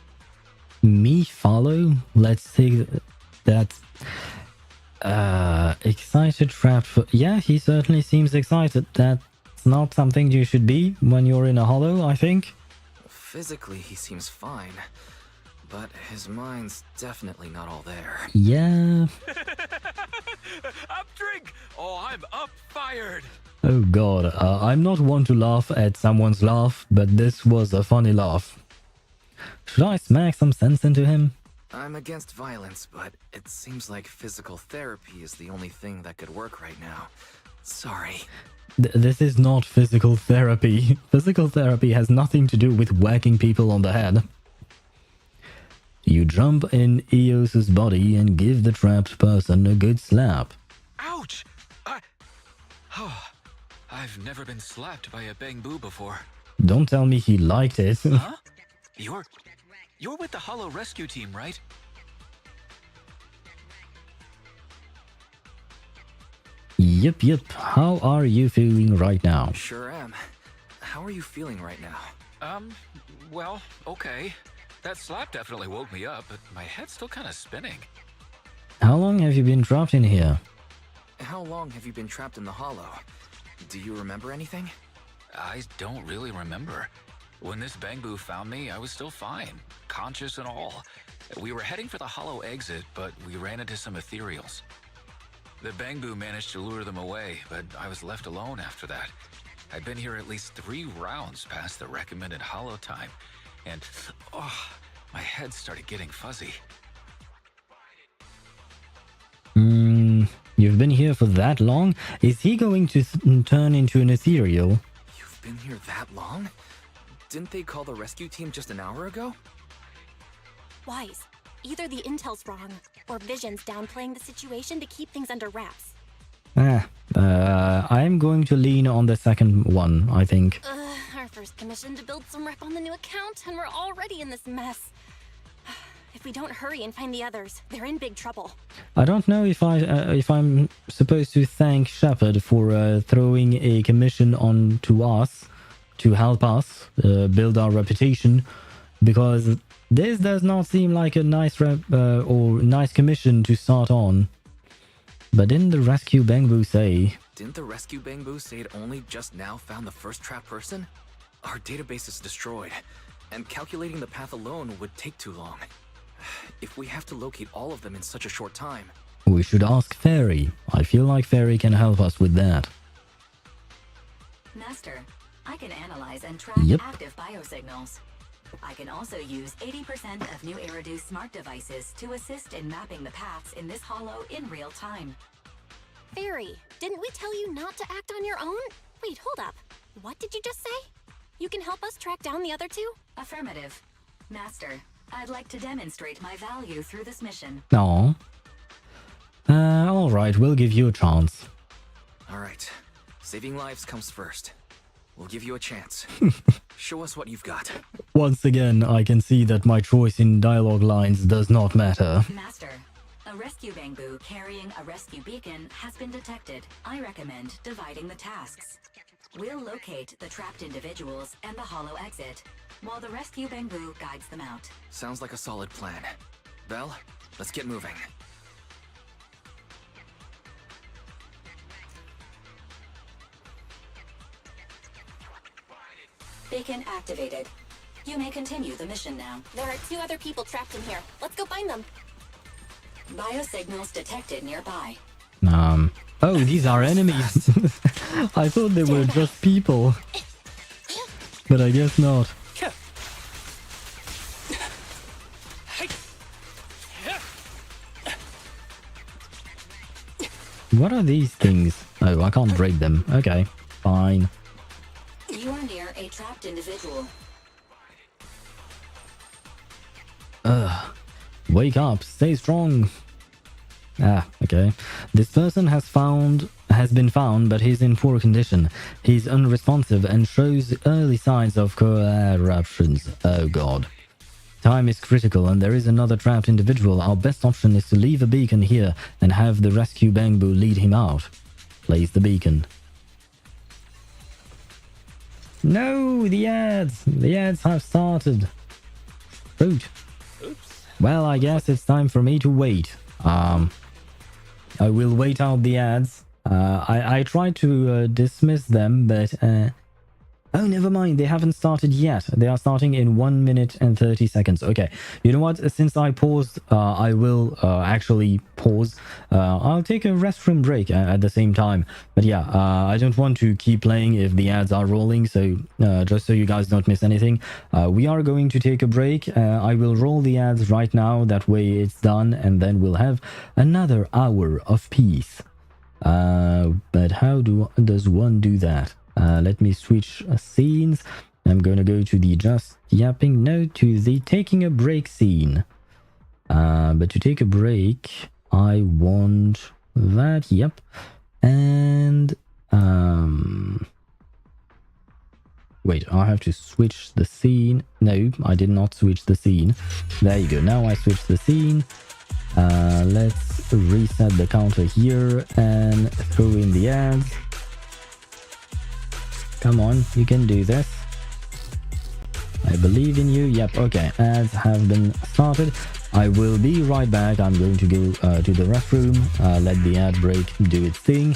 A: Me follow? Let's take that. Excited trapped for... Yeah, he certainly seems excited. That's not something you should be when you're in a hollow, I think.
E: Physically, he seems fine, but his mind's definitely not all there.
A: Yeah.
H: Up drink! Oh, I'm up fired.
A: Oh god, I'm not one to laugh at someone's laugh, but this was a funny laugh. Should I smack some sense into him?
E: I'm against violence, but it seems like physical therapy is the only thing that could work right now. Sorry.
A: This is not physical therapy. Physical therapy has nothing to do with whacking people on the head. You jump in Eos's body and give the trapped person a good slap.
H: Ouch! I've never been slapped by a bamboo before.
A: Don't tell me he liked it.
H: Huh? You're with the Hollow Rescue Team, right?
A: Yep. How are you feeling right now?
E: Sure am. How are you feeling right now?
H: Well, okay. That slap definitely woke me up, but my head's still kind of spinning.
A: How long have you been trapped in here?
E: How long have you been trapped in the Hollow? Do you remember anything?
H: I don't really remember. When this bamboo found me, I was still fine, conscious and all. We were heading for the Hollow exit, but we ran into some Ethereals. The bamboo managed to lure them away, but I was left alone after that. I'd been here at least 3 rounds past the recommended Hollow time, and my head started getting fuzzy.
A: You've been here for that long? Is he going to turn into an ethereal?
E: You've been here that long? Didn't they call the rescue team just an hour ago?
C: Wise. Either the intel's wrong, or Vision's downplaying the situation to keep things under wraps.
A: I'm going to lean on the second one, I think.
C: Our first commission to build some rep on the new account, and we're already in this mess. If we don't hurry and find the others, they're in big trouble.
A: I don't know if I'm supposed to thank Shepard for throwing a commission on to us to help us build our reputation, because this does not seem like a nice or nice commission to start on. But didn't the rescue bamboo say?
E: Didn't the rescue bamboo say it only just now found the first trapped person? Our database is destroyed, and calculating the path alone would take too long. If we have to locate all of them in such a short time...
A: We should ask Fairy. I feel like Fairy can help us with that.
G: Master, I can analyze and track active biosignals. I can also use 80% of new Eridu smart devices to assist in mapping the paths in this hollow in real time.
C: Fairy, didn't we tell you not to act on your own? Wait, hold up. What did you just say? You can help us track down the other two?
G: Affirmative. Master, I'd like to demonstrate my value through this mission.
A: No. Alright, we'll give you a chance.
E: Alright. Saving lives comes first. We'll give you a chance. Show us what you've got.
A: Once again, I can see that my choice in dialogue lines does not matter.
G: Master, a rescue bamboo carrying a rescue beacon has been detected. I recommend dividing the tasks. We'll locate the trapped individuals and the hollow exit, while the rescue bamboo guides them out.
E: Sounds like a solid plan. Belle, let's get moving.
G: Beacon activated. You may continue the mission now.
C: There are two other people trapped in here. Let's go find them.
G: Biosignals detected nearby.
A: Oh, these are enemies. I thought they were just people. But I guess not. What are these things? Oh, I can't break them. Okay, fine.
G: You are near a trapped individual.
A: Wake up, stay strong. Ah, okay. This person has been found, but he's in poor condition. He's unresponsive and shows early signs of corruptions. Oh god. Time is critical and there is another trapped individual. Our best option is to leave a beacon here and have the rescue bamboo lead him out. Place the beacon. No, the ads! The ads have started. Fruit.
D: Oops.
A: Well, I guess it's time for me to wait. I will wait out the ads. I tried to dismiss them, but oh, never mind. They haven't started yet. They are starting in 1 minute and 30 seconds. Okay. You know what? Since I paused, I will actually pause. I'll take a restroom break at the same time. But yeah, I don't want to keep playing if the ads are rolling. So just so you guys don't miss anything, we are going to take a break. I will roll the ads right now. That way it's done. And then we'll have another hour of peace. But how does one do that? Let me switch scenes. I'm gonna go to the just yapping, no, to the taking a break scene. But to take a break, I want that, yep. And wait, I have to switch the scene. No, I did not switch the scene. There you go, now I switch the scene. Let's reset the counter here and throw in the ads. Come on, you can do this. I believe in you. Yep, okay. Ads have been started. I will be right back. I'm going to go to the restroom, let the ad break do its thing.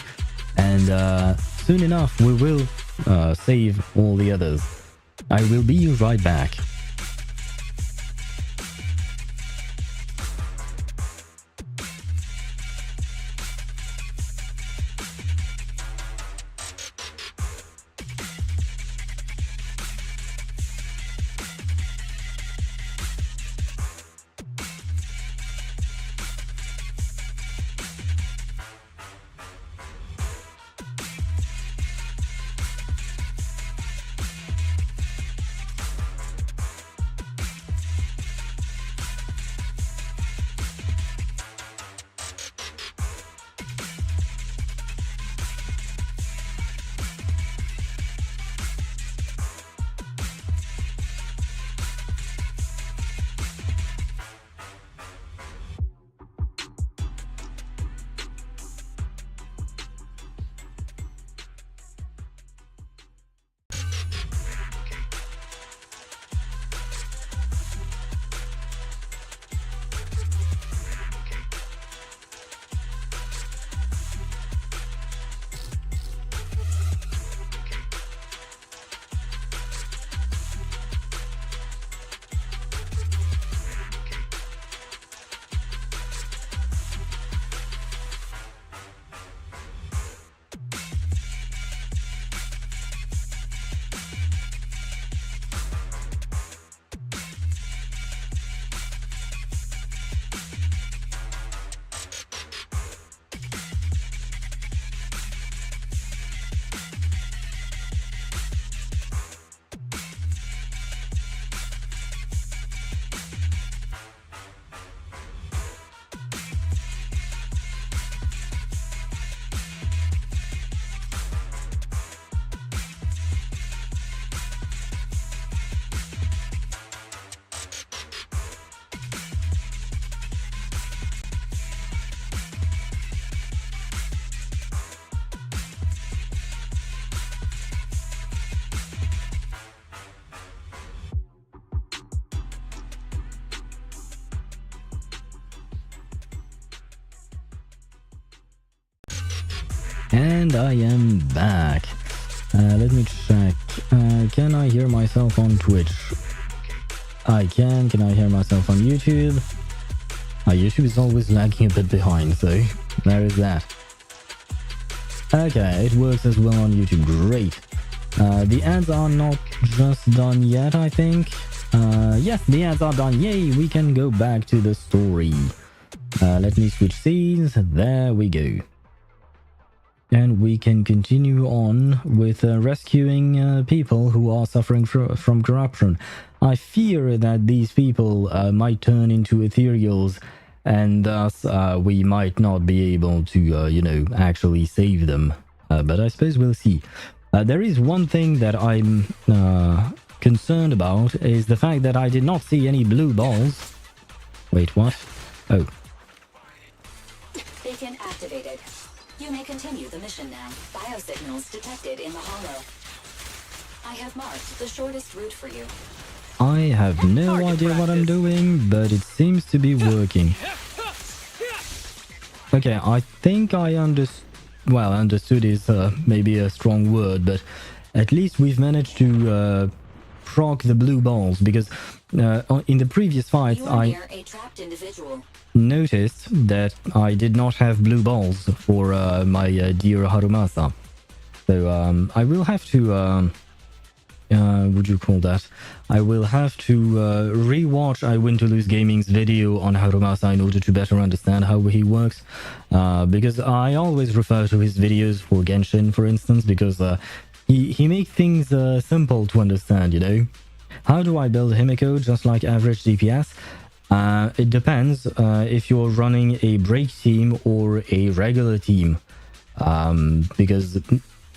A: And soon enough, we will save all the others. I will be right back. And I am back. Let me check. Can I hear myself on Twitch? I can. Can I hear myself on YouTube? YouTube is always lagging a bit behind, so there is that. Okay, it works as well on YouTube. Great. The ads are not just done yet, I think. Yes, the ads are done. Yay, we can go back to the story. Let me switch scenes. There we go. And we can continue on with rescuing people who are suffering from corruption. I fear that these people might turn into Ethereals, and thus we might not be able to, actually save them. But I suppose we'll see. There is one thing that I'm concerned about, is the fact that I did not see any blue balls. Wait, what? Oh.
G: Beacon activated. You may continue the mission now. Biosignals detected in the hollow. I have marked the shortest route for you.
A: I have no idea what I'm doing, but it seems to be working. Okay, I think I understood. Well, understood is maybe a strong word, but at least we've managed to proc the blue balls, because in the previous fights I noticed that I did not have blue balls for my dear Harumasa. So I will have to would you call that? I will have to rewatch I Win to Lose Gaming's video on Harumasa in order to better understand how he works, because I always refer to his videos for Genshin, for instance, because he makes things simple to understand, you know. How do I build Himiko just like average DPS? It depends if you're running a break team or a regular team, because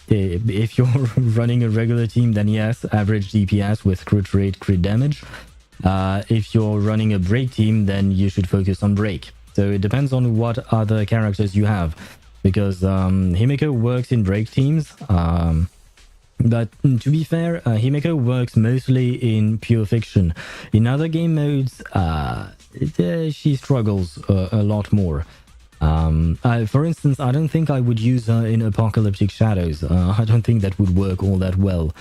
A: if you're running a regular team, then yes, average DPS with crit rate, crit damage. If you're running a break team, then you should focus on break. So it depends on what other characters you have, because Himiko works in break teams. But to be fair, Himiko works mostly in pure fiction. In other game modes, she struggles a lot more. For instance, I don't think I would use her in Apocalyptic Shadows. I don't think that would work all that well.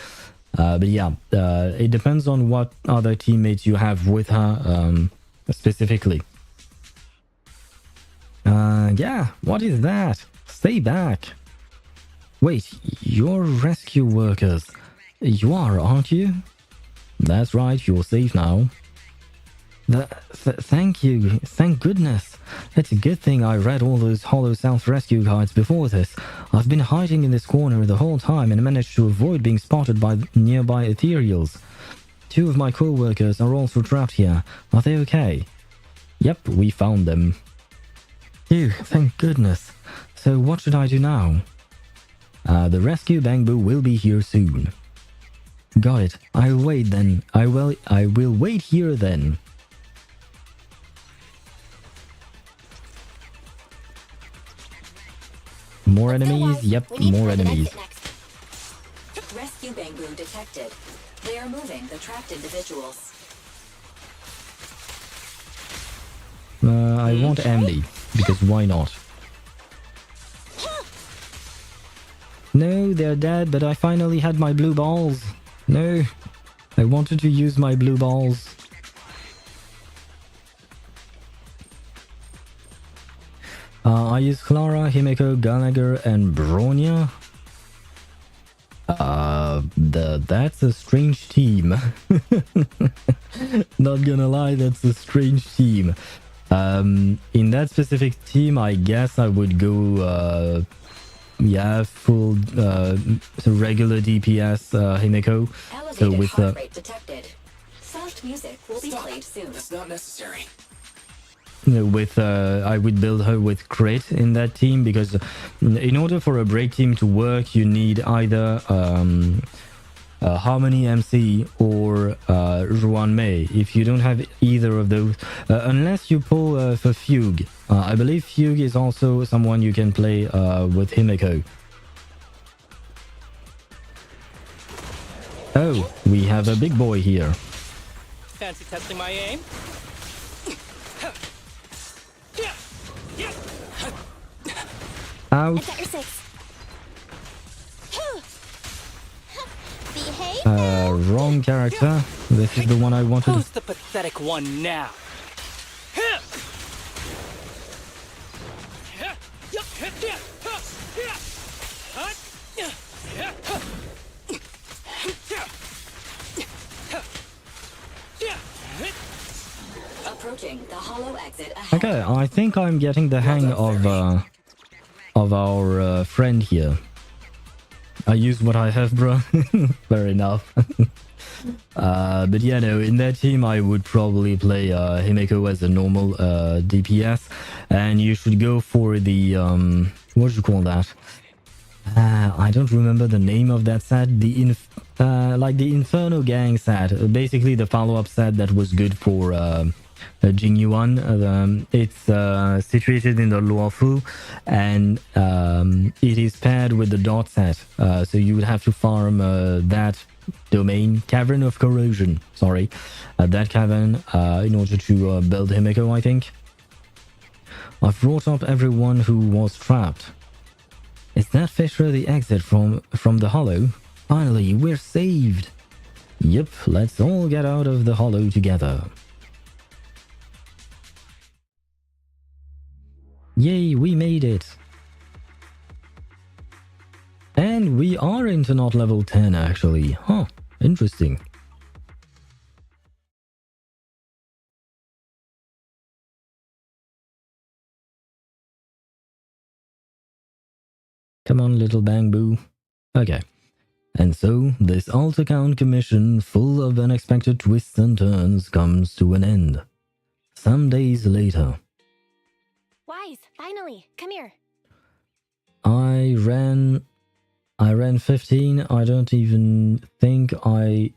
A: But yeah, it depends on what other teammates you have with her specifically. Yeah, what is that? Stay back. Wait, you're rescue workers. You are, aren't you? That's right, you're safe now. Thank you. Thank goodness. It's a good thing I read all those Hollow self-rescue guides before this. I've been hiding in this corner the whole time and managed to avoid being spotted by nearby Ethereals. 2 of my co-workers are also trapped here. Are they okay? Yep, we found them. Phew, thank goodness. So what should I do now? The rescue Bangbu will be here soon. Got it. I'll wait then. I will wait here then. More enemies? Yep, more enemies.
G: Rescue Bangbu detected. They are moving the trapped individuals.
A: I want Amity, because why not? No, they're dead, but I finally had my blue balls. No, I wanted to use my blue balls. I use Clara, Himiko, Gallagher, and Bronya. That's a strange team. Not gonna lie, that's a strange team. In that specific team, I guess I would go, yeah, full regular DPS Himiko. So with
G: heart rate detected. Soft music will be played soon.
E: That's not necessary.
A: With I would build her with crit in that team, because in order for a break team to work, you need either Harmony MC or Ruan Mei. If you don't have either of those, unless you pull for Fugue, I believe Fugue is also someone you can play with Himiko. Oh, we have a big boy here.
I: Fancy testing my aim?
A: Ouch. wrong character. This is the one I wanted.
I: Who's the pathetic one now?
G: Approaching the hollow exit ahead.
A: Okay, I think I'm getting the hang of our friend here. I use what I have, bro. Fair enough. But yeah, no, in that team I would probably play Himeko as a normal DPS, and you should go for the what do you call that? I don't remember the name of that set. The like the Inferno Gang set, basically the follow-up set that was good for Jing Yuan. It's situated in the Luofu, and it is paired with the dot set. So you would have to farm that domain, Cavern of Corrosion, sorry, that cavern in order to build Himeko, I think. I've brought up everyone who was trapped. Is that fissure the exit from the hollow? Finally, we're saved. Yep, let's all get out of the hollow together. Yay, we made it. And we are into not level 10 actually. Huh, interesting. Come on, little bang boo. Okay. And so, this alt account commission full of unexpected twists and turns comes to an end. Some days later.
C: Wise, finally, come here.
A: I ran 15. I don't even think I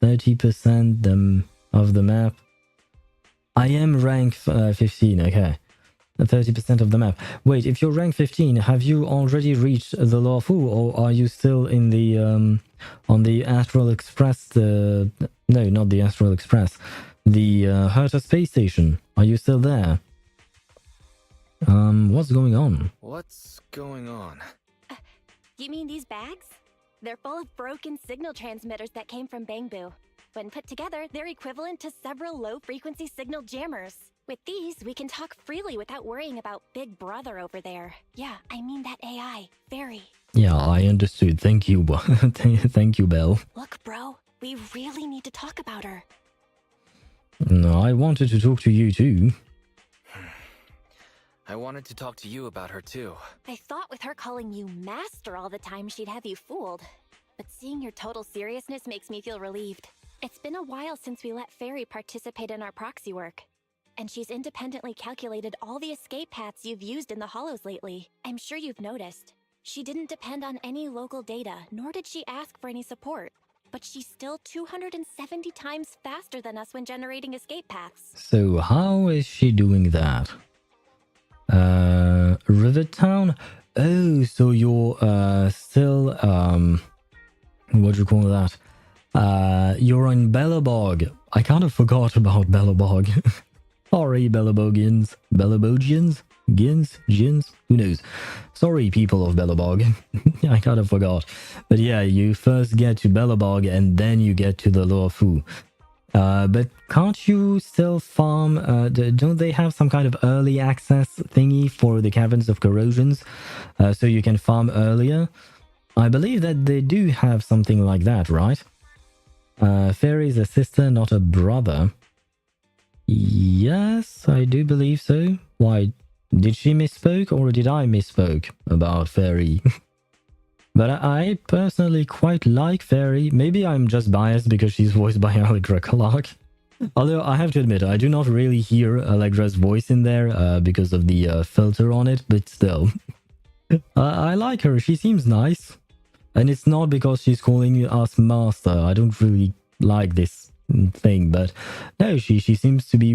A: 30% them of the map. I am rank 15, okay. 30% of the map. Wait, if you're rank 15, have you already reached the Luofu, or are you still in the on the Astral Express? No, not the Astral Express. The Herta space station. Are you still there? What's going on?
E: What's going on?
C: You mean these bags? They're full of broken signal transmitters that came from Bangbu. When put together, they're equivalent to several low-frequency signal jammers. With these, we can talk freely without worrying about Big Brother over there. Yeah, I mean that AI, Fairy.
A: Yeah, I understood. Thank you. Thank you, Belle.
C: Look, bro, we really need to talk about her.
A: No, I wanted to talk to you too.
E: I wanted to talk to you about her too.
C: I thought with her calling you Master all the time, she'd have you fooled. But seeing your total seriousness makes me feel relieved. It's been a while since we let Fairy participate in our proxy work. And she's independently calculated all the escape paths you've used in the hollows lately. I'm sure you've noticed. She didn't depend on any local data, nor did she ask for any support. But she's still 270 times faster than us when generating escape paths.
A: So how is she doing that? Rivet Town? Oh, so you're still what do you call that? You're in Bellabog. I kind of forgot about Bellabog. Sorry, Bellabogians. Bellabogians? Gins? Who knows? Sorry, people of Bellabog. I kind of forgot. But yeah, you first get to Bellabog and then you get to the Luofu. But can't you still farm? Don't they have some kind of early access thingy for the Caverns of Corrosions? So you can farm earlier? I believe that they do have something like that, right? Fairy's a sister, not a brother. Yes, I do believe so. Why, did she misspoke or did I misspoke about Fairy? But I personally quite like Fairy. Maybe I'm just biased because she's voiced by Allegra Clark. Although I have to admit, I do not really hear Allegra's voice in there because of the filter on it, but still. I like her, she seems nice. And it's not because she's calling us master. I don't really like this thing, but no, she seems to be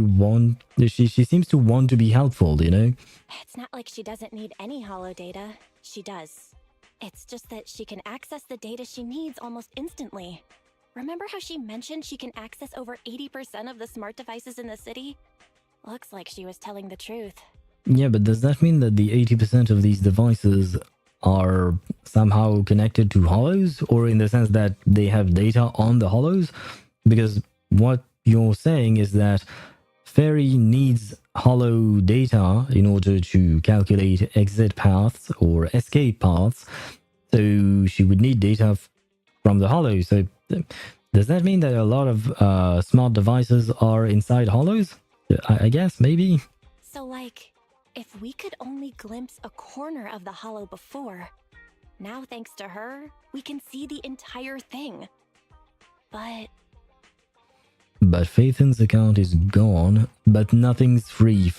A: she seems to want to be helpful, you know?
C: It's not like she doesn't need any hollow data. She does. It's just that she can access the data she needs almost instantly. Remember how she mentioned she can access over 80% of the smart devices in the city? Looks like she was telling the truth.
A: Yeah, but does that mean that the 80% of these devices are somehow connected to hollows, or in the sense that they have data on the hollows? Because what you're saying is that Fairy needs hollow data in order to calculate exit paths or escape paths, so she would need data from the hollows. So does that mean that a lot of smart devices are inside hollows? I guess, maybe.
C: So, like, if we could only glimpse a corner of the hollow before, now thanks to her, we can see the entire thing. But
A: Phaethon's account is gone, but nothing's free.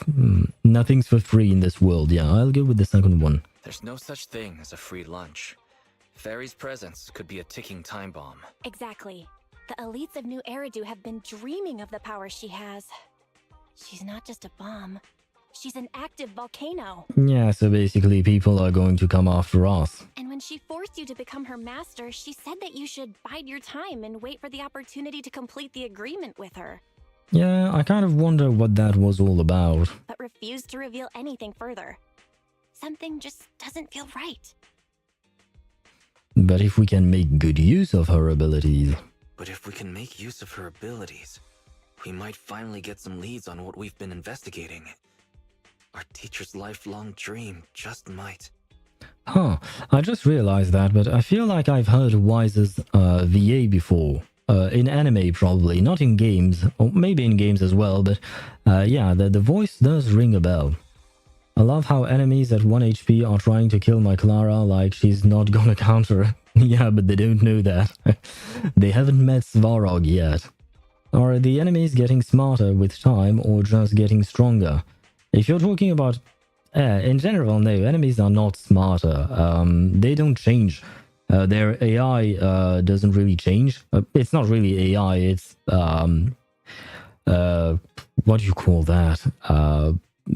A: Nothing's for free in this world. Yeah, I'll go with the second one.
E: There's no such thing as a free lunch. Fairy's presence could be a ticking time bomb.
C: exactly. The elites of New Eridu have been dreaming of the power she has. She's not just a bomb. She's an active volcano.
A: Yeah, so basically people are going to come after us.
C: And when she forced you to become her master, she said that you should bide your time and wait for the opportunity to complete the agreement with her,
A: Yeah, I kind of wonder what that was all about.
C: but refused to reveal anything further. Something just doesn't feel right.
A: But if we can make good use of her abilities...
E: But if we can make use of her abilities, we might finally get some leads on what we've been investigating. Our teacher's lifelong dream just might.
A: Huh, I just realized that, but I feel like I've heard Wise's VA before. In anime, probably, not in games, or maybe in games as well, but yeah, the voice does ring a bell. I love how enemies at 1 HP are trying to kill my Clara like she's not gonna counter. Yeah, but they don't know that. They haven't met Svarog yet. Are the enemies getting smarter with time or just getting stronger? If you're talking about... in general, no, enemies are not smarter. They don't change. Their AI doesn't really change. It's not really AI, it's... what do you call that?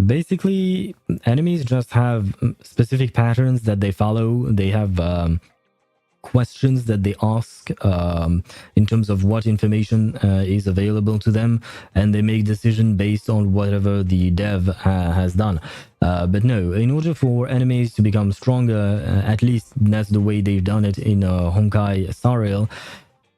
A: Basically, enemies just have specific patterns that they follow. They have questions that they ask in terms of what information is available to them, and they make decision based on whatever the dev has done. But no, in order for enemies to become stronger, at least that's the way they've done it in Honkai Star Rail,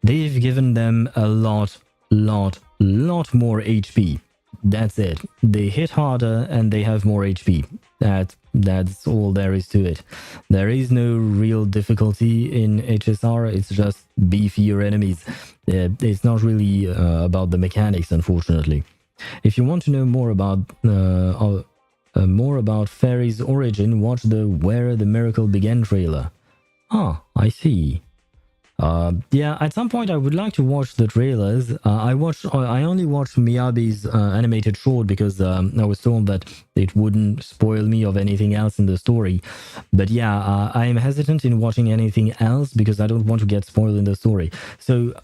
A: they've given them a lot more HP. That's it. They hit harder and they have more HP. That's all there is to it. There is no real difficulty in HSR. It's just beefier enemies. It's not really about the mechanics, unfortunately. If you want to know more about Fairy's origin, watch the Where the Miracle Began trailer. Ah, I see. Yeah, at some point I would like to watch the trailers. I only watched Miyabi's animated short because I was told that it wouldn't spoil me of anything else in the story. But yeah, I am hesitant in watching anything else because I don't want to get spoiled in the story. So,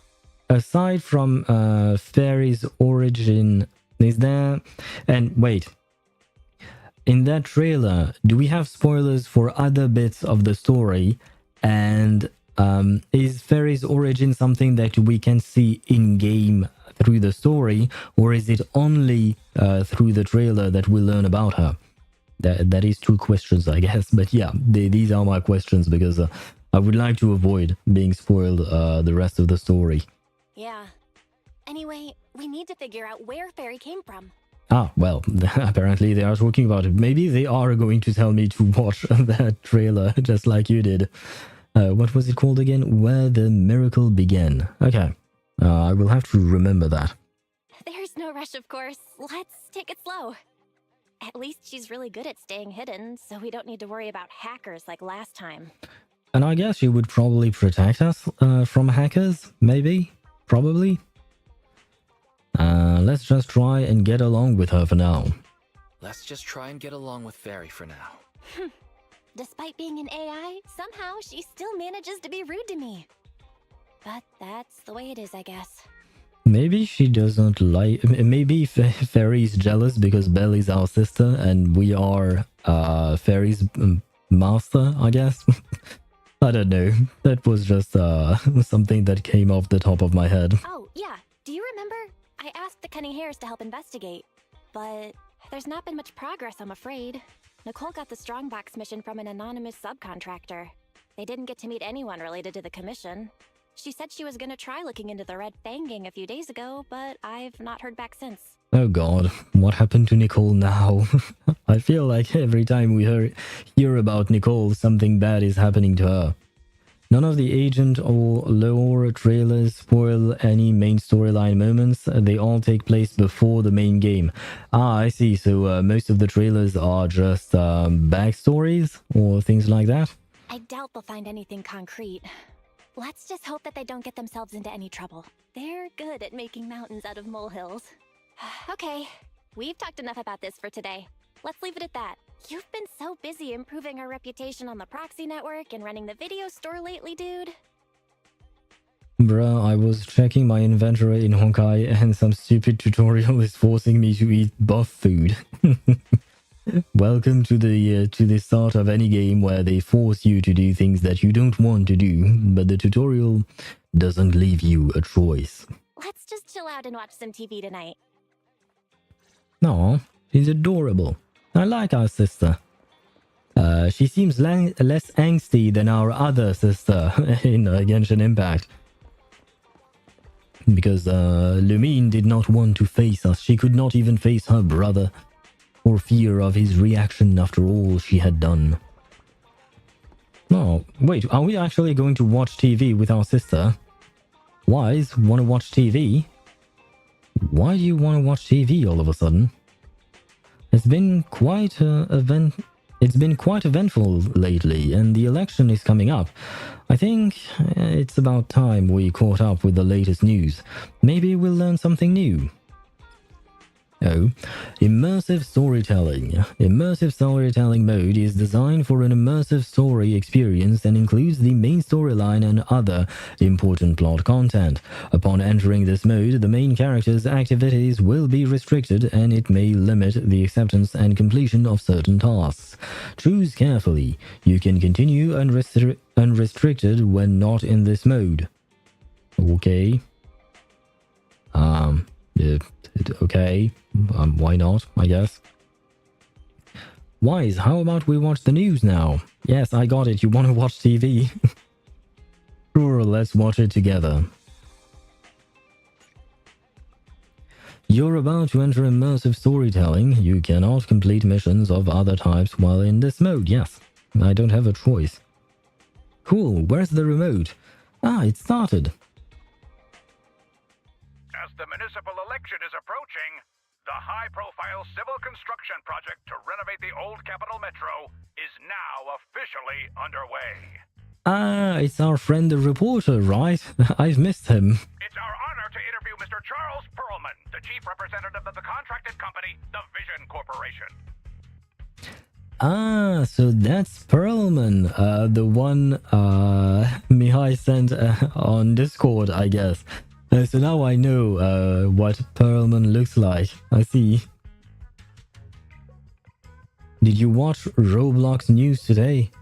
A: aside from Fairy's origin, is there... And wait, in that trailer, do we have spoilers for other bits of the story? And... is Fairy's origin something that we can see in-game through the story, or is it only through the trailer that we learn about her? That is two questions, I guess. But yeah, these are my questions because I would like to avoid being spoiled the rest of the story.
C: Yeah. Anyway, we need to figure out where Fairy came from.
A: Ah, well, apparently they are talking about it. Maybe they are going to tell me to watch that trailer, just like you did. What was it called again? Where the Miracle Began. Okay. I will have to remember that.
C: There's no rush, of course. Let's take it slow. At least she's really good at staying hidden, so we don't need to worry about hackers like last time.
A: And I guess she would probably protect us from hackers, maybe? Probably? Let's just try and get along with her for now.
E: Let's just try and get along with Fairy for now.
C: Despite being an AI, somehow she still manages to be rude to me. But that's the way it is, I guess.
A: Maybe she doesn't like... Maybe Fairy's jealous because Belle is our sister and we are Fairy's master, I guess. I don't know. That was just something that came off the top of my head.
C: Oh, yeah. Do you remember? I asked the Cunning Hares to help investigate. But there's not been much progress, I'm afraid. Nicole got the Strongbox mission from an anonymous subcontractor. They didn't get to meet anyone related to the commission. She said she was gonna try looking into the Red Fang gang a few days ago, but I've not heard back since.
A: Oh god, what happened to Nicole now? I feel like every time we hear about Nicole, something bad is happening to her. None of the agent or lore trailers spoil any main storyline moments. They all take place before the main game. Ah, I see. So most of the trailers are just backstories or things like that?
C: I doubt they'll find anything concrete. Let's just hope that they don't get themselves into any trouble. They're good at making mountains out of molehills. Okay, we've talked enough about this for today. Let's leave it at that. You've been so busy improving our reputation on the Proxy network and running the video store lately, dude.
A: Bruh, I was checking my inventory in Honkai and some stupid tutorial is forcing me to eat buff food. Welcome to the start of any game where they force you to do things that you don't want to do, but the tutorial doesn't leave you a choice.
C: Let's just chill out and watch some TV tonight.
A: Aw, she's adorable. I like our sister. She seems less angsty than our other sister in Genshin Impact. Because Lumine did not want to face us. She could not even face her brother for fear of his reaction after all she had done. Oh, wait, are we actually going to watch TV with our sister? Wise, want to watch TV? Why do you want to watch TV all of a sudden? It's been quite It's been quite eventful lately, and the election is coming up. I think it's about time we caught up with the latest news. Maybe we'll learn something new. Oh, immersive storytelling. Immersive storytelling mode is designed for an immersive story experience and includes the main storyline and other important plot content. Upon entering this mode, the main character's activities will be restricted and it may limit the acceptance and completion of certain tasks. Choose carefully. You can continue unrestricted when not in this mode. Okay. Okay. Why not, I guess. Wise, how about we watch the news now? Yes, I got it. You want to watch TV? Sure, let's watch it together. You're about to enter immersive storytelling. You cannot complete missions of other types while in this mode. Yes, I don't have a choice. Cool, where's the remote? Ah, it started.
J: As the municipal election is approaching, the high-profile civil construction project to renovate the old Capital Metro is now officially underway.
A: Ah, it's our friend the reporter, right? I've missed him.
J: It's our honor to interview Mr. Charles Perlman, the chief representative of the contracted company, the Vision Corporation.
A: Ah, so that's Perlman, the one Mihai sent on Discord, I guess. So now I know what Perlman looks like. I see. Did you watch Roblox news today?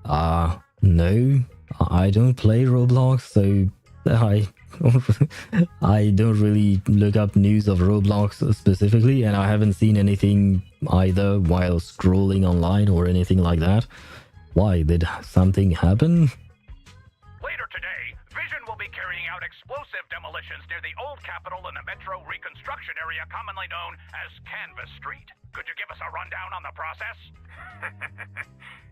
A: No. I don't play Roblox, so I don't really look up news of Roblox specifically, and I haven't seen anything either while scrolling online or anything like that. Why? Did something happen?
J: Later today, Vision will be carrying out explosive demolitions near the old Capitol in the Metro reconstruction area commonly known as Canvas Street. Could you give us a rundown on the process?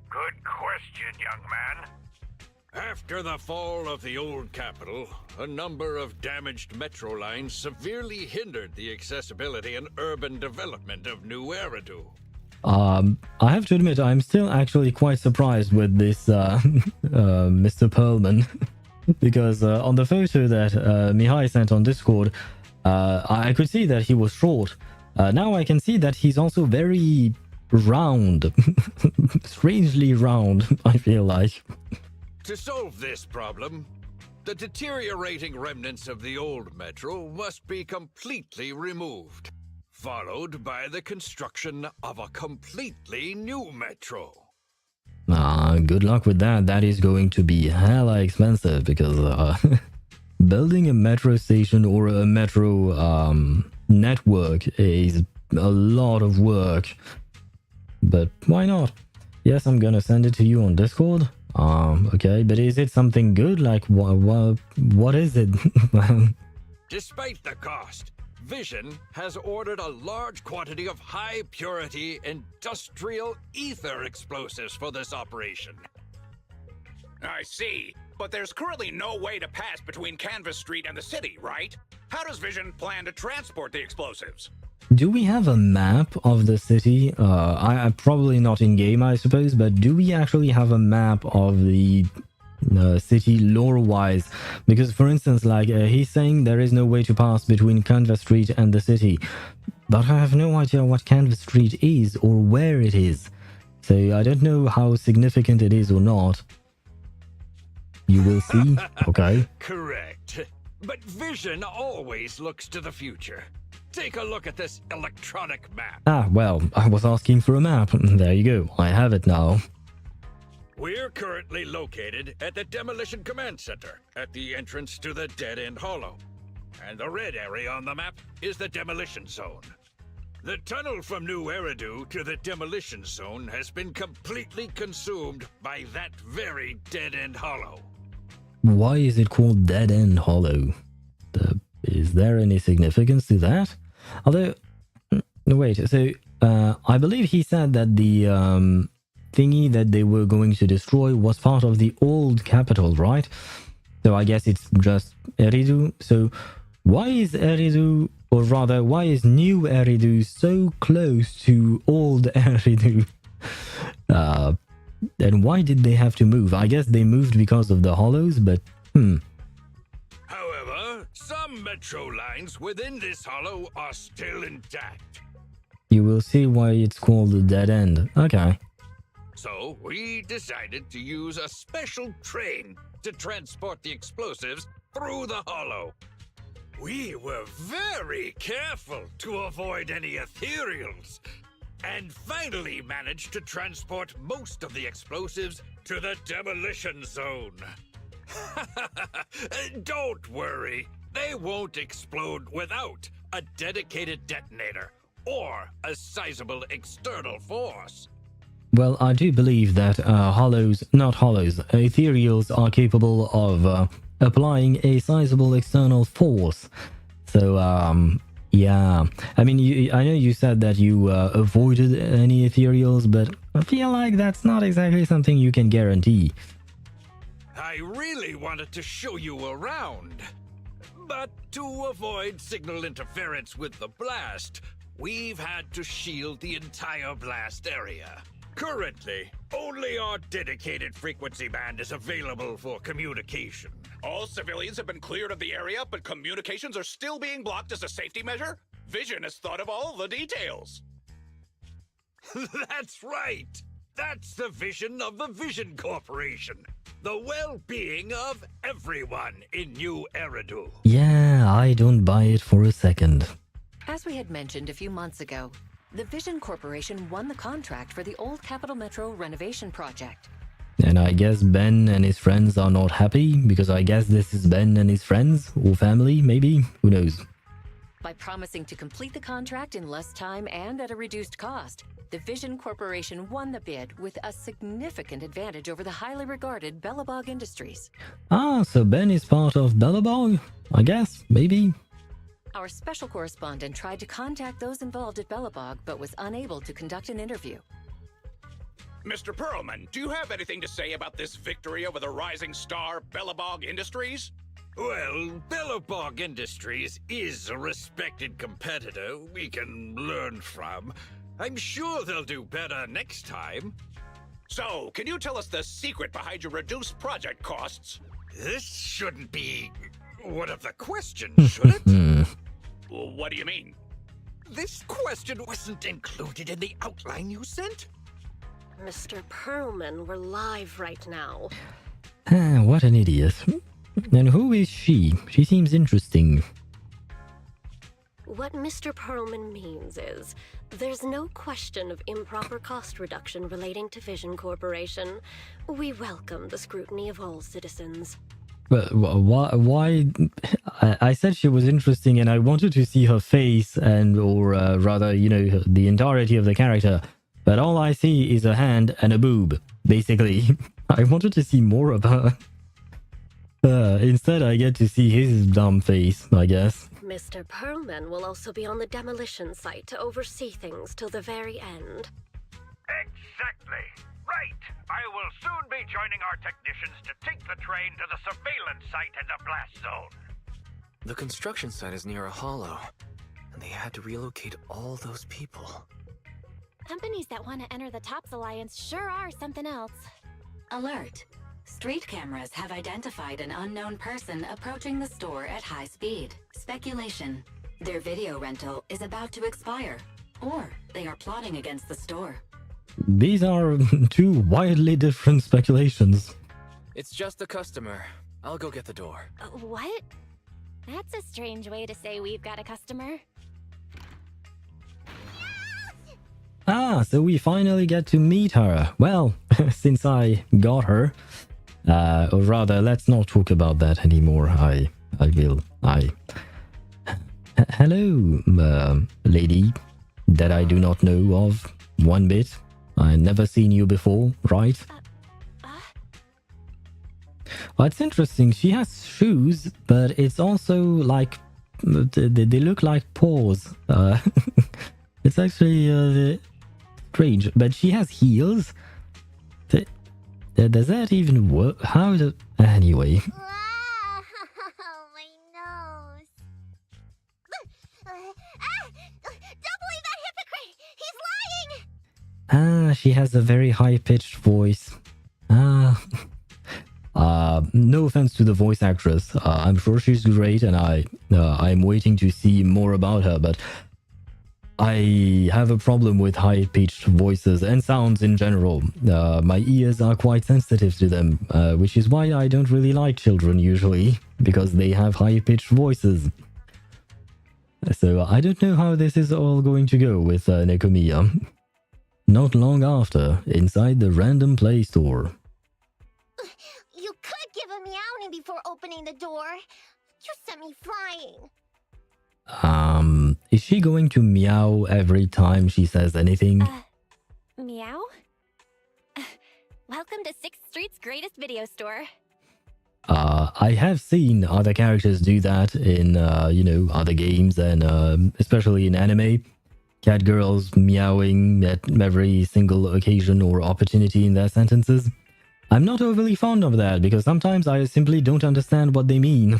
J: Good question, young man.
D: After the fall of the old capital, a number of damaged metro lines severely hindered the accessibility and urban development of New Eridu.
A: I have to admit, I'm still actually quite surprised with this Mr. Perlman. Because on the photo that Mihai sent on Discord, I could see that he was short. Now I can see that he's also very round. Strangely round, I feel like.
D: To solve this problem, the deteriorating remnants of the old metro must be completely removed, followed by the construction of a completely new metro.
A: Good luck with that. That is going to be hella expensive because building a metro station or a metro network is a lot of work. but why not? Yes, I'm gonna send it to you on Discord. Okay, but is it something good? Like, what is it?
D: Despite the cost, Vision has ordered a large quantity of high-purity industrial ether explosives for this operation.
J: I see. But there's currently no way to pass between Canvas Street and the city, right? How does Vision plan to transport the explosives?
A: Do we have a map of the city? I probably not in game, I suppose, but do we actually have a map of the city lore-wise? Because, for instance, like he's saying there is no way to pass between Canvas Street and the city, but I have no idea what Canvas Street is or where it is, so I don't know how significant it is or not. You will see. Okay.
D: Correct. But Vision always looks to the future. Take a look at this electronic map.
A: Ah, well, I was asking for a map. There you go. I have it now.
D: We're currently located at the Demolition Command Center, at the entrance to the Dead End Hollow. And the red area on the map is the Demolition Zone. The tunnel from New Eridu to the Demolition Zone has been completely consumed by that very Dead End Hollow.
A: Why is it called Dead End Hollow? Is there any significance to that? Although, wait, so I believe he said that the thingy that they were going to destroy was part of the old capital, right? So I guess it's just Eridu. So why is Eridu, or rather, why is New Eridu so close to old Eridu? And why did they have to move? I guess they moved because of the hollows, but
D: However, some metro lines within this hollow are still intact.
A: You will see why it's called the Dead End. Okay.
D: So we decided to use a special train to transport the explosives through the hollow. We were very careful to avoid any Ethereals, and finally managed to transport most of the explosives to the Demolition Zone. Don't worry, they won't explode without a dedicated detonator or a sizable external force.
A: Well, I do believe that Ethereals are capable of applying a sizable external force. So, yeah. I mean, I know you said that you avoided any Ethereals, but I feel like that's not exactly something you can guarantee.
D: I really wanted to show you around, but to avoid signal interference with the blast, we've had to shield the entire blast area. Currently, only our dedicated frequency band is available for communication.
J: All civilians have been cleared of the area, but communications are still being blocked as a safety measure? Vision has thought of all the details.
D: That's right! That's the vision of the Vision Corporation. The well-being of everyone in New Eridu.
A: Yeah, I don't buy it for a second.
K: As we had mentioned a few months ago, the Vision Corporation won the contract for the Old Capital Metro renovation project.
A: And I guess Ben and his friends are not happy, because I guess this is Ben and his friends, or family, maybe? Who knows?
K: By promising to complete the contract in less time and at a reduced cost, the Vision Corporation won the bid with a significant advantage over the highly regarded Bellabog Industries.
A: Ah, so Ben is part of Bellabog? I guess, maybe.
K: Our special correspondent tried to contact those involved at Bellabog, but was unable to conduct an interview.
J: Mr. Perlman, do you have anything to say about this victory over the rising star Bellabog Industries?
D: Well, Bellabog Industries is a respected competitor we can learn from. I'm sure they'll do better next time.
J: So, can you tell us the secret behind your reduced project costs?
D: This shouldn't be one of the questions, should it?
J: What do you mean?
D: This question wasn't included in the outline you sent?
L: Mr. Perlman, we're live right now.
A: Ah, what an idiot. And who is she? She seems interesting.
L: What Mr. Perlman means is, there's no question of improper cost reduction relating to Vision Corporation. We welcome the scrutiny of all citizens.
A: But why? I said she was interesting and I wanted to see her face and, or rather, you know, the entirety of the character. but all I see is a hand and a boob, basically. I wanted to see more of her. Instead, I get to see his dumb face, I guess.
L: Mr. Pearlman will also be on the demolition site to oversee things till the very end.
J: Exactly. Right. I will soon be joining our technicians to take the train to the surveillance site in the blast zone.
E: The construction site is near a hollow, and they had to relocate all those people.
C: Companies that want to enter the TOPS Alliance sure are something else.
G: Alert. Street cameras have identified an unknown person approaching the store at high speed. Speculation. Their video rental is about to expire, or they are plotting against the store.
A: These are two wildly different speculations.
E: It's just a customer. I'll go get the door.
C: What? That's a strange way to say we've got a customer.
A: Ah, so we finally get to meet her. Well, since I got her, or rather, let's not talk about that anymore. Hello, lady that I do not know of one bit. I never seen you before, right? It's interesting. She has shoes, but it's also like they look like paws. It's actually strange, but she has heels. Does that even work? How does... Anyway.
C: Oh, my nose. Don't believe that hypocrite! He's lying!
A: She has a very high-pitched voice. No offense to the voice actress. I'm sure she's great, and I'm waiting to see more about her, but I have a problem with high-pitched voices and sounds in general. My ears are quite sensitive to them, which is why I don't really like children usually, because they have high-pitched voices. So I don't know how this is all going to go with Nekomiya. Not long after, inside the random play store.
C: You could give a meowing before opening the door. You sent me flying.
A: Is she going to meow every time she says anything?
C: Meow? Welcome to 6th Street's greatest video store.
A: I have seen other characters do that in, other games and especially in anime. Cat girls meowing at every single occasion or opportunity in their sentences. I'm not overly fond of that because sometimes I simply don't understand what they mean.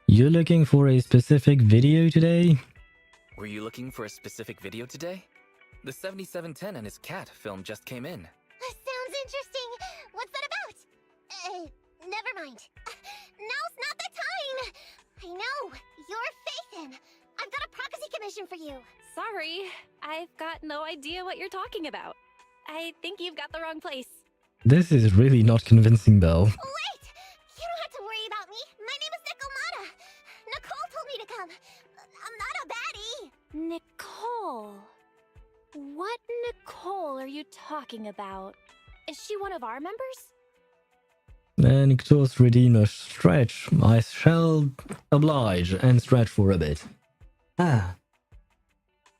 A: You're looking for a specific video today?
E: Were you looking for a specific video today? The 7710 and his cat film just came in.
C: Sounds interesting. What's that about? Never mind. Now's not the time. I know. You're Phaethon. I've got a Proxy commission for you. Sorry. I've got no idea what you're talking about. I think you've got the wrong place.
A: This is really not convincing, Belle.
C: Wait! You don't have to worry about me. My name is Nicole. Nicole told me to come. I'm not a baddie. Nicole? What Nicole are you talking about? Is she one of our members?
A: Nicto's Redeemer stretch. I shall oblige and stretch for a bit.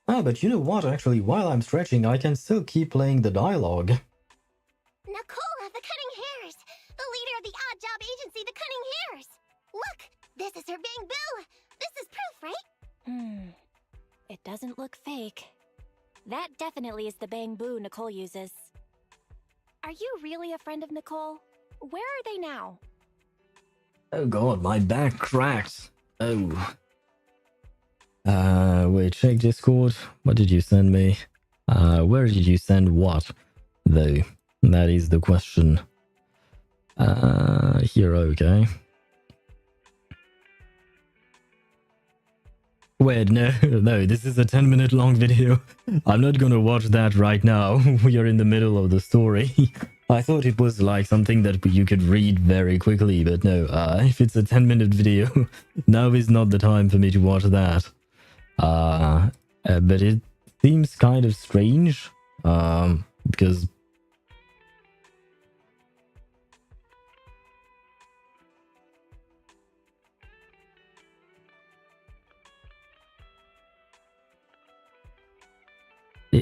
A: But you know what? Actually, while I'm stretching, I can still keep playing the dialogue.
C: Nicole of the Cunning Hairs! The leader of the odd job agency, the Cunning Hairs! Look! This is her bamboo! This is proof, right? It doesn't look fake. That definitely is the bamboo Nicole uses. Are you really a friend of Nicole? Where are they now?
A: Oh god, my back cracked. Oh. Wait, check Discord. What did you send me? Where did you send what, though? That is the question. Here, okay. Wait, no, this is a 10-minute long video. I'm not gonna watch that right now. We are in the middle of the story. I thought it was like something that you could read very quickly, but no, if it's a 10-minute video, now is not the time for me to watch that. But it seems kind of strange, because...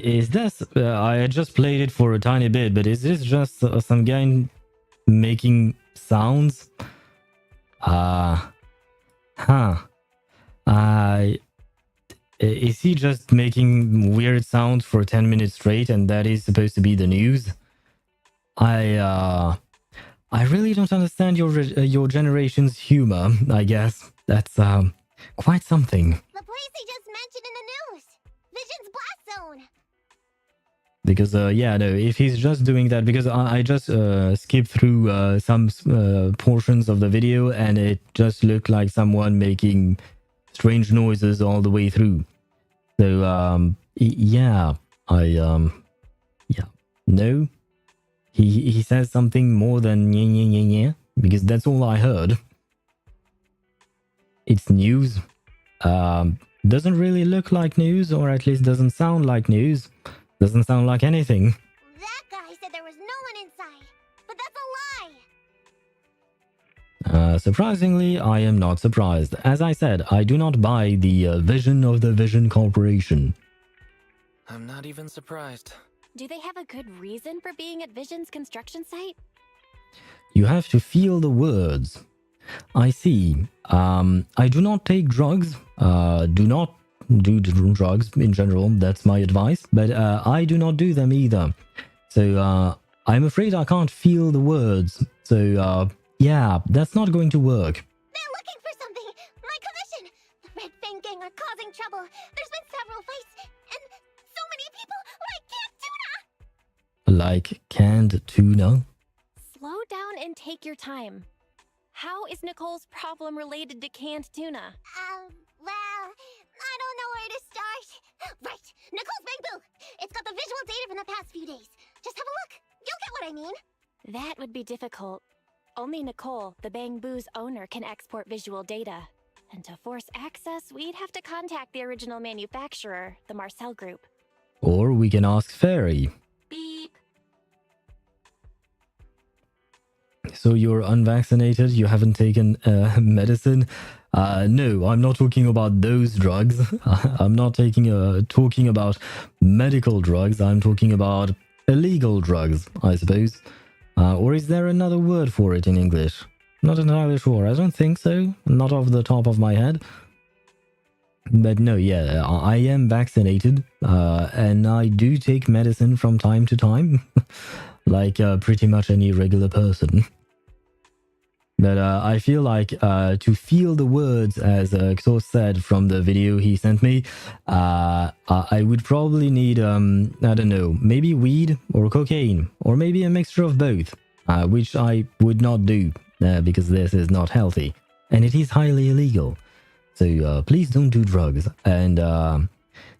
A: Is this? I just played it for a tiny bit, but is this just some guy making sounds? Huh. Is he just making weird sounds for 10 minutes straight, and that is supposed to be the news? I really don't understand your generation's humor. I guess that's quite something.
M: The place he just mentioned in the news, Vision's blast zone.
A: Because yeah, no, if he's just doing that, because I just skipped through some portions of the video, and it just looked like someone making strange noises all the way through. So yeah, yeah, no, he says something more than yeah, because that's all I heard. It's news. Doesn't really look like news, or at least doesn't sound like news. Doesn't sound like anything.
M: That guy said there was no one inside, but that's a lie.
A: Surprisingly, I am not surprised. As I said, I do not buy the vision of the Vision Corporation.
E: I'm not even surprised.
C: Do they have a good reason for being at Vision's construction site?
A: You have to feel the words. I see. I do not take drugs. Do not do drugs in general. That's my advice. But I do not do them either. So I'm afraid I can't feel the words. So yeah, that's not going to work.
M: They're looking for something. My commission. The Red Fang gang are causing trouble. There's been several fights, and so many people
A: Like canned tuna?
C: Slow down and take your time. How is Nicole's problem related to canned tuna?
M: Well, I don't know where to start. Right, Nicole's Bamboo. It's got the visual data from the past few days. Just have a look. You'll get what I mean.
C: That would be difficult. Only Nicole, the Bamboo's owner, can export visual data. And to force access, we'd have to contact the original manufacturer, the Marcel Group.
A: Or we can ask Fairy.
G: Beep.
A: So you're unvaccinated? You haven't taken medicine? No, I'm not talking about those drugs. I'm not talking about medical drugs. I'm talking about illegal drugs, I suppose. Or is there another word for it in English? Not entirely sure. I don't think so. Not off the top of my head. But no, yeah, I am vaccinated. And I do take medicine from time to time. Like pretty much any regular person. But I feel like to feel the words, as Xor said from the video he sent me, I would probably need, I don't know, maybe weed or cocaine, or maybe a mixture of both, which I would not do, because this is not healthy, and it is highly illegal. So please don't do drugs, and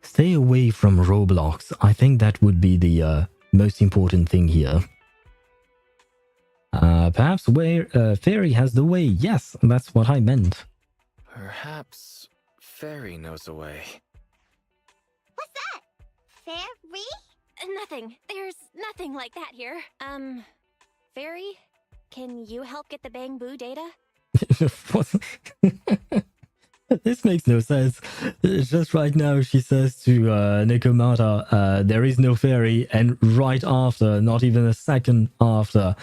A: stay away from Roblox. I think that would be the most important thing here. Perhaps where Fairy has the way. Yes, that's what I meant.
E: Perhaps Fairy knows the way.
M: What's that? Fairy?
C: Nothing. There's nothing like that here. Fairy, can you help get the Bamboo data?
A: This makes no sense. Just right now she says to Nekomata, there is no Fairy, and right after, not even a second after,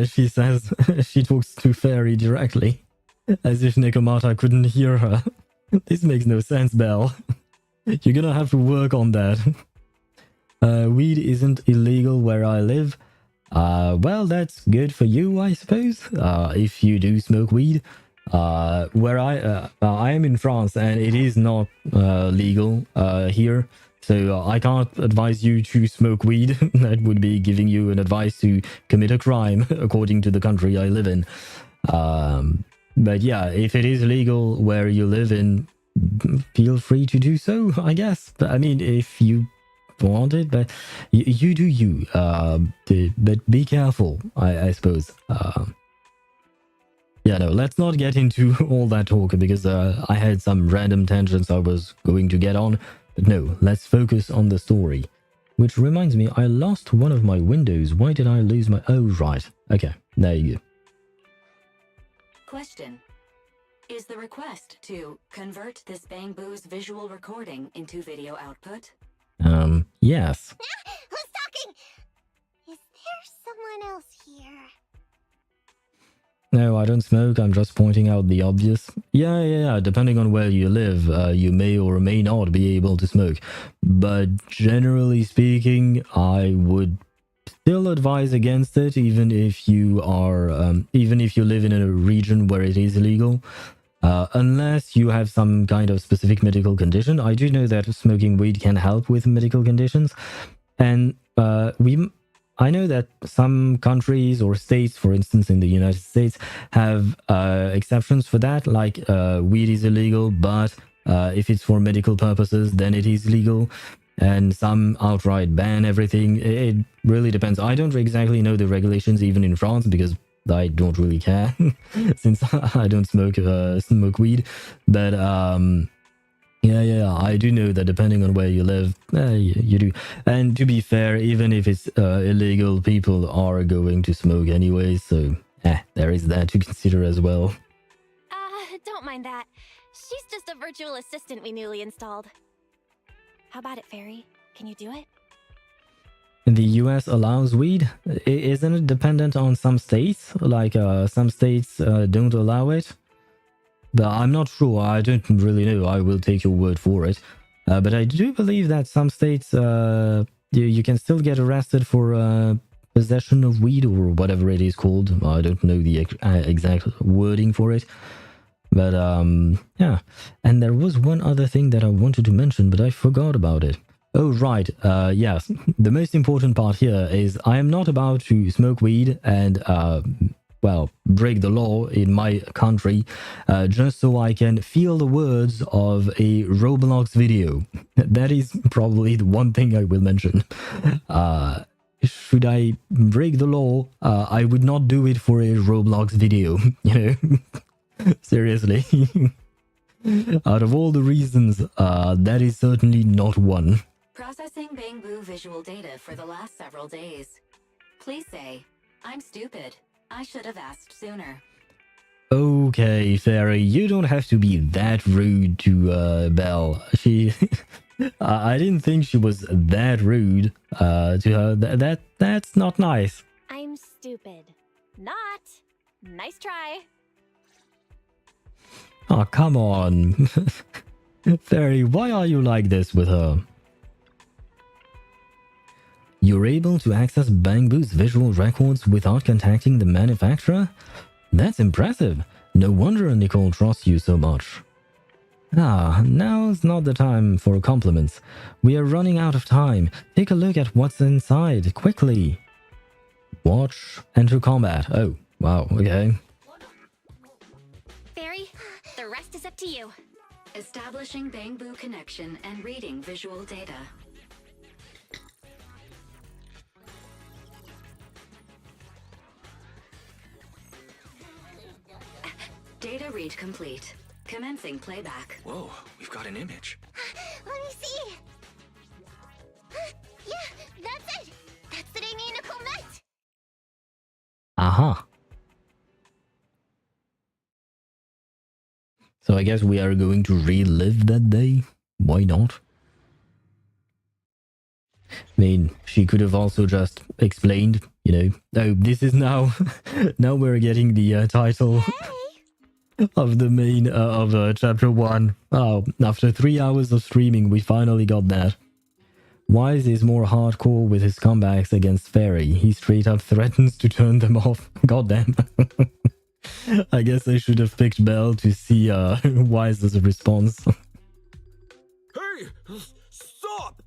A: she says she talks to Fairy directly, as if Nekomata couldn't hear her. This makes no sense, Belle. You're gonna have to work on that. Weed isn't illegal where I live. Well, that's good for you, I suppose, if you do smoke weed. Where I am in France, and it is not legal here. So I can't advise you to smoke weed. That would be giving you an advice to commit a crime, according to the country I live in. But yeah, if it is legal where you live in, feel free to do so, I guess. But I mean, if you want it, but you do you. But be careful, I suppose. Yeah, no, let's not get into all that talk, because I had some random tangents I was going to get on. But no, let's focus on the story. Which reminds me, I lost one of my windows. Why did I lose my... Oh, right. Okay, there you go.
G: Question. Is the request to convert this Bamboo's visual recording into video output?
A: Yes.
M: Who's talking? Is there someone else here?
A: No, I don't smoke. I'm just pointing out the obvious. Yeah. Depending on where you live, you may or may not be able to smoke. But generally speaking, I would still advise against it, even if you live in a region where it is illegal. Unless you have some kind of specific medical condition. I do know that smoking weed can help with medical conditions. And I know that some countries or states, for instance, in the United States, have exceptions for that. Like weed is illegal, but if it's for medical purposes, then it is legal. And some outright ban everything. It really depends. I don't exactly know the regulations even in France because I don't really care since I don't smoke weed. But yeah, I do know that depending on where you live, you do. And to be fair, even if it's illegal, people are going to smoke anyway. So there is that to consider as well.
C: Don't mind that. She's just a virtual assistant we newly installed. How about it, Fairy? Can you do it?
A: The US allows weed. Isn't it dependent on some states? Like some states don't allow it. But I'm not sure. I don't really know. I will take your word for it. But I do believe that some states you can still get arrested for possession of weed or whatever it is called. I don't know the exact wording for it. But yeah. And there was one other thing that I wanted to mention, but I forgot about it. Oh, right. Yes. The most important part here is I am not about to smoke weed and, break the law in my country just so I can feel the words of a Roblox video. That is probably the one thing I will mention. Should I break the law, I would not do it for a Roblox video, you know? Seriously. Out of all the reasons, that is certainly not one.
G: Processing Bangbu visual data for the last several days. Please say, I'm stupid. I should have asked sooner.
A: Okay, Fairy, you don't have to be that rude to Belle. She... I didn't think she was that rude to her. That's not nice.
C: I'm stupid. Not. Nice try.
A: Oh, come on. Fairy, why are you like this with her? You're able to access Bangbu's visual records without contacting the manufacturer? That's impressive. No wonder Nicole trusts you so much. Now's not the time for compliments. We are running out of time. Take a look at what's inside, quickly. Watch, enter combat. Oh, wow, okay.
C: Fairy, the rest is up to you.
G: Establishing Bangbu connection and reading visual data. Data read complete. Commencing playback.
E: Whoa, we've got an image.
M: Let me see. Yeah, that's it. That's the day me and Nicole met.
A: Aha. So I guess we are going to relive that day. Why not? I mean, she could have also just explained, you know, oh, this is now... now we're getting the title of the main, of chapter 1. Oh, after 3 hours of streaming, we finally got that. Wise is more hardcore with his comebacks against Fairy. He straight up threatens to turn them off. Goddamn. I guess I should have picked Belle to see Wise's response.
D: Hey, stop!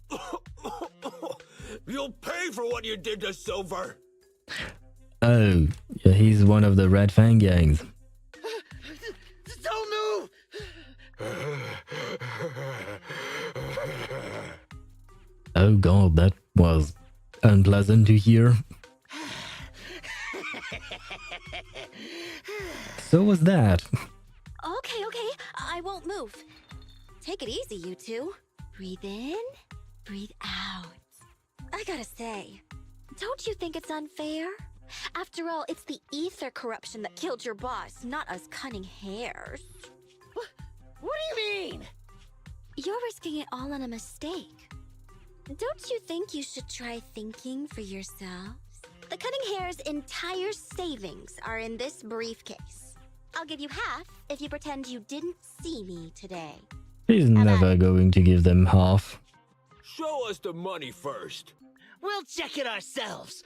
D: You'll pay for what you did to Silver.
A: Oh, yeah, he's one of the Red Fang gangs.
B: Don't move!
A: Oh god, that was unpleasant to hear. So was that.
N: Okay, I won't move. Take it easy, you two. Breathe in, breathe out. I gotta say, don't you think it's unfair? After all, it's the ether corruption that killed your boss, not us cunning hares.
B: What do you mean?
N: You're risking it all on a mistake. Don't you think you should try thinking for yourselves? The Cunning Hair's entire savings are in this briefcase. I'll give you half if you pretend you didn't see me today.
A: He's never going to give them half.
O: Show us the money first.
I: We'll check it ourselves.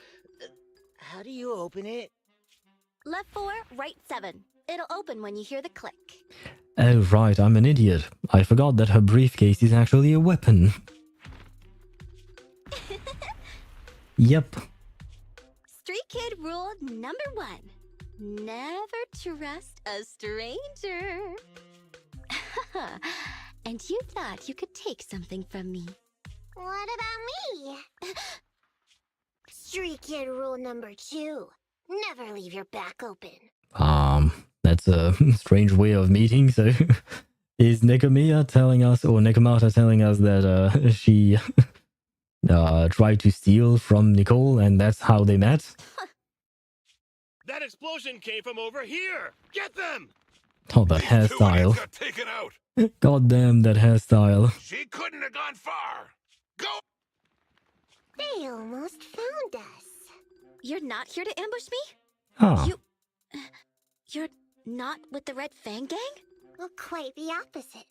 I: How do you open it?
N: Left 4, right 7. It'll open when you hear the click.
A: Oh, right, I'm an idiot. I forgot that her briefcase is actually a weapon. Yep.
N: Street Kid rule number 1. Never trust a stranger. And you thought you could take something from me.
M: What about me? Street Kid rule number 2. Never leave your back open.
A: That's a strange way of meeting, so... Is Nekomiya telling us, or Nekomata telling us that she tried to steal from Nicole and that's how they met?
J: That explosion came from over here! Get them!
A: Oh, that hairstyle.
J: Got taken out.
A: God damn that hairstyle.
J: She couldn't have gone far! Go!
M: They almost found us.
N: You're not here to ambush me?
A: Huh.
N: You're not with the Red Fang Gang?
M: Well, quite the opposite.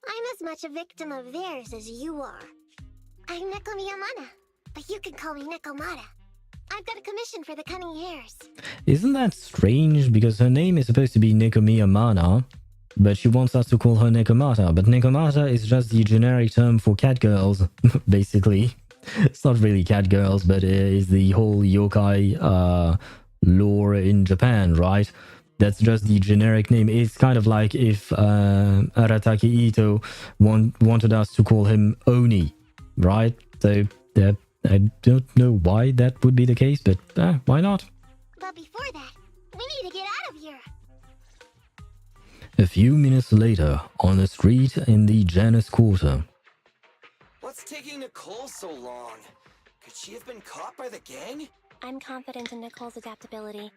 M: I'm as much a victim of theirs as you are. I'm Neko Miyamana, but you can call me Nekomata. I've got a commission for the Cunning Hairs.
A: Isn't that strange? Because her name is supposed to be Nekomiya Mana, but she wants us to call her Nekomata. But Nekomata is just the generic term for cat girls, basically. It's not really cat girls, but it is the whole yokai lore in Japan, right? That's just the generic name. It's kind of like if Arataki Ito wanted us to call him Oni, right? So I don't know why that would be the case, but why not?
M: But before that, we need to get out of here.
A: A few minutes later, on the street in the Janus Quarter.
B: What's taking Nicole so long? Could she have been caught by the gang?
C: I'm confident in Nicole's adaptability,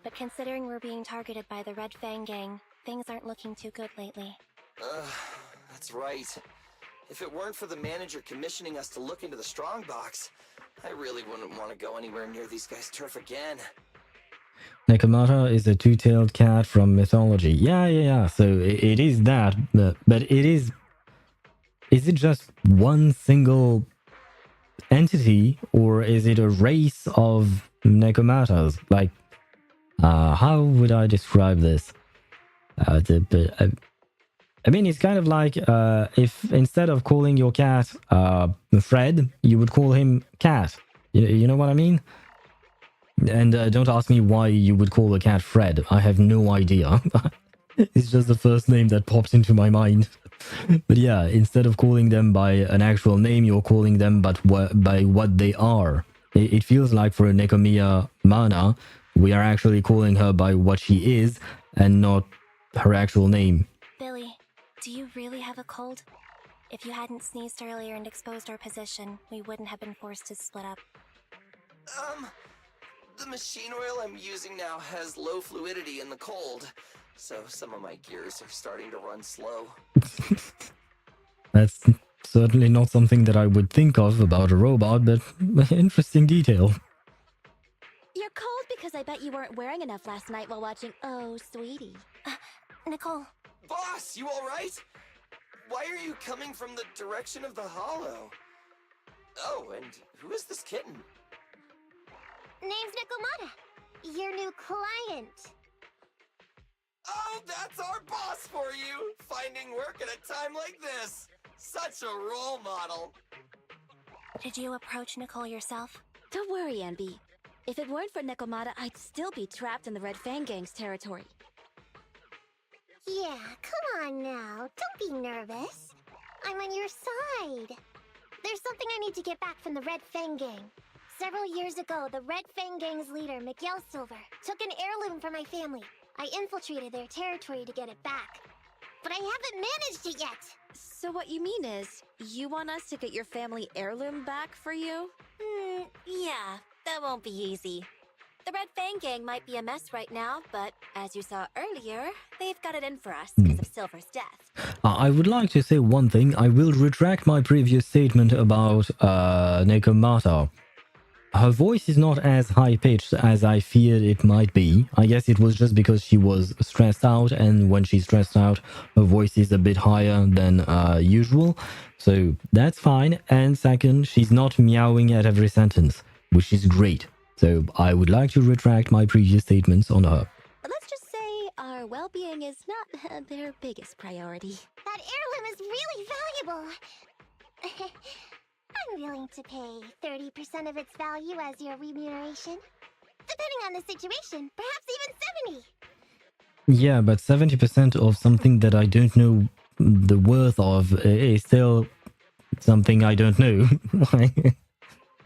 C: but considering we're being targeted by the Red Fang Gang, things aren't looking too good lately.
B: That's right. If it weren't for the manager commissioning us to look into the strongbox, I really wouldn't want to go anywhere near these guys' turf again.
A: Nekomata is a two-tailed cat from mythology. Yeah. So it is that, but it is... Is it just one single entity, or is it a race of Nekomatas? Like, how would I describe this? I mean, it's kind of like if instead of calling your cat Fred, you would call him Cat. You know what I mean? And don't ask me why you would call a cat Fred. I have no idea. It's just the first name that popped into my mind. But yeah, instead of calling them by an actual name, you're calling them by what they are. It feels like for Nekomiya Mana, we are actually calling her by what she is and not her actual name.
C: Billy, do you really have a cold? If you hadn't sneezed earlier and exposed our position, we wouldn't have been forced to split up.
B: The machine oil I'm using now has low fluidity in the cold, so some of my gears are starting to run slow.
A: That's certainly not something that I would think of about a robot, but interesting detail.
N: You're cold because I bet you weren't wearing enough last night while watching Oh, Sweetie.
C: Nicole.
B: Boss, you alright? Why are you coming from the direction of the hollow? Oh, and who is this kitten?
M: Name's Nekomata, your new client.
B: Oh, that's our boss for you! Finding work at a time like this! Such a role model!
C: Did you approach Nicole yourself?
N: Don't worry, Anby. If it weren't for Nekomata, I'd still be trapped in the Red Fang Gang's territory.
M: Yeah, come on now. Don't be nervous. I'm on your side. There's something I need to get back from the Red Fang Gang. Several years ago, the Red Fang Gang's leader, Miguel Silver, took an heirloom from my family. I infiltrated their territory to get it back. But I haven't managed it yet!
N: So what you mean is, you want us to get your family heirloom back for you?
C: Yeah, that won't be easy.
N: The Red Fang gang might be a mess right now, but as you saw earlier, they've got it in for us because of Silver's death.
A: I would like to say one thing. I will retract my previous statement about Nekomata. Her voice is not as high-pitched as I feared it might be. I guess it was just because she was stressed out, and when she's stressed out, her voice is a bit higher than usual. So that's fine. And second, she's not meowing at every sentence, which is great. So I would like to retract my previous statements on her.
N: Let's just say our well-being is not their biggest priority.
M: That heirloom is really valuable. I'm willing to pay 30% of its value as your remuneration. Depending on the situation, perhaps even 70.
A: Yeah, but 70% of something that I don't know the worth of is still something I don't know.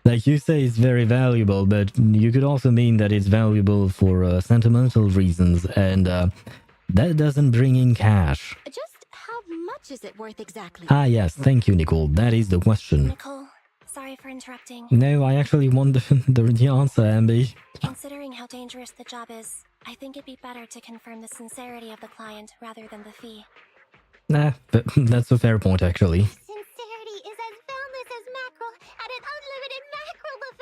A: Like you say, it's very valuable, but you could also mean that it's valuable for sentimental reasons, and that doesn't bring in cash.
N: Just how much is it worth exactly?
A: Ah, yes, thank you, Nicole. That is the question.
C: Nicole, sorry for interrupting.
A: No, I actually want the answer, Ambi.
C: Considering how dangerous the job is, I think it'd be better to confirm the sincerity of the client rather than the fee.
A: Nah, but that's a fair point, actually.
M: Sincerity is as boundless as mackerel at an unlimited mackerel buffet.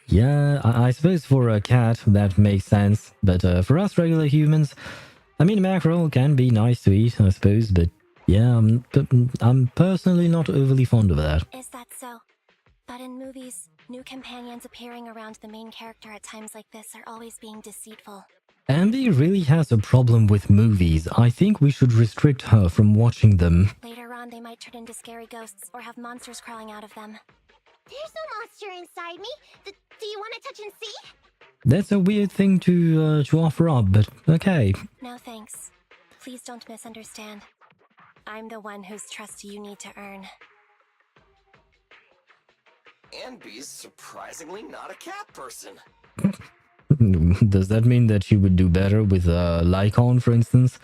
A: Yeah, I suppose for a cat that makes sense, but for us regular humans, I mean, mackerel can be nice to eat, I suppose, but yeah, I'm personally not overly fond of that.
C: Is that so? But in movies, new companions appearing around the main character at times like this are always being deceitful.
A: Ambi really has a problem with movies. I think we should restrict her from watching them.
C: Later on, they might turn into scary ghosts or have monsters crawling out of them.
M: There's no monster inside me. Do you want to touch and see?
A: That's a weird thing to offer up, but okay.
C: No thanks. Please don't misunderstand. I'm the one whose trust you need to earn.
B: Anby's surprisingly not a cat person.
A: Does that mean that she would do better with Lycaon, for instance?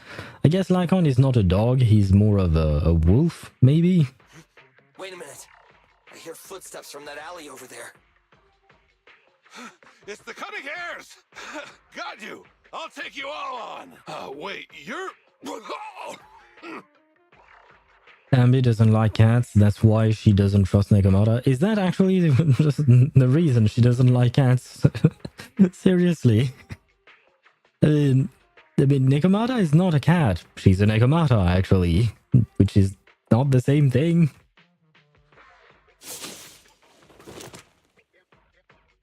A: I guess Lycaon is not a dog, he's more of a wolf, maybe?
B: Wait a minute. I hear footsteps from that alley over there.
P: It's the Cunning Hares! Got you! I'll take you all on! Wait, you're...
A: Ambi doesn't like cats, that's why she doesn't trust Nekomata. Is that actually just the reason she doesn't like cats? Seriously? I mean, Nekomata is not a cat. She's a Nekomata, actually. Which is not the same thing.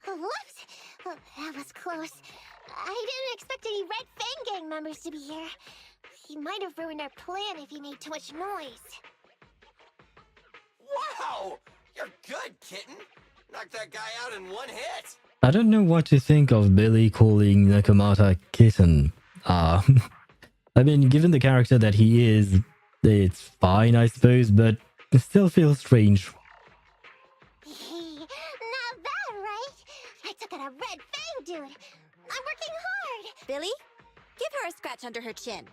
M: Whoops! Oh, that was close. I didn't expect any Red Fang gang members to be here. He might have ruined our plan if he made too much noise.
B: Wow! You're good, kitten. Knocked that guy out in one hit.
A: I don't know what to think of Billy calling Nekomata kitten. I mean, given the character that he is, it's fine, I suppose, but it still feels strange.
M: Not bad, right? I took out a Red Fang dude. I'm working hard.
N: Billy, give her a scratch under her chin.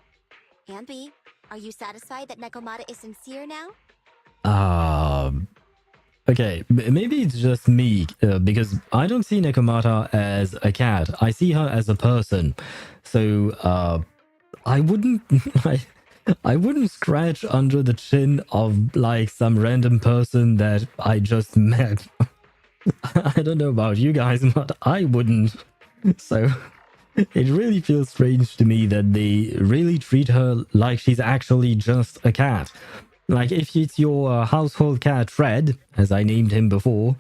N: Ambi, are you satisfied that Nekomata is sincere now?
A: Okay, maybe it's just me, because I don't see Nekomata as a cat. I see her as a person. So, I wouldn't... I wouldn't scratch under the chin of, like, some random person that I just met. I don't know about you guys, but I wouldn't. So, it really feels strange to me that they really treat her like she's actually just a cat. Like, if it's your household cat Fred, as I named him before,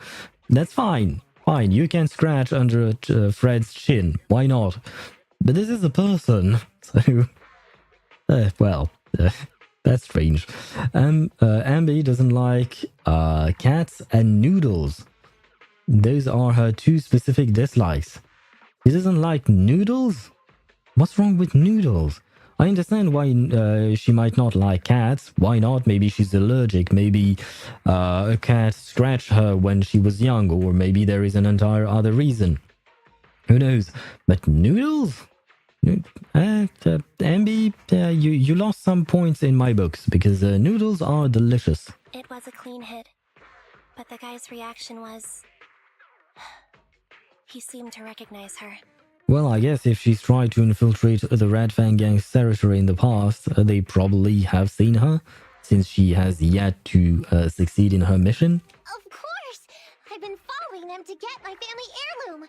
A: that's fine. Fine, you can scratch under Fred's chin. Why not? But this is a person, so... well, that's strange. Ambi doesn't like cats and noodles. Those are her two specific dislikes. She doesn't like noodles? What's wrong with noodles? I understand why she might not like cats. Why not? Maybe she's allergic. Maybe a cat scratched her when she was young, or maybe there is an entire other reason. Who knows? But noodles? Ambi, you lost some points in my books, because noodles are delicious.
C: It was a clean hit, but the guy's reaction was... He seemed to recognize her.
A: Well, I guess if she's tried to infiltrate the Red Fang Gang's territory in the past, they probably have seen her, since she has yet to succeed in her mission.
M: Of course! I've been following them to get my family heirloom.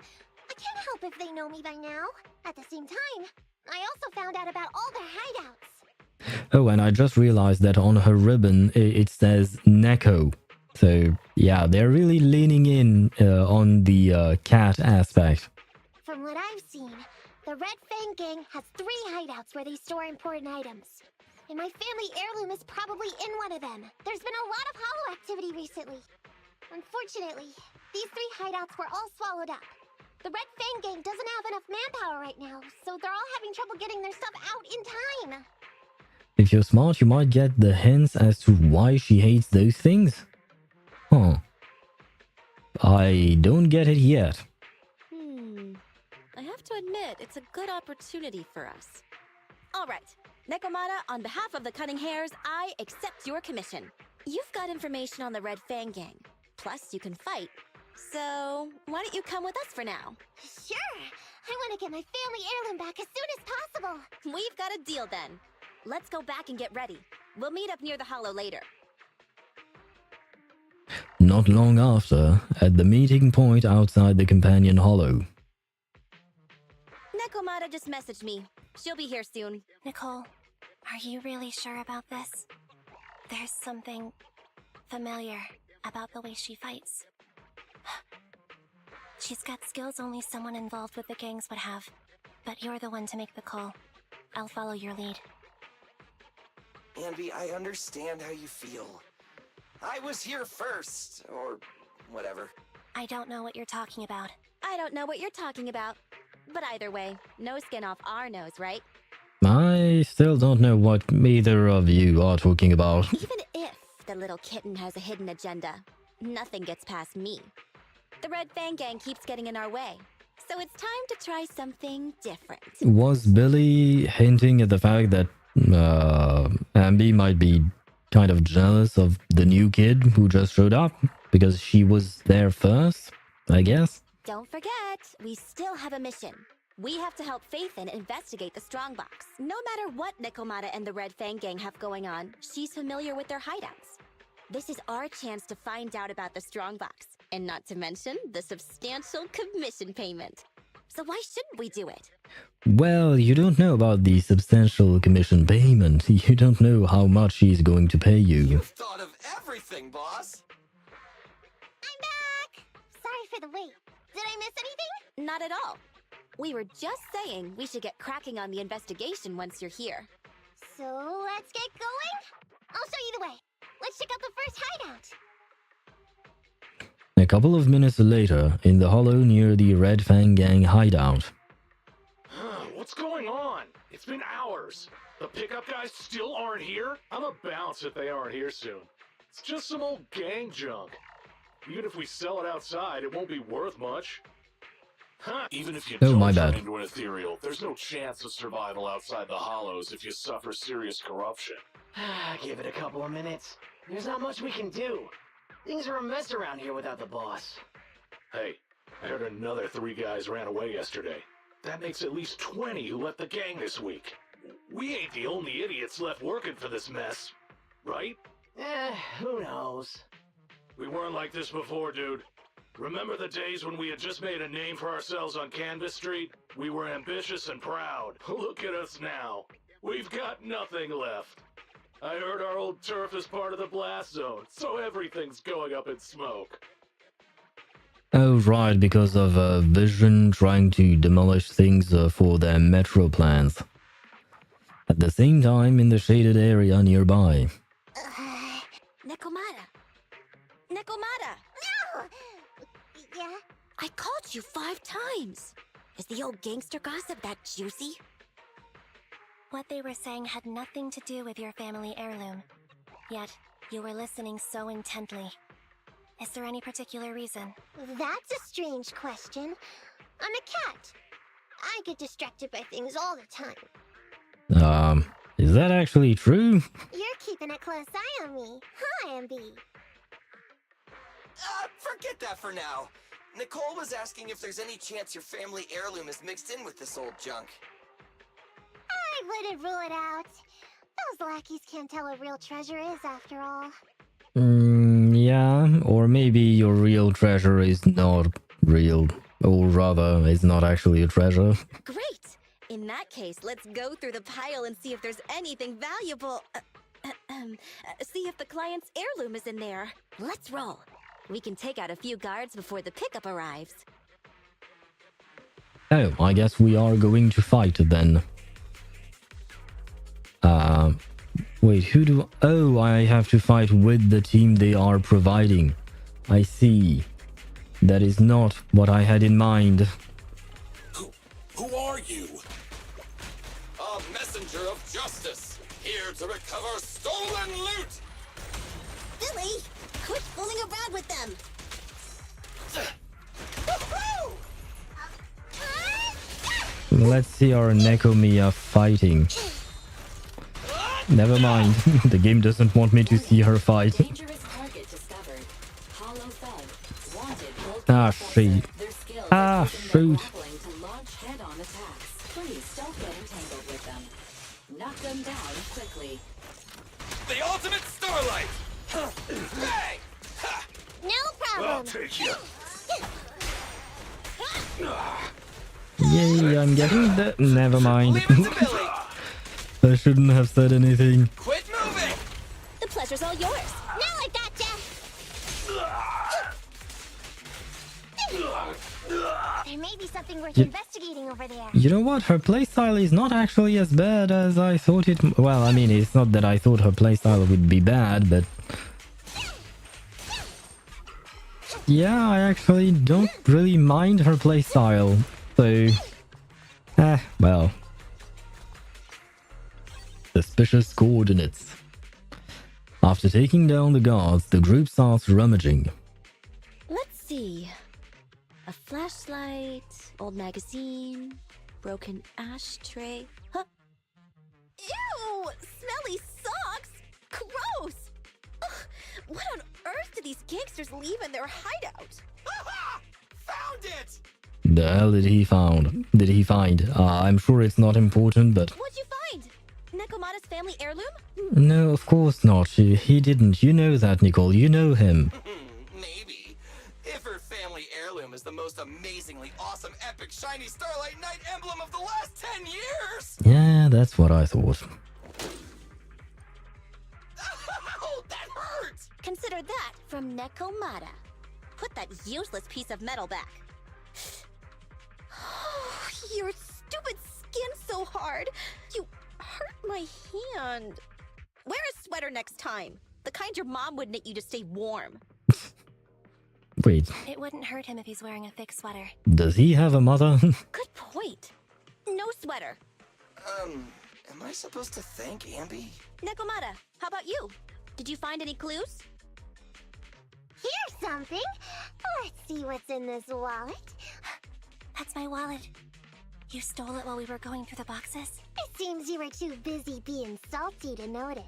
M: I can't help if they know me by now. At the same time, I also found out about all their hideouts.
A: Oh, and I just realized that on her ribbon it says Neko. So, yeah, they're really leaning in on the cat aspect.
M: From what I've seen, the Red Fang Gang has 3 hideouts where they store important items. And my family heirloom is probably in one of them. There's been a lot of hollow activity recently. Unfortunately, these 3 hideouts were all swallowed up. The Red Fang Gang doesn't have enough manpower right now, so they're all having trouble getting their stuff out in time.
A: If you're smart, you might get the hints as to why she hates those things. Huh. I don't get it yet.
N: I have to admit, it's a good opportunity for us. All right, Nekomata, on behalf of the Cunning Hares, I accept your commission. You've got information on the Red Fang Gang. Plus, you can fight. So, why don't you come with us for now?
M: Sure! I want to get my family heirloom back as soon as possible!
N: We've got a deal then. Let's go back and get ready. We'll meet up near the hollow later.
A: Not long after, at the meeting point outside the companion hollow.
N: Nekomata just messaged me. She'll be here soon.
C: Nicole, are you really sure about this? There's something familiar about the way she fights. She's got skills only someone involved with the gangs would have. But you're the one to make the call. I'll follow your lead.
B: Ambi, I understand how you feel. I was here first, or whatever.
C: I don't know what you're talking about.
N: I don't know what you're talking about. But either way, no skin off our nose, right?
A: I still don't know what either of you are talking about.
N: Even if the little kitten has a hidden agenda, nothing gets past me. The Red Fang Gang keeps getting in our way. So it's time to try something different.
A: Was Billy hinting at the fact that Ambi might be kind of jealous of the new kid who just showed up? Because she was there first, I guess?
N: Don't forget, we still have a mission. We have to help Phaethon investigate the Strongbox. No matter what Nekomata and the Red Fang Gang have going on, she's familiar with their hideouts. This is our chance to find out about the Strongbox, and not to mention the substantial commission payment. So why shouldn't we do it?
A: Well, you don't know about the substantial commission payment. You don't know how much she's going to pay you.
B: You've thought of everything, boss!
M: I'm back! Sorry for the wait. Did I miss anything?
N: Not at all. We were just saying we should get cracking on the investigation once you're here.
M: So let's get going? I'll show you the way. Let's check out the first hideout.
A: A couple of minutes later, in the hollow near the Red Fang Gang hideout.
Q: What's going on? It's been hours. The pickup guys still aren't here? I'm a bounce if they aren't here soon. It's just some old gang junk. Even if we sell it outside, it won't be worth much. Even if you don't turn into an ethereal, there's no chance of survival outside the hollows if you suffer serious corruption.
I: Give it a couple of minutes. There's not much we can do. Things are a mess around here without the boss.
Q: Hey, I heard another 3 guys ran away yesterday. That makes at least 20 who left the gang this week. We ain't the only idiots left working for this mess, right?
I: Who knows?
Q: We weren't like this before, dude. Remember the days when we had just made a name for ourselves on Canvas Street? We were ambitious and proud. Look at us now. We've got nothing left. I heard our old turf is part of the blast zone, so everything's going up in smoke.
A: Oh, right, because of Vision trying to demolish things for their metro plans. At the same time, in the shaded area nearby.
N: Nekomata! Nekomata!
M: No! Yeah?
N: I called you 5 times. Is the old gangster gossip that juicy?
C: What they were saying had nothing to do with your family heirloom. Yet, you were listening so intently. Is there any particular reason?
M: That's a strange question. I'm a cat. I get distracted by things all the time.
A: Is that actually true?
M: You're keeping a close eye on me, huh, MB?
B: Forget that for now. Nicole was asking if there's any chance your family heirloom is mixed in with this old junk.
M: I wouldn't rule it out. Those lackeys can't tell what real treasure is, after all.
A: Yeah, or maybe your real treasure is not real. Or rather, it's not actually a treasure.
N: Great! In that case, let's go through the pile and see if there's anything valuable. See if the client's heirloom is in there. Let's roll. We can take out a few guards before the pickup arrives.
A: Oh, I guess we are going to fight then. Wait, who do... Oh, I have to fight with the team they are providing. I see. That is not what I had in mind.
P: Who are you?
B: A messenger of justice, here to recover stolen loot!
N: Billy, quit fooling around with them!
A: Let's see our Nekomiya fighting. Never mind. The game doesn't want me to see her fight. Ah, shit. Ah, shoot.
B: The ultimate starlight! Bang!
M: No problem!
P: I'll take you.
A: Yay, I'm getting the... Never mind. I shouldn't have said anything.
B: Quit moving!
N: The pleasure's all yours.
M: Now I gotcha! There may be something worth investigating over there.
A: You know what? Her playstyle is not actually as bad as I thought it... Well, I mean, it's not that I thought her playstyle would be bad, but... Yeah, I actually don't really mind her playstyle. So... well... Suspicious coordinates. After taking down the guards, the group starts rummaging.
N: Let's see. A flashlight, old magazine, broken ashtray. Huh? Ew! Smelly socks! Gross! Ugh, what on earth did these gangsters leave in their hideout?
B: Found it!
A: The hell did he find? I'm sure it's not important, but...
N: What'd you find? Nekomata's family heirloom?
A: No, of course not. He didn't. You know that, Nicole. You know him.
B: Maybe. If her family heirloom is the most amazingly awesome, epic, shiny Starlight Knight emblem of the last 10 years!
A: Yeah, that's what I thought.
B: Oh, that hurts!
N: Consider that from Nekomata. Put that useless piece of metal back. Your stupid skin's so hard. You hurt my hand. Wear a sweater next time. The kind your mom would knit you to stay warm.
A: Wait,
C: It wouldn't hurt him if he's wearing a thick sweater.
A: does he have a mother?
N: Good point. No sweater.
B: Am I supposed to thank Ambi?
N: Nekomata, how about you? Did you find any clues?
M: Here's something. Let's see what's in this wallet.
C: That's my wallet. You stole it while we were going through the boxes?
M: It seems you were too busy being salty to notice.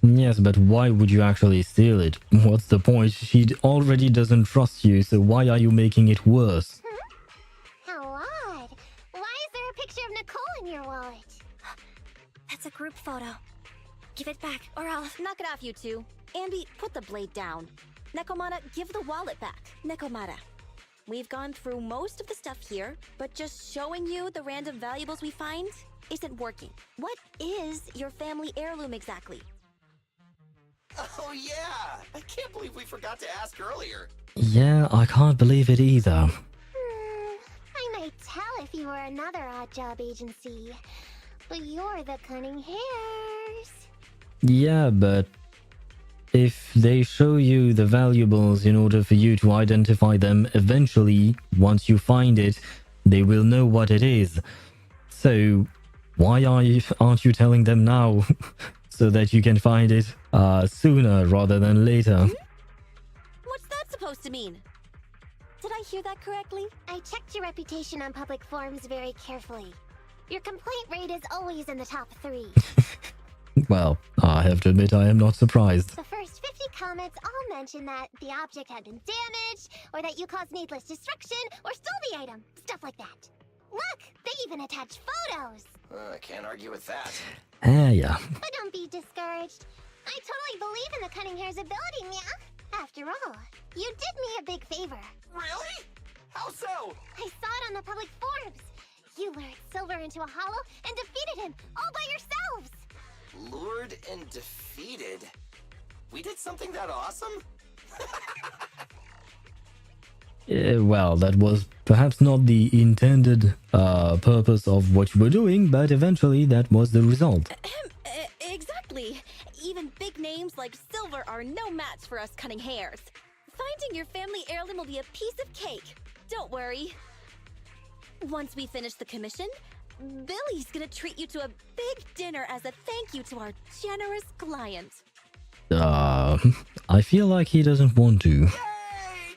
A: Yes, but why would you actually steal it? What's the point? She already doesn't trust you, so why are you making it worse?
M: How odd. Why is there a picture of Nicole in your wallet?
C: That's a group photo. Give it back, or I'll...
N: Knock it off, you two. Ambi, put the blade down. Nekomata, give the wallet back. Nekomata, we've gone through most of the stuff here, but just showing you the random valuables we find isn't working. What is your family heirloom exactly?
B: Oh yeah! I can't believe we forgot to ask earlier.
A: Yeah, I can't believe it either.
M: I might tell if you were another odd job agency, but you're the cunning hairs.
A: Yeah, but if they show you the valuables in order for you to identify them, eventually, once you find it, they will know what it is. So, why aren't you telling them now? So that you can find it sooner rather than later.
N: What's that supposed to mean? Did I hear that correctly?
M: I checked your reputation on public forums very carefully. Your complaint rate is always in the top 3.
A: Well, I have to admit I am not surprised.
M: The first 50 comments all mention that the object had been damaged, or that you caused needless destruction, or stole the item. Stuff like that. Look, they even attach photos.
B: I can't argue with that.
A: Yeah.
M: But don't be discouraged. I totally believe in the Cunning Hare's ability, Mia. After all, you did me a big favor.
B: Really? How so?
M: I saw it on the public forums. You lured Silver into a hollow and defeated him all by yourselves.
B: Lured and defeated? We did something that awesome?
A: Well, that was perhaps not the intended purpose of what you were doing, but eventually that was the result.
N: Exactly. Even big names like Silver are no match for us Cunning Hares. Finding your family heirloom will be a piece of cake. Don't worry. Once we finish the commission, Billy's gonna treat you to a big dinner as a thank you to our generous client.
A: I feel like he doesn't want to.
B: Yay!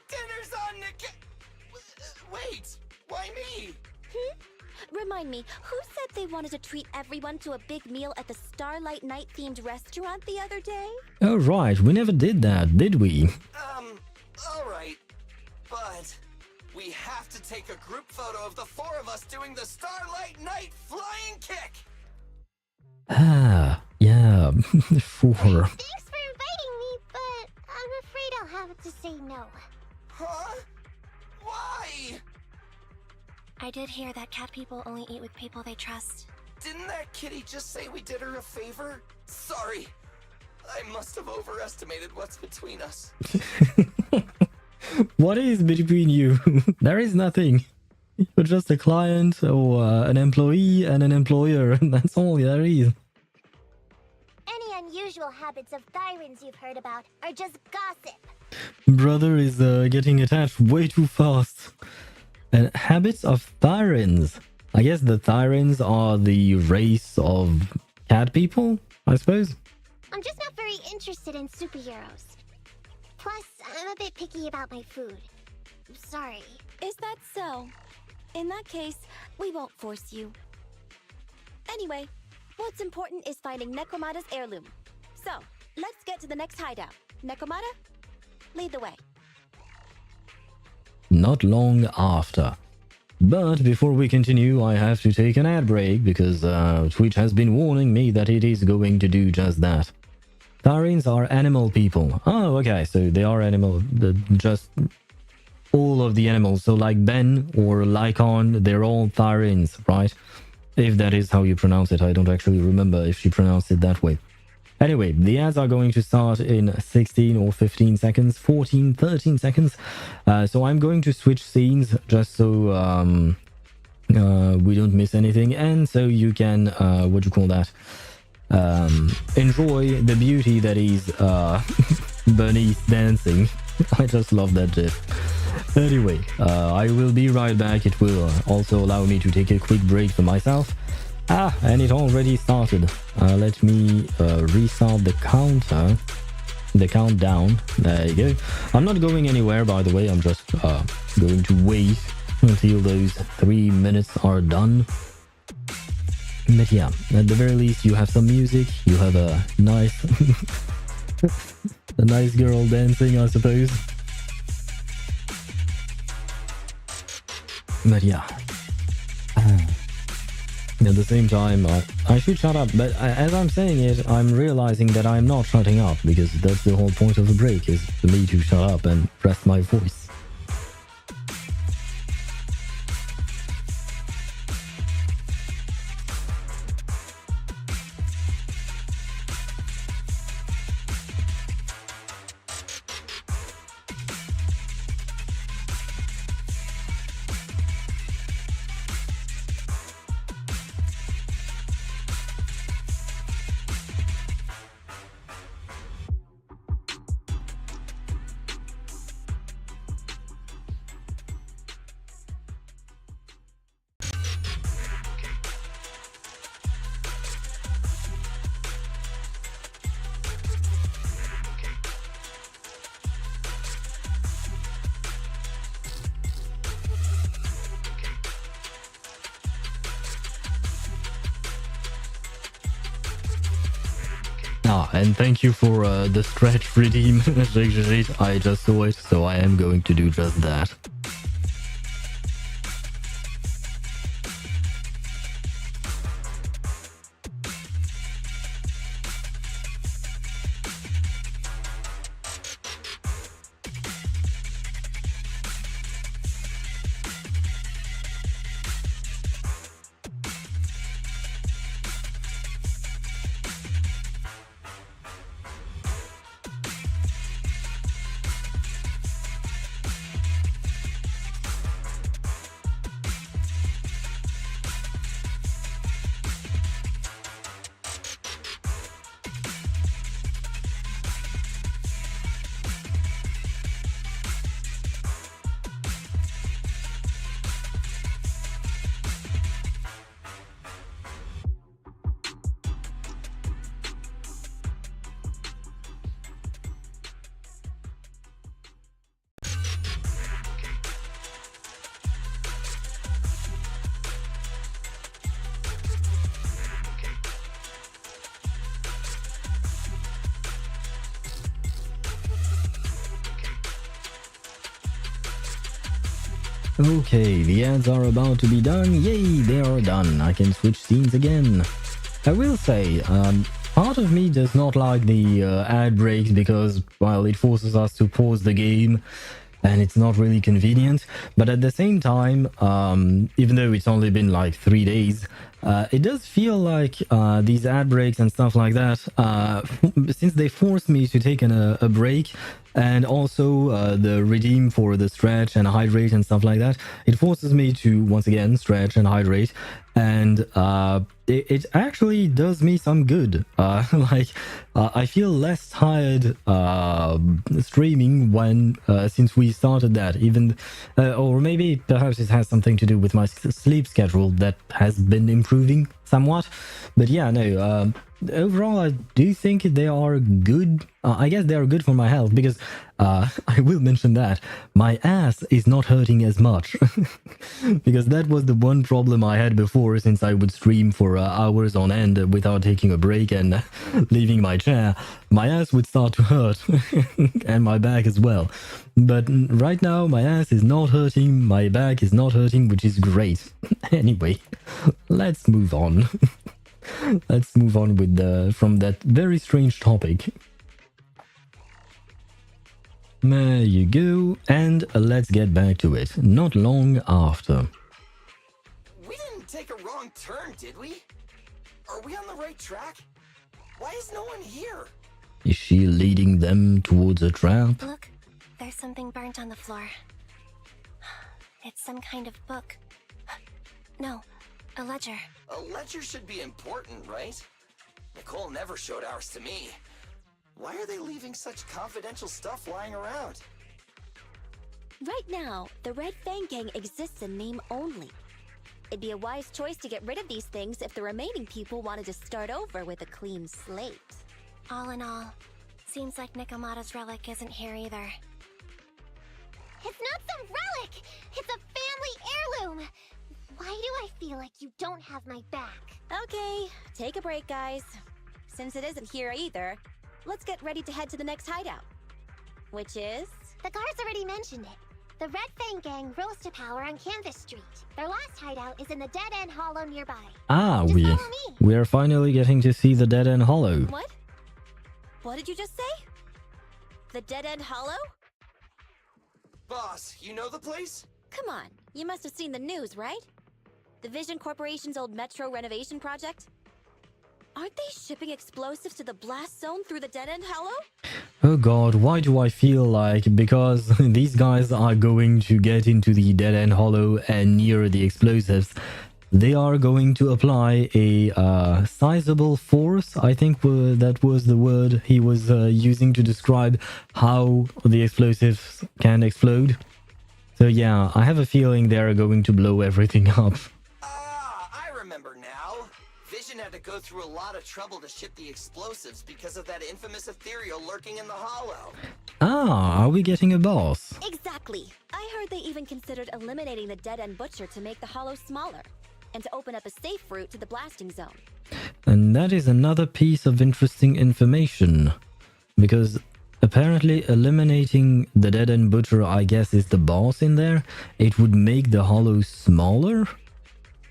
B: Dinner's on the Wait, why me?
N: Remind me, who said they wanted to treat everyone to a big meal at the Starlight Night themed restaurant the other day?
A: Oh right, we never did that, did we?
B: Alright. But we have to take a group photo of the four of us doing the Starlight Night flying kick!
A: Ah, yeah, 4.
M: Thanks for inviting me, but I'm afraid I'll have to say no.
B: Huh? Why?
C: I did hear that cat people only eat with people they trust.
B: Didn't that kitty just say we did her a favor? Sorry. I must have overestimated what's between us.
A: What is between you? There is nothing. You're just a client or an employee and an employer, and that's all there is.
M: Any unusual habits of Thyrans you've heard about are just gossip.
A: Brother is getting attached way too fast. And habits of Thyrans. I guess the Thyrans are the race of cat people, I suppose.
M: I'm just not very interested in superheroes. Plus, I'm a bit picky about my food. Sorry.
N: Is that so? In that case, we won't force you. Anyway, what's important is finding Necromata's heirloom. So, let's get to the next hideout. Necromata, lead the way.
A: Not long after. But before we continue, I have to take an ad break because Twitch has been warning me that it is going to do just that. Thyrans are animal people. Oh, okay, so they are animal, just all of the animals. So like Ben or Lycaon, they're all Thyrans, right? If that is how you pronounce it. I don't actually remember if she pronounced it that way. Anyway, the ads are going to start in 16 or 15 seconds, 14, 13 seconds. So I'm going to switch scenes just so we don't miss anything. And so you can, enjoy the beauty that is Bernice dancing. I just love that gif. Anyway, I will be right back. It will also allow me to take a quick break for myself. And it already started. Let me restart the countdown. There you go. I'm not going anywhere, by the way. I'm just going to wait until those 3 minutes are done. But yeah, at the very least, you have some music. You have a nice, a nice girl dancing, I suppose. But yeah. At the same time, I should shut up, but as I'm saying it, I'm realizing that I'm not shutting up, because that's the whole point of a break, is for me to shut up and rest my voice. Ah, and thank you for the stretch redeem. I just saw it, so I am going to do just that. Okay, the ads are about to be done. Yay, they are done. I can switch scenes again. I will say, part of me does not like the ad breaks because, well, it forces us to pause the game and it's not really convenient. But at the same time, even though it's only been like 3 days, it does feel like these ad breaks and stuff like that, since they forced me to take a break, and also the redeem for the stretch and hydrate and stuff like that, it forces me to once again stretch and hydrate, and it actually does me some good. I feel less tired streaming when since we started that, even or maybe perhaps it has something to do with my sleep schedule that has been improving somewhat. But yeah, no, overall I do think they are good. I guess they are good for my health because I will mention that my ass is not hurting as much because that was the one problem I had before, since I would stream for hours on end without taking a break and leaving my chair. My ass would start to hurt and my back as well. But right now my ass is not hurting, my back is not hurting, which is great. Anyway, let's move on. Let's move on with from that very strange topic. There you go, and let's get back to it. Not long after.
B: We didn't take a wrong turn, did we? Are we on the right track? Why is no one here?
A: Is she leading them towards a trap?
C: Look, there's something burnt on the floor. It's some kind of book. No, a ledger.
B: A ledger should be important, right? Nicole never showed ours to me. Why are they leaving such confidential stuff lying around?
N: Right now, the Red Fang Gang exists in name only. It'd be a wise choice to get rid of these things if the remaining people wanted to start over with a clean slate.
C: All in all, seems like Nikomata's relic isn't here either.
M: It's not some relic! It's a family heirloom! Why do I feel like you don't have my back?
N: Okay, take a break, guys. Since it isn't here either, let's get ready to head to the next hideout. Which is?
M: The guards already mentioned it. The Red Fang Gang rose to power on Canvas Street. Their last hideout is in the Dead End Hollow nearby.
A: Ah, we are finally getting to see the Dead End Hollow.
N: What? What did you just say? The Dead End Hollow?
B: Boss, you know the place?
N: Come on, you must have seen the news, right? The Vision Corporation's old metro renovation project? Aren't they shipping explosives to the blast zone through the Dead End Hollow?
A: Oh god, why do I feel like because these guys are going to get into the Dead End Hollow and near the explosives, they are going to apply a sizable force, I think that was the word he was using to describe how the explosives can explode. So yeah, I have a feeling they are going to blow everything up.
B: I remember now. Vision had to go through a lot of trouble to ship the explosives because of that infamous Ethereal lurking in the hollow.
A: Ah, are we getting a boss?
N: Exactly. I heard they even considered eliminating the Dead End Butcher to make the hollow smaller. and to open up a safe route to the blasting zone.
A: And that is another piece of interesting information. Because apparently eliminating the dead-end butcher, I guess, is the boss in there. It would make the hollow smaller?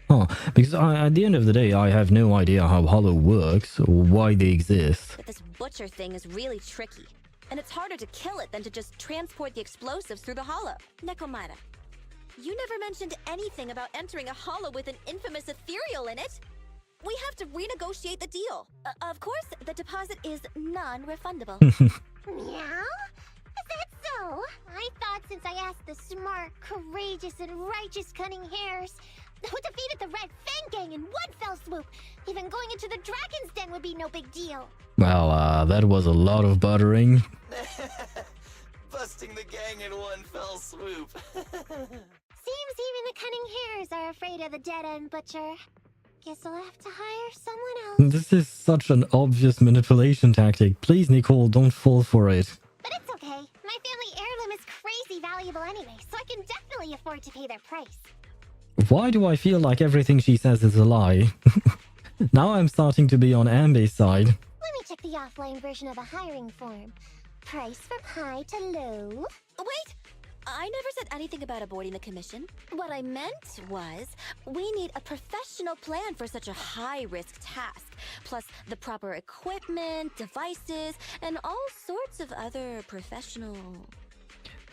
A: Huh. Because at the end of the day, I have no idea how hollow works or why they exist.
N: But this butcher thing is really tricky. And it's harder to kill it than to just transport the explosives through the hollow. Nekomata, you never mentioned anything about entering a hollow with an infamous ethereal in it. We have to renegotiate the deal. Of course, the deposit is non-refundable.
M: Meow? Is that so? I thought since I asked the smart, courageous, and righteous cunning hares who defeated the Red Fang Gang in one fell swoop, even going into the Dragon's Den would be no big deal.
A: Well, that was a lot of buttering.
B: Busting the gang in one fell swoop.
M: Seems even the cunning hares are afraid of the dead-end butcher. Guess I'll have to hire someone else.
A: This is such an obvious manipulation tactic. Please, Nicole, don't fall for it.
M: But it's okay. My family heirloom is crazy valuable anyway, so I can definitely afford to pay their price.
A: Why do I feel like everything she says is a lie? Now I'm starting to be on Ambe's side.
M: Let me check the offline version of the hiring form. Price from high to low.
N: Wait! I never said anything about avoiding the commission. What I meant was, we need a professional plan for such a high-risk task, plus the proper equipment, devices, and all sorts of other professional...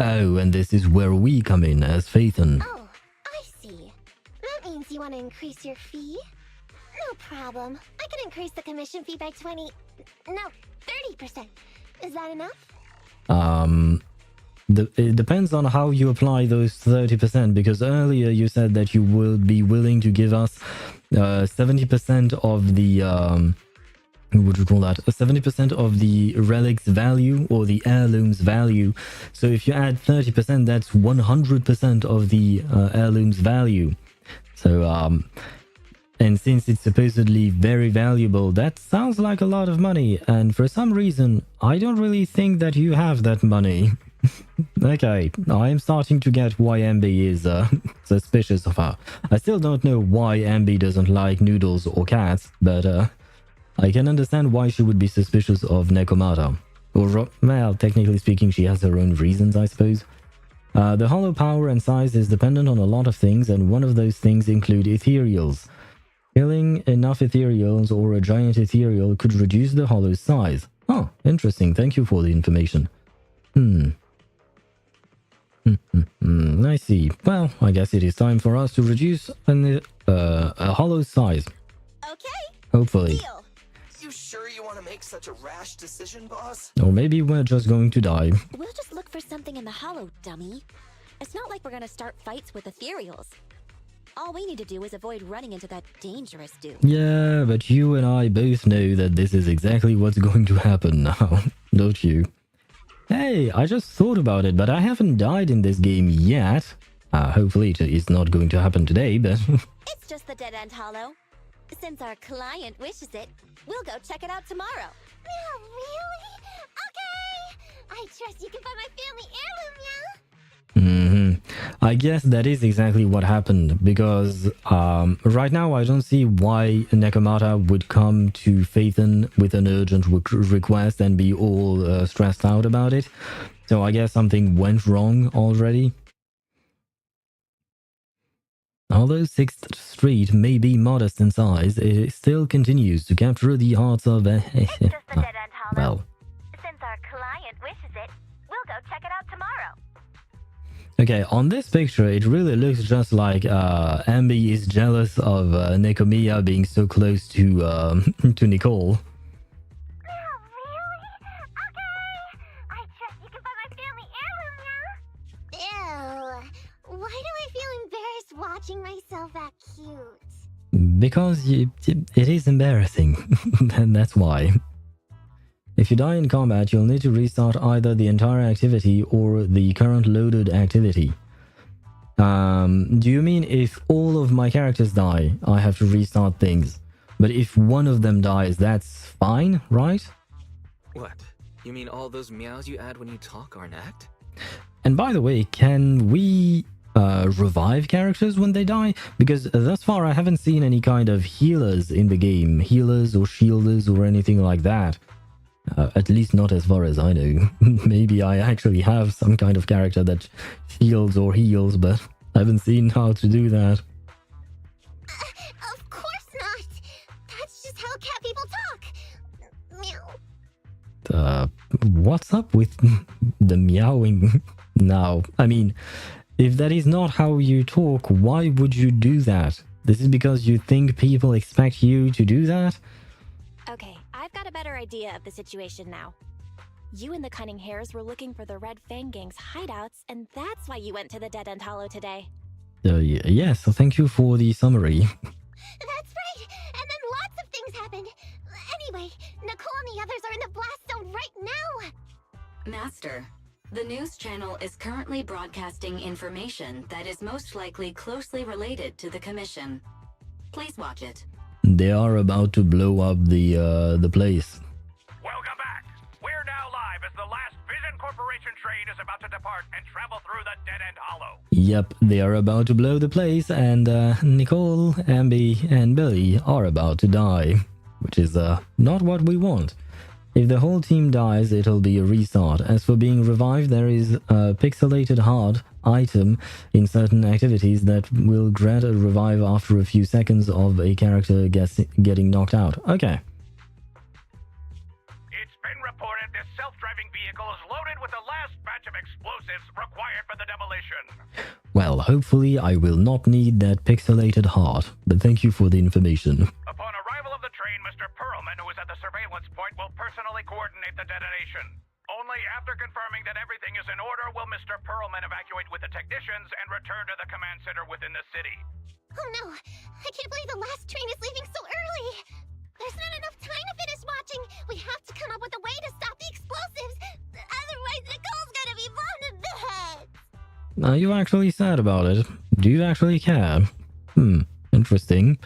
A: Oh, and this is where we come in as Phaethon.
M: Oh, I see. That means you want to increase your fee? No problem. I can increase the commission fee by 30%. Is that enough?
A: It depends on how you apply those 30%, because earlier you said that you will be willing to give us 70% of the what would you call that? 70% of the relic's value or the heirloom's value. So if you add 30%, that's 100% of the heirloom's value. So and since it's supposedly very valuable, that sounds like a lot of money. And for some reason, I don't really think that you have that money. Okay, I'm starting to get why Ambi is suspicious of her. I still don't know why Ambi doesn't like noodles or cats, but I can understand why she would be suspicious of Nekomata. Or, well, technically speaking, she has her own reasons, I suppose. The hollow power and size is dependent on a lot of things, and one of those things include Ethereals. Killing enough Ethereals or a giant Ethereal could reduce the hollow's size. Oh, interesting. Thank you for the information. I see. Well, I guess it is time for us to reduce a hollow size.
N: Okay.
A: Hopefully.
N: Deal.
B: You sure you want to make such a rash decision, boss?
A: Or maybe we're just going to die.
N: We'll just look for something in the hollow, dummy. It's not like we're gonna start fights with Ethereals. All we need to do is avoid running into that dangerous dude.
A: Yeah, but you and I both know that this is exactly what's going to happen now, don't you? Hey, I just thought about it, but I haven't died in this game yet. Hopefully it is not going to happen today, but...
N: It's just the dead-end hollow. Since our client wishes it, we'll go check it out tomorrow.
M: Oh, really? Okay! I trust you can find my family heirloom, yeah?
A: I guess that is exactly what happened, because right now I don't see why Nekomata would come to Phaethon with an urgent request and be all stressed out about it. So I guess something went wrong already. Although 6th Street may be modest in size, it still continues to capture the hearts of...
M: It's just the dead-end hollow.
A: Well...
M: Since our client wishes it, we'll go check it out tomorrow.
A: Okay, on this picture, it really looks just like Ambi is jealous of Nekomiya being so close to to Nicole.
M: Oh, really? Okay! I trust you can find my family heirloom, yeah? Ew. Why do I feel embarrassed watching myself that cute?
A: Because it is embarrassing, and that's why. If you die in combat, you'll need to restart either the entire activity or the current loaded activity. Do you mean if all of my characters die, I have to restart things? But if one of them dies, that's fine, right?
E: What? You mean all those meows you add when you talk aren't act?
A: And by the way, can we revive characters when they die? Because thus far I haven't seen any kind of healers in the game. Healers or shielders or anything like that. At least not as far as I know. Maybe I actually have some kind of character that shields or heals, but I haven't seen how to do that.
M: Of course not! That's just how cat people talk! Meow.
A: What's up with the meowing now? I mean, if that is not how you talk, why would you do that? This is because you think people expect you to do that?
C: Okay, I've got a better idea of the situation now. You and the Cunning Hares were looking for the Red Fang Gang's hideouts, and that's why you went to the Dead End Hollow today.
A: Yes, thank you for the summary.
M: That's right! And then lots of things happened! Anyway, Nicole and the others are in the blast zone right now!
G: Master, the news channel is currently broadcasting information that is most likely closely related to the Commission. Please watch it.
A: They are about to blow up the place.
J: Welcome back! We're now live as the last Vision Corporation train is about to depart and travel through the Dead End Hollow.
A: Yep, they are about to blow the place, and Nicole, Ambi, and Billy are about to die. Which is not what we want. If the whole team dies, it'll be a restart. As for being revived, there is a pixelated heart item in certain activities that will grant a revive after a few seconds of a character getting knocked out. Okay.
J: It's been reported this self-driving vehicle is loaded with the last batch of explosives required for the demolition.
A: Well, hopefully I will not need that pixelated heart, but thank you for the information.
J: Upon arrival of the train, Mr. Perlman, who is at the surveillance point, will personally coordinate the detonation. Only after confirming that everything is in order will Mr. Perlman evacuate with the technicians and return to the command center within the city.
M: Oh no! I can't believe the last train is leaving so early! There's not enough time to finish watching! We have to come up with a way to stop the explosives! Otherwise, Nicole's gonna be blown to bits!
A: Are you actually sad about it? Do you actually care? Interesting.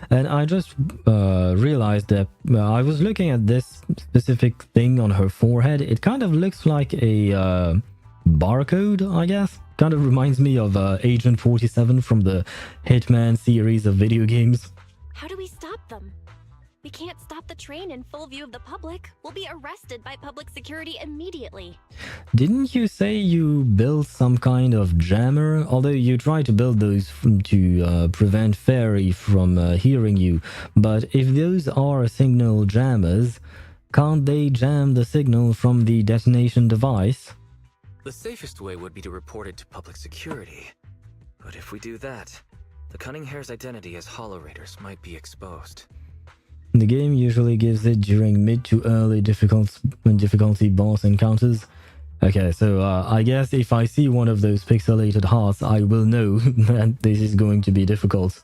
A: And I just realized that I was looking at this specific thing on her forehead. It kind of looks like a barcode, I guess. Kind of reminds me of Agent 47 from the Hitman series of video games.
C: How do we stop them? We can't stop the train in full view of the public. We'll be arrested by public security immediately.
A: Didn't you say you built some kind of jammer? Although you try to build those to prevent Fairy from hearing you. But if those are signal jammers, can't they jam the signal from the detonation device?
E: The safest way would be to report it to public security. But if we do that, the Cunning Hare's identity as Hollow Raiders might be exposed.
A: The game usually gives it during mid to early difficulty boss encounters. Okay, so I guess if I see one of those pixelated hearts, I will know that this is going to be difficult.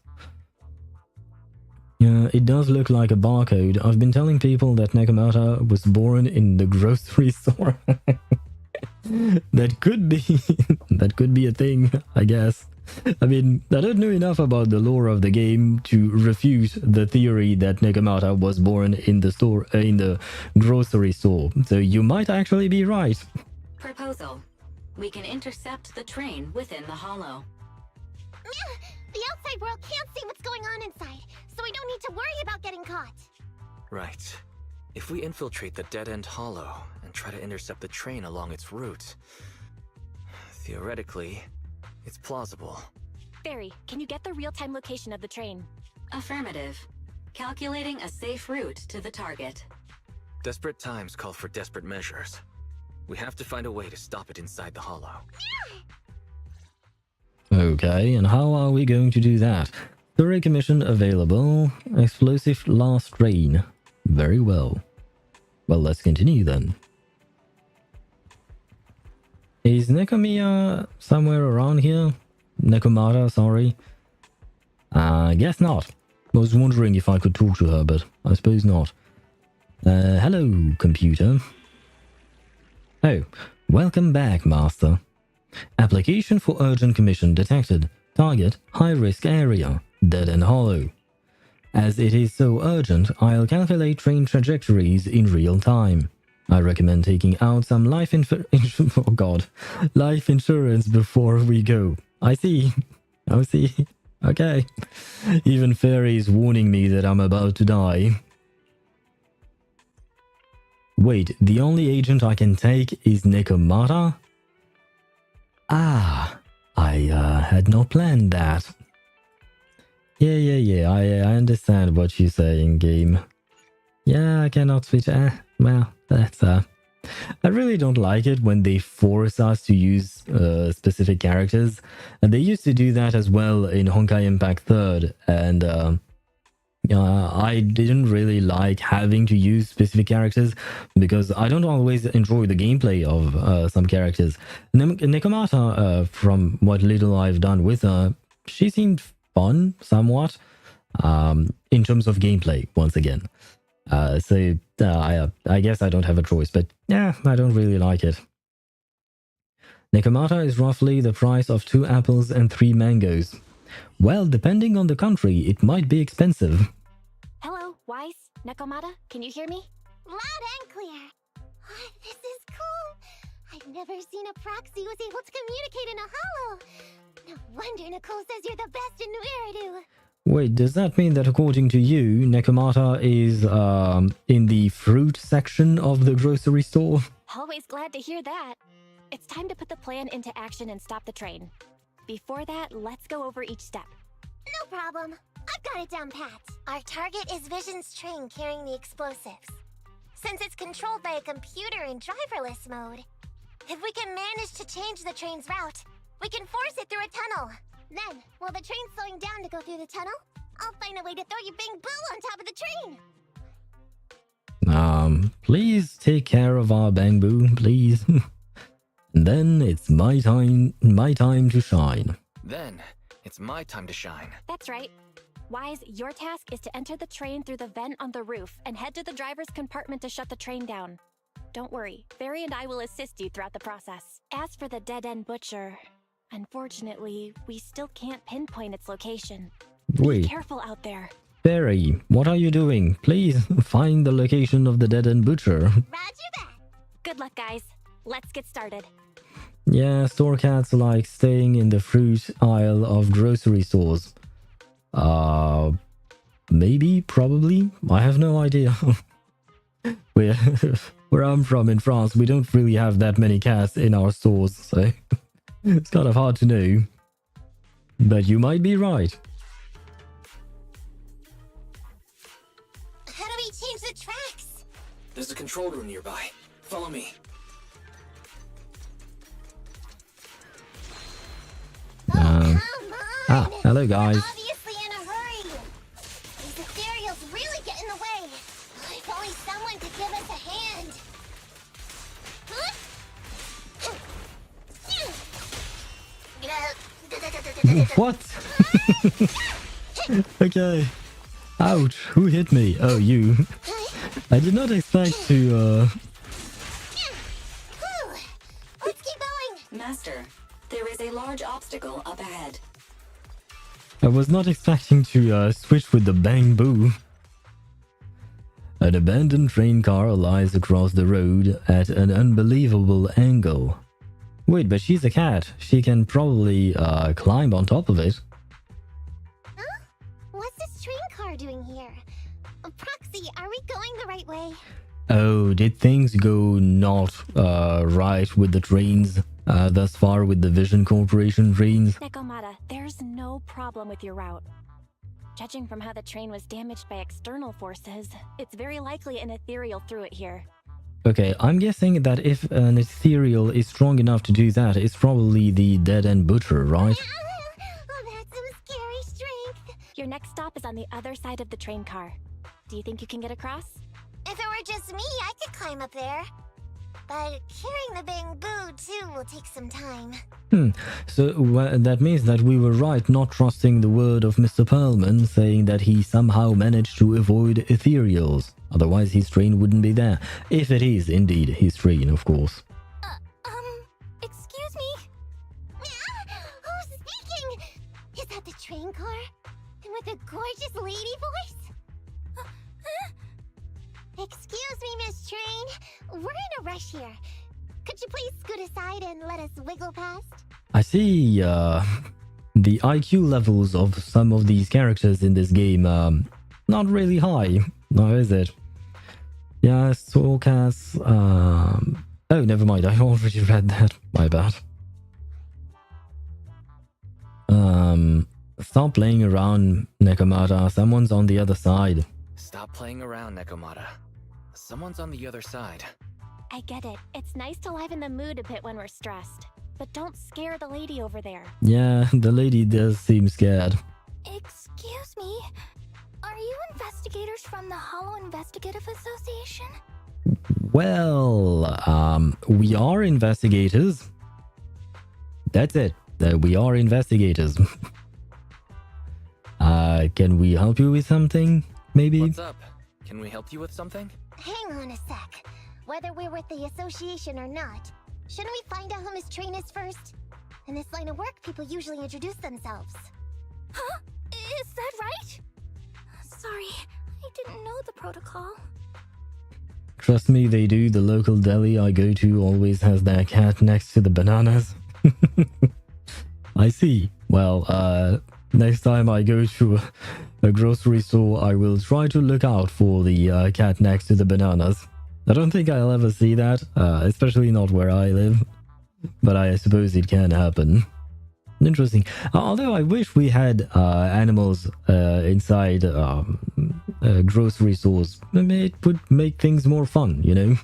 A: Yeah, it does look like a barcode. I've been telling people that Nakamata was born in the grocery store. That could be a thing, I guess. I mean, I don't know enough about the lore of the game to refute the theory that Nakamata was born in the grocery store. So you might actually be right.
G: Proposal. We can intercept the train within the hollow.
M: The outside world can't see what's going on inside, so we don't need to worry about getting caught.
E: Right. If we infiltrate the dead-end hollow and try to intercept the train along its route, theoretically, it's plausible.
C: Barry, can you get the real-time location of the train?
G: Affirmative. Calculating a safe route to the target.
E: Desperate times call for desperate measures. We have to find a way to stop it inside the hollow.
A: Okay, and how are we going to do that? Story commission available. Explosive last train. Very well. Well, let's continue then. Is Nekomiya somewhere around here? Nekomata, sorry. Guess not. I was wondering if I could talk to her, but I suppose not. Hello, computer. Oh, welcome back, Master. Application for urgent commission detected. Target, high-risk area, Dead End Hollow. As it is so urgent, I'll calculate train trajectories in real time. I recommend taking out some life insurance before we go. I see. I see. Okay. Even fairies warning me that I'm about to die. Wait, the only agent I can take is Nekomata? Ah, I had not planned that. Yeah, I understand what you're saying, game. Yeah, I cannot switch. Well, that's I really don't like it when they force us to use specific characters. And they used to do that as well in Honkai Impact 3rd. And I didn't really like having to use specific characters because I don't always enjoy the gameplay of some characters. Nekomata, from what little I've done with her, she seemed fun somewhat in terms of gameplay once again. So I guess I don't have a choice, but yeah, I don't really like it. Nekomata is roughly the price of 2 apples and 3 mangoes. Well, depending on the country, it might be expensive.
C: Hello, Wise, Nekomata, can you hear me?
M: Loud and clear. This is cool. I've never seen a proxy who was able to communicate in a hollow. No wonder Nicole says you're the best in New Eridu.
A: Wait, does that mean that according to you, Nekomata is in the fruit section of the grocery store?
C: Always glad to hear that. It's time to put the plan into action and stop the train. Before that, let's go over each step.
M: No problem. I've got it down pat. Our target is Vision's train carrying the explosives. Since it's controlled by a computer in driverless mode, if we can manage to change the train's route, we can force it through a tunnel. Then, while the train's slowing down to go through the tunnel, I'll find a way to throw you Bing Boo on top of the train.
A: Please take care of our Bang Boo, please. And then it's my time to shine.
E: Then it's my time to shine.
C: That's right. Wise, your task is to enter the train through the vent on the roof and head to the driver's compartment to shut the train down. Don't worry, Barry and I will assist you throughout the process. As for the dead-end butcher, unfortunately, we still can't pinpoint its location.
A: Wait.
C: Be careful out there.
A: Barry, what are you doing? Please find the location of the dead-end butcher.
M: Roger that.
C: Good luck, guys. Let's get started.
A: Yeah, store cats like staying in the fruit aisle of grocery stores. Maybe, probably. I have no idea. Where I'm from in France, we don't really have that many cats in our stores, so it's kind of hard to know. But you might be right.
M: How do we change the tracks?
E: There's a control room nearby. Follow me.
A: Hello guys.
M: Obviously in a hurry. These Ethereals really get in the way. If only someone could give us a hand.
A: What? Okay. Ouch, who hit me? Oh, you. I did not expect to,
M: Let's keep going.
G: Master, there is a large obstacle up ahead.
A: I was not expecting to switch with the Bang Boo. An abandoned train car lies across the road at an unbelievable angle. Wait, but she's a cat. She can probably climb on top of it.
M: Huh? What's this train car doing here? Proxy, are we going the right way?
A: Oh, did things go not right with the trains thus far with the Vision Corporation trains?
C: Nekomata, there's no problem with your route. Judging from how the train was damaged by external forces, it's very likely an ethereal threw it here.
A: Okay, I'm guessing that if an ethereal is strong enough to do that, it's probably the dead-end butcher, right?
M: Oh, that's some scary strength.
C: Your next stop is on the other side of the train car. Do you think you can get across?
M: If it were just me, I could climb up there. But carrying the Bang Boo, too, will take some time.
A: So that means that we were right not trusting the word of Mr. Perlman, saying that he somehow managed to avoid Ethereals. Otherwise his train wouldn't be there. If it is indeed his train, of course.
M: Excuse me? Who's speaking? Is that the train car? And with a gorgeous lady voice? Excuse me, Miss Train. We're in a rush here. Could you please scoot aside and let us wiggle past?
A: I see the IQ levels of some of these characters in this game not really high, no, is it? Yes, Soulcast. Oh, never mind. I already read that. My bad. Stop playing around, Nekomata. Someone's on the other side.
E: Stop playing around, Nekomata. Someone's on the other side.
C: I get it. It's nice to liven the mood a bit when we're stressed. But don't scare the lady over there.
A: Yeah, the lady does seem scared.
M: Excuse me. Are you investigators from the Hollow Investigative Association?
A: Well, we are investigators. That's it. We are investigators. Can we help you with something? Maybe?
E: What's up? Can we help you with something?
M: Hang on a sec. Whether we're with the association or not, shouldn't we find out who Miss Train is first? In this line of work, people usually introduce themselves. Huh? Is that right? Sorry, I didn't know the protocol.
A: Trust me, they do. The local deli I go to always has their cat next to the bananas. I see. Well, next time I go to a grocery store, I will try to look out for the cat next to the bananas. I don't think I'll ever see that, especially not where I live. But I suppose it can happen. Interesting. Although I wish we had animals inside grocery stores. It would make things more fun, you know?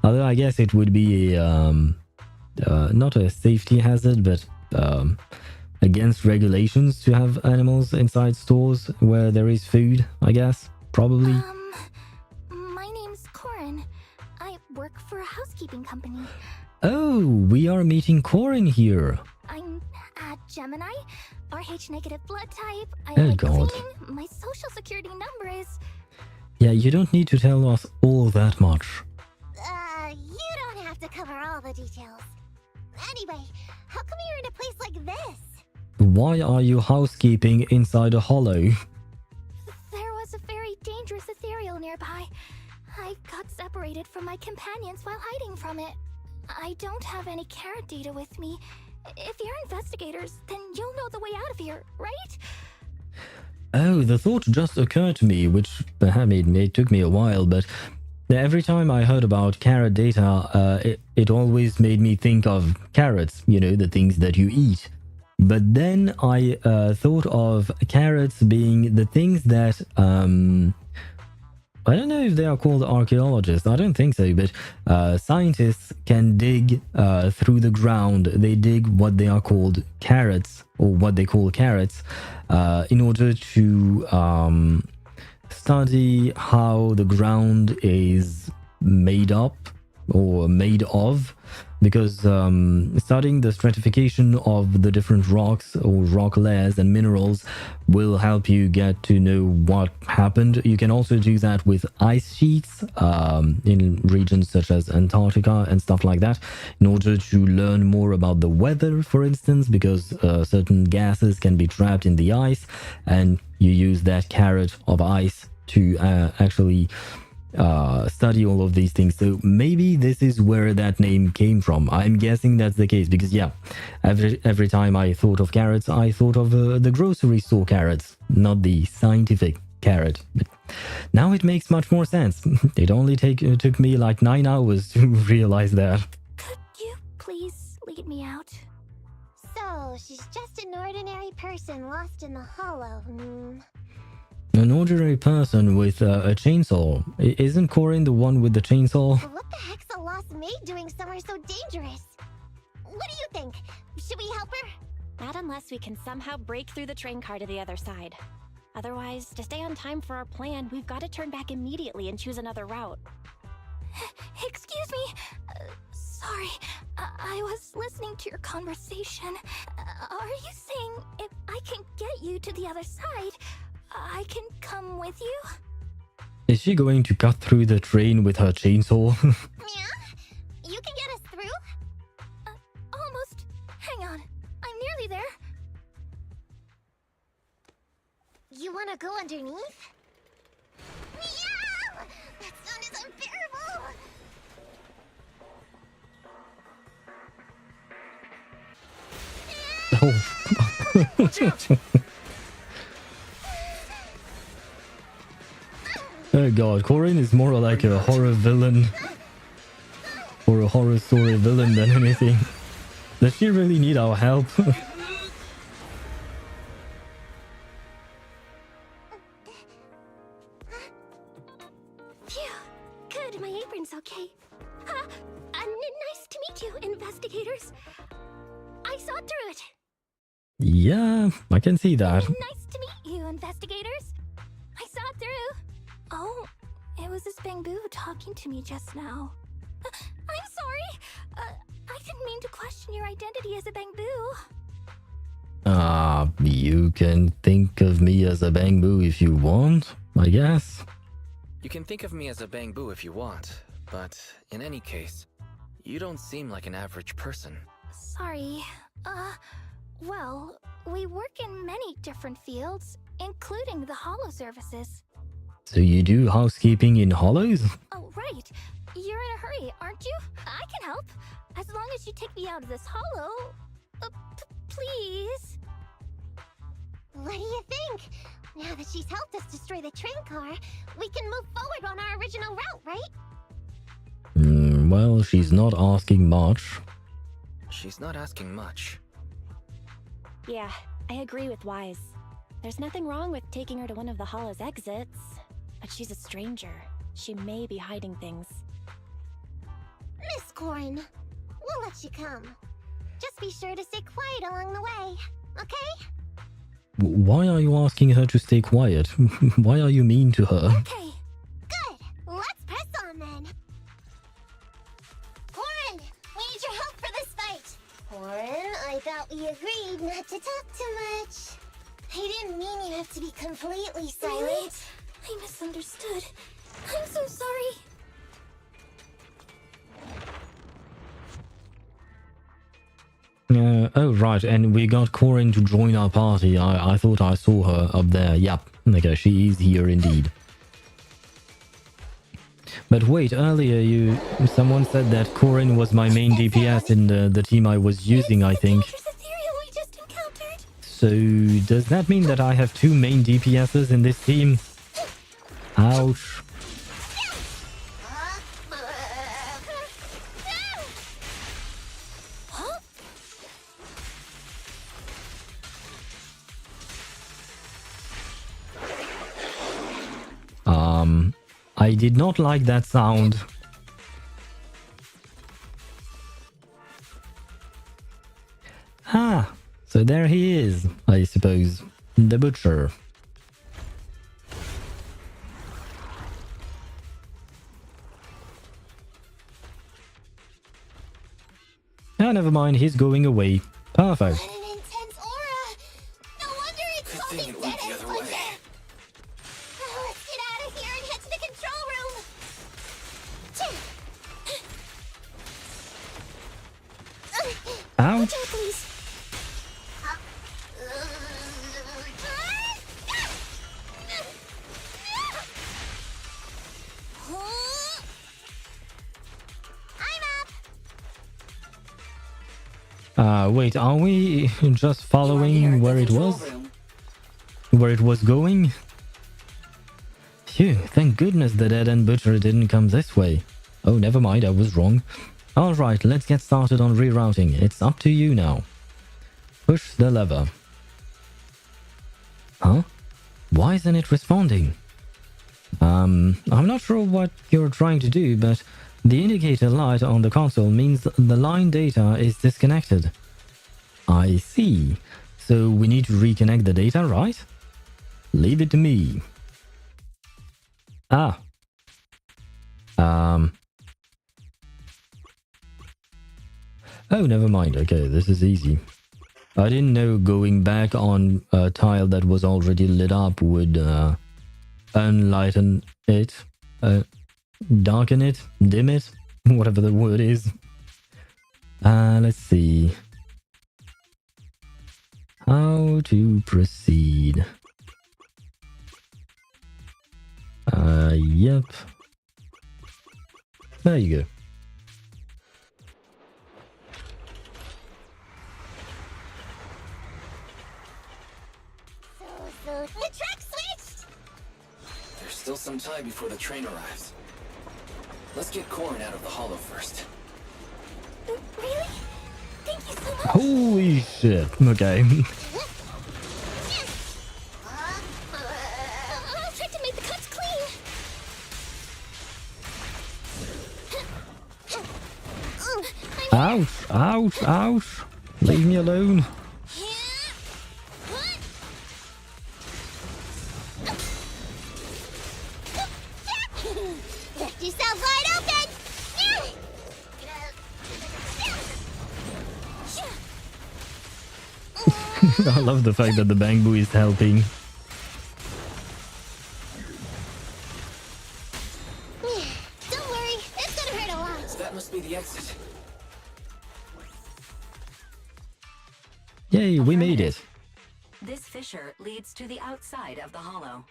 A: Although I guess it would be not a safety hazard, but against regulations to have animals inside stores where there is food, I guess. Probably.
M: My name's Corin. I work for a housekeeping company.
A: Oh, we are meeting Corin here.
M: I'm a Gemini, RH negative blood type. I
A: Oh
M: like
A: God.
M: cleaning. My social security number is...
A: Yeah, you don't need to tell us all that much.
M: You don't have to cover all the details. Anyway, how come you're in a place like this?
A: Why are you housekeeping inside a hollow?
M: There was a very dangerous ethereal nearby. I got separated from my companions while hiding from it. I don't have any carrot data with me. If you're investigators, then you'll know the way out of here, right?
A: Oh, the thought just occurred to me, which it took me a while, but every time I heard about carrot data, it always made me think of carrots, you know, the things that you eat. But then I thought of carrots being the things that, I don't know if they are called archaeologists, I don't think so, but scientists can dig through the ground. They dig what they are called carrots, or what they call carrots, in order to study how the ground is made up or made of, because studying the stratification of the different rocks or rock layers and minerals will help you get to know what happened. You can also do that with ice sheets in regions such as Antarctica and stuff like that, in order to learn more about the weather, for instance, because certain gases can be trapped in the ice, and you use that carrot of ice to actually study all of these things. So maybe this is where that name came from. I'm guessing that's the case, because yeah, every time I thought of carrots, I thought of the grocery store carrots, not the scientific carrot. But now it makes much more sense. It only took me like 9 hours to realize that.
M: Could you please lead me out? So, she's just an ordinary person lost in the hollow.
A: An ordinary person with a chainsaw. Isn't Corin the one with the chainsaw?
M: What the heck's a lost maid doing somewhere so dangerous? What do you think? Should we help her?
C: Not unless we can somehow break through the train car to the other side. Otherwise, to stay on time for our plan, we've got to turn back immediately and choose another route.
M: Excuse me. Sorry, I was listening to your conversation. Are you saying if I can get you to the other side, I can come with you?
A: Is she going to cut through the train with her chainsaw?
M: Yeah? You can get us through? Almost. Hang on. I'm nearly there. You wanna go underneath? Meow! That sound is unbearable!
A: Oh god, Corin is more like a horror villain. Or a horror story villain than anything. Does she really need our help?
L: Phew. Good, my apron's okay. Nice to meet you, investigators. I saw through it.
A: Yeah, I can see that.
L: Nice to meet you, investigators. I saw it through. Oh, it was this bamboo talking to me just now. I'm sorry. I didn't mean to question your identity as a bamboo.
A: You can think of me as a bamboo if you want, I guess.
E: You can think of me as a bamboo if you want, but in any case, you don't seem like an average person.
L: Sorry. Well, we work in many different fields, including the holo services.
A: So you do housekeeping in hollows?
L: Oh, right. You're in a hurry, aren't you? I can help. As long as you take me out of this holo. Please.
M: What do you think? Now that she's helped us destroy the train car, we can move forward on our original route, right?
A: Well, she's not asking much.
E: She's not asking much.
C: Yeah, I agree with Wise. There's nothing wrong with taking her to one of the holo's exits. But she's a stranger. She may be hiding things.
M: Miss Corin, we'll let you come. Just be sure to stay quiet along the way, okay?
A: Why are you asking her to stay quiet? Why are you mean to her?
M: Okay, good. Let's press on then. Corin, we need your help for this fight. Corin, I thought we agreed not to talk too much. I didn't mean you have to be completely silent.
L: Really? I misunderstood. I'm so sorry.
A: Oh, right, and we got Corin to join our party. I thought I saw her up there. Yep, okay, she is here indeed. But wait, earlier someone said that Corin was my main DPS in the team I was using, I think. So, does that mean that I have two main DPSs in this team? Ouch. I did not like that sound. Ah, so there he is, I suppose. The butcher. Ah, never mind, he's going away. Perfect.
M: What an intense aura! No wonder it's
E: Good thing it went the other way.
M: Let's get out of here and head to the control room!
A: Ouch.
L: Please.
A: Wait, are we just following where it was? Where it was going? Phew, thank goodness the dead-end butcher didn't come this way. Oh, never mind, I was wrong. Alright, let's get started on rerouting. It's up to you now. Push the lever. Huh? Why isn't it responding? I'm not sure what you're trying to do, but the indicator light on the console means the line data is disconnected. I see. So we need to reconnect the data, right? Leave it to me. Ah. Oh, never mind. Okay, this is easy. I didn't know going back on a tile that was already lit up would unlighten it, darken it, dim it, whatever the word is. Let's see. How to proceed. Yep. There you go.
E: Still some time before the train arrives. Let's get Corrin out of the hollow first.
L: Really? Thank you so much.
A: Holy shit. Okay.
L: I'll try to make the cuts clean.
A: Ouch, ouch, ouch. Leave me alone.
M: Left yourself wide open!
A: I love the fact that the Bangbu is helping.
M: Don't worry, it's gonna hurt a lot.
E: That must be the exit.
A: Yay, we made it.
G: This fissure leads to the outside of the hollow.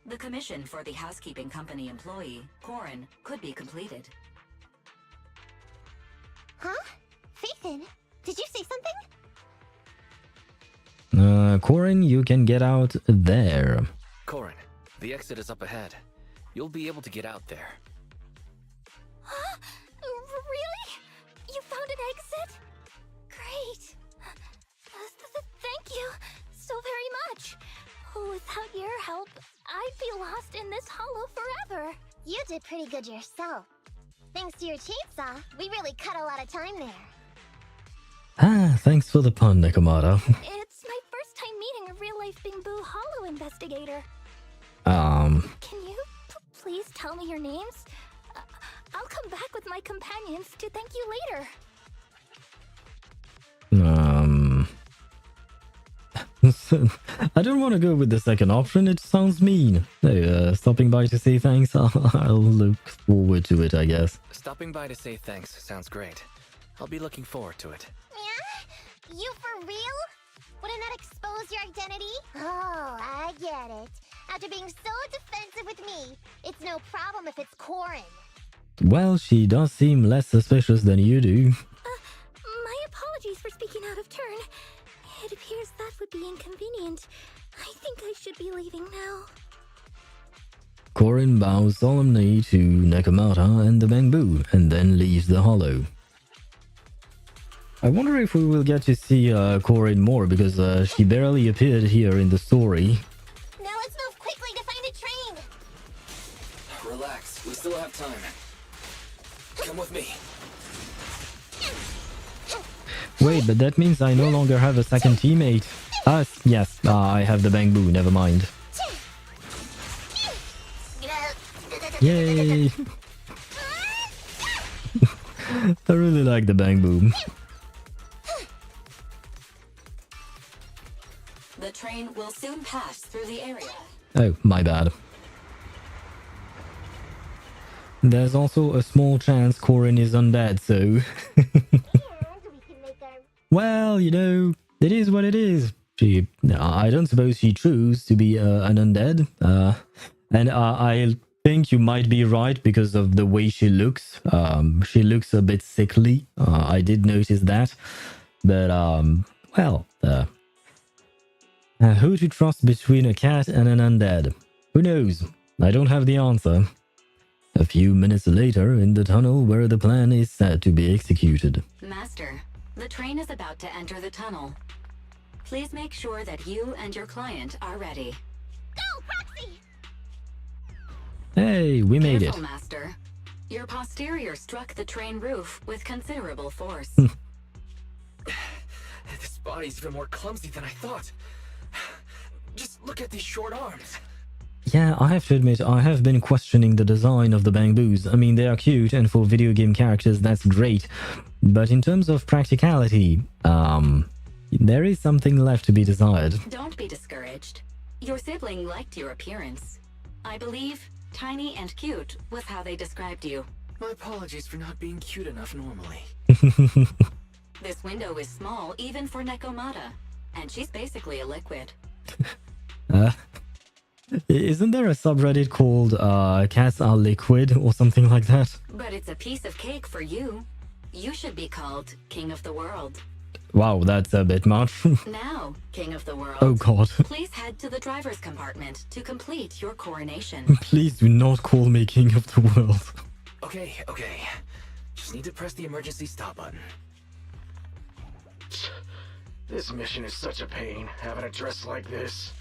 G: The commission for the housekeeping company employee, Corrin, could be completed.
M: Huh? Phaethon, did you say something?
A: Corrin, you can get out there.
E: Corrin, the exit is up ahead. You'll be able to get out there.
L: Huh? Really? You found an exit? Great. Thank you so very much. Without your help, I'd be lost in this hollow forever.
M: You did pretty good yourself. Thanks to your chainsaw, we really cut a lot of time there.
A: Ah, thanks for the pun, Nekomata.
L: It's my first time meeting a real-life Bingbu Hollow investigator.
A: Can
L: you please tell me your names? I'll come back with my companions to thank you later.
A: I don't want to go with the second option, it sounds mean. No, stopping by to say thanks, I'll look forward to it, I guess.
E: Stopping by to say thanks sounds great. I'll be looking forward to it.
M: Yeah? You for real? Wouldn't that expose your identity? Oh, I get it. After being so defensive with me, it's no problem if it's Corrin.
A: Well, she does seem less suspicious than you do.
L: My apologies for speaking out of turn. It appears that would be inconvenient. I think I should be leaving now.
A: Corrin bows solemnly to Nekomata and the Bangbu, and then leaves the hollow. I wonder if we will get to see Corrin more, because she barely appeared here in the story.
M: Now let's move quickly to find a train!
E: Relax, we still have time. Come with me.
A: Wait, but that means I no longer have a second teammate. Yes, I have the Bangbu, never mind. Yay! I really like the Bangbu.
G: The train will soon pass through the area.
A: Oh, my bad. There's also a small chance Corrin is undead, so... Well, you know, it is what it is. I don't suppose she chose to be an undead. And I think you might be right because of the way she looks. She looks a bit sickly. I did notice that. But, well, who to trust between a cat and an undead? Who knows? I don't have the answer. A few minutes later, in the tunnel where the plan is set to be executed.
G: Master, the train is about to enter the tunnel. Please make sure that you and your client are ready.
M: Go, Proxy!
A: Hey, we made
G: Careful,
A: it.
G: Master. Your posterior struck the train roof with considerable force.
E: This body's even more clumsy than I thought. Just look at these short arms.
A: Yeah, I have to admit, I have been questioning the design of the Bangbus. I mean, they are cute, and for video game characters, that's great. But in terms of practicality, there is something left to be desired.
G: Don't be discouraged. Your sibling liked your appearance. I believe tiny and cute was how they described you.
E: My apologies for not being cute enough normally.
G: This window is small even for Nekomata, and she's basically a liquid.
A: Isn't there a subreddit called Cats Are Liquid or something like that?
G: But it's a piece of cake for you. You should be called King of the World.
A: Wow, that's a bit much.
G: Now, King of the World.
A: Oh god.
G: Please head to the driver's compartment to complete your coronation.
A: Please do not call me King of the World.
E: Okay. Just need to press the emergency stop button.
I: This mission is such a pain, having a dress like this.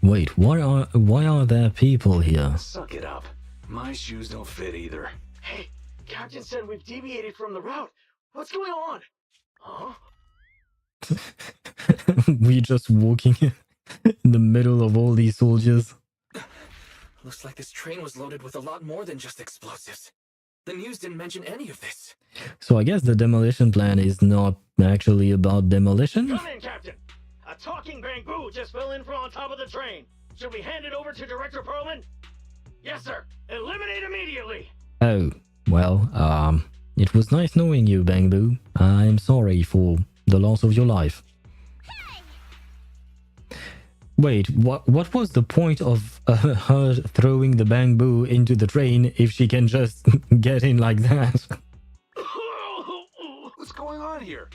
A: Wait, why are there people here?
I: Suck it up. My shoes don't fit either. Hey, Captain said we've deviated from the route. What's going on? Huh?
A: We just walking in the middle of all these soldiers.
E: Looks like this train was loaded with a lot more than just explosives. The news didn't mention any of this.
A: So I guess the demolition plan is not actually about demolition?
I: Come in, Captain! A talking bamboo just fell in from on top of the train. Should we hand it over to Director Perlman? Yes, sir. Eliminate immediately!
A: Oh, well, it was nice knowing you, Bamboo. I'm sorry for the loss of your life. Wait, what was the point of her throwing the bamboo into the train if she can just get in like that?
Q: What's going on here?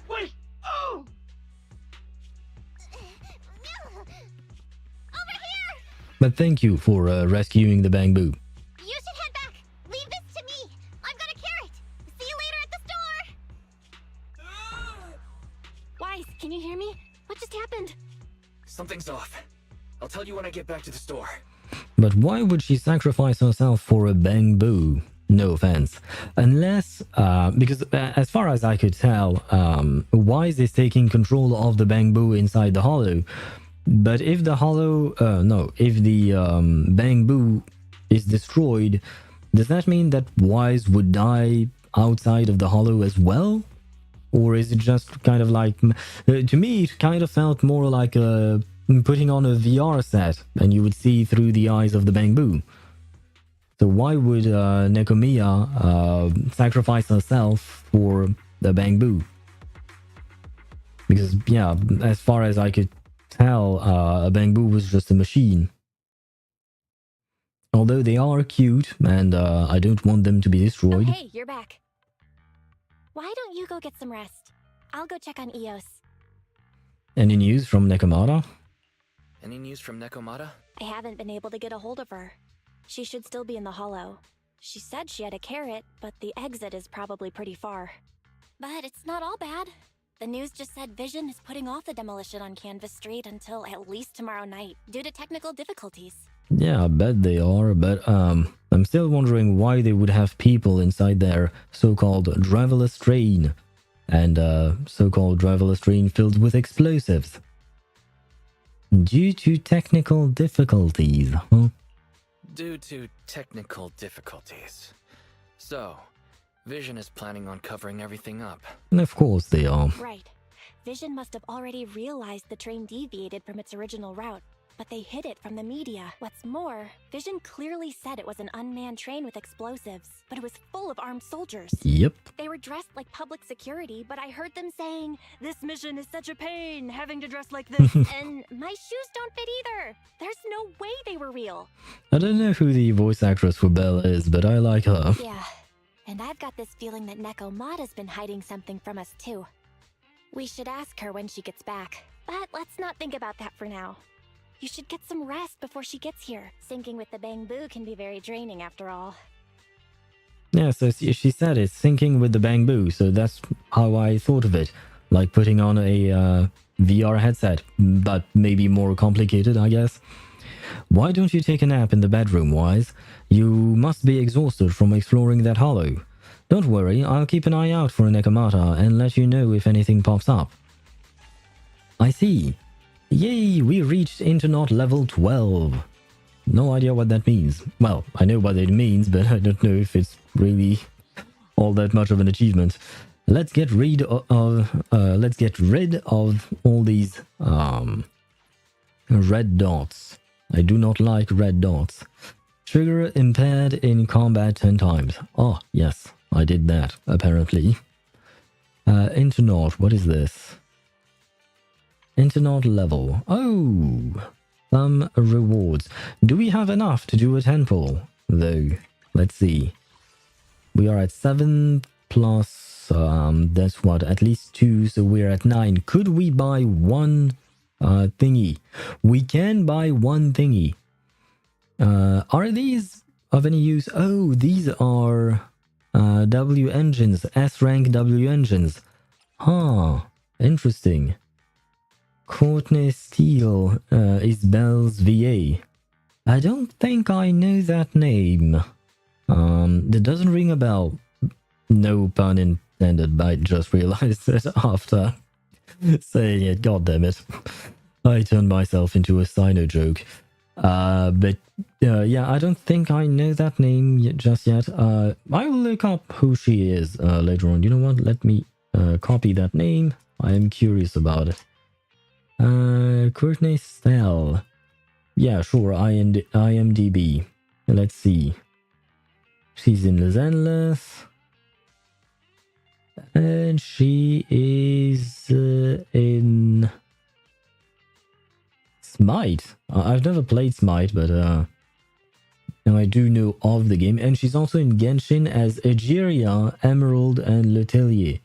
I: Wait! Oh!
A: But thank you for rescuing the bamboo.
M: You should head back. Leave this to me. I've got a carrot. See you later at the store.
C: Wise, can you hear me? What just happened?
E: Something's off. I'll tell you when I get back to the store.
A: But why would she sacrifice herself for a bamboo? No offense. Unless, because as far as I could tell, Wise is taking control of the bamboo inside the hollow. But if the hollow, if the bamboo is destroyed, does that mean that Wise would die outside of the hollow as well? Or is it just kind of like, to me, it kind of felt more like putting on a VR set and you would see through the eyes of the bamboo. So why would Nekomiya sacrifice herself for the bamboo? Because, yeah, as far as I could tell, a bamboo was just a machine. Although they are cute, and I don't want them to be destroyed.
C: Oh, hey, you're back. Why don't you go get some rest? I'll go check on Eos.
A: Any news from Nekomata?
E: Any news from Nekomata?
C: I haven't been able to get a hold of her. She should still be in the hollow. She said she had a carrot, but the exit is probably pretty far. But it's not all bad. The news just said Vision is putting off the demolition on Canvas Street until at least tomorrow night, due to technical difficulties.
A: Yeah, I bet they are, but I'm still wondering why they would have people inside their so-called driverless train. And so-called driverless train filled with explosives. Due to technical difficulties, huh?
E: Due to technical difficulties. So, Vision is planning on covering everything up.
A: Of course they are.
C: Right. Vision must have already realized the train deviated from its original route, but they hid it from the media. What's more, Vision clearly said it was an unmanned train with explosives, but it was full of armed soldiers.
A: Yep.
C: They were dressed like public security, but I heard them saying, "This mission is such a pain, having to dress like this." And my shoes don't fit either. There's no way they were real.
A: I don't know who the voice actress for Belle is, but I like her.
C: Yeah, and I've got this feeling that Nekomata's been hiding something from us too. We should ask her when she gets back, but let's not think about that for now. You should get some rest before she gets here. Syncing with the bamboo can be very draining after all.
A: Yeah, so she said it's syncing with the bamboo, so that's how I thought of it. Like putting on a VR headset, but maybe more complicated, I guess. Why don't you take a nap in the bedroom, Wise? You must be exhausted from exploring that hollow. Don't worry, I'll keep an eye out for Nekomata and let you know if anything pops up. I see. Yay, we reached Internaut level 12. No idea what that means. Well, I know what it means, but I don't know if it's really all that much of an achievement. Let's get rid of all these red dots. I do not like red dots. Trigger impaired in combat 10 times. Oh, yes, I did that, apparently. Internaut, what is this? Internaut level. Oh, some rewards. Do we have enough to do a temple, though? Let's see. We are at 7 plus That's what, at least 2, so we're at 9. Could we buy one thingy? We can buy one thingy. Are these of any use? Oh, these are W engines, S-rank W engines. Huh, interesting. Courtney Steele is Belle's VA. I don't think I know that name. That doesn't ring a bell. No pun intended, I just realized it after saying it. God damn it. I turned myself into a Sino joke. But yeah, I don't think I know that name just yet. I will look up who she is later on. You know what? Let me copy that name. I am curious about it. Courtney Stell. Yeah, sure. IMDb. Let's see. She's in Zenless. And she is in Smite. I've never played Smite, but now I do know of the game. And she's also in Genshin as Egeria, Emerald, and Letelier.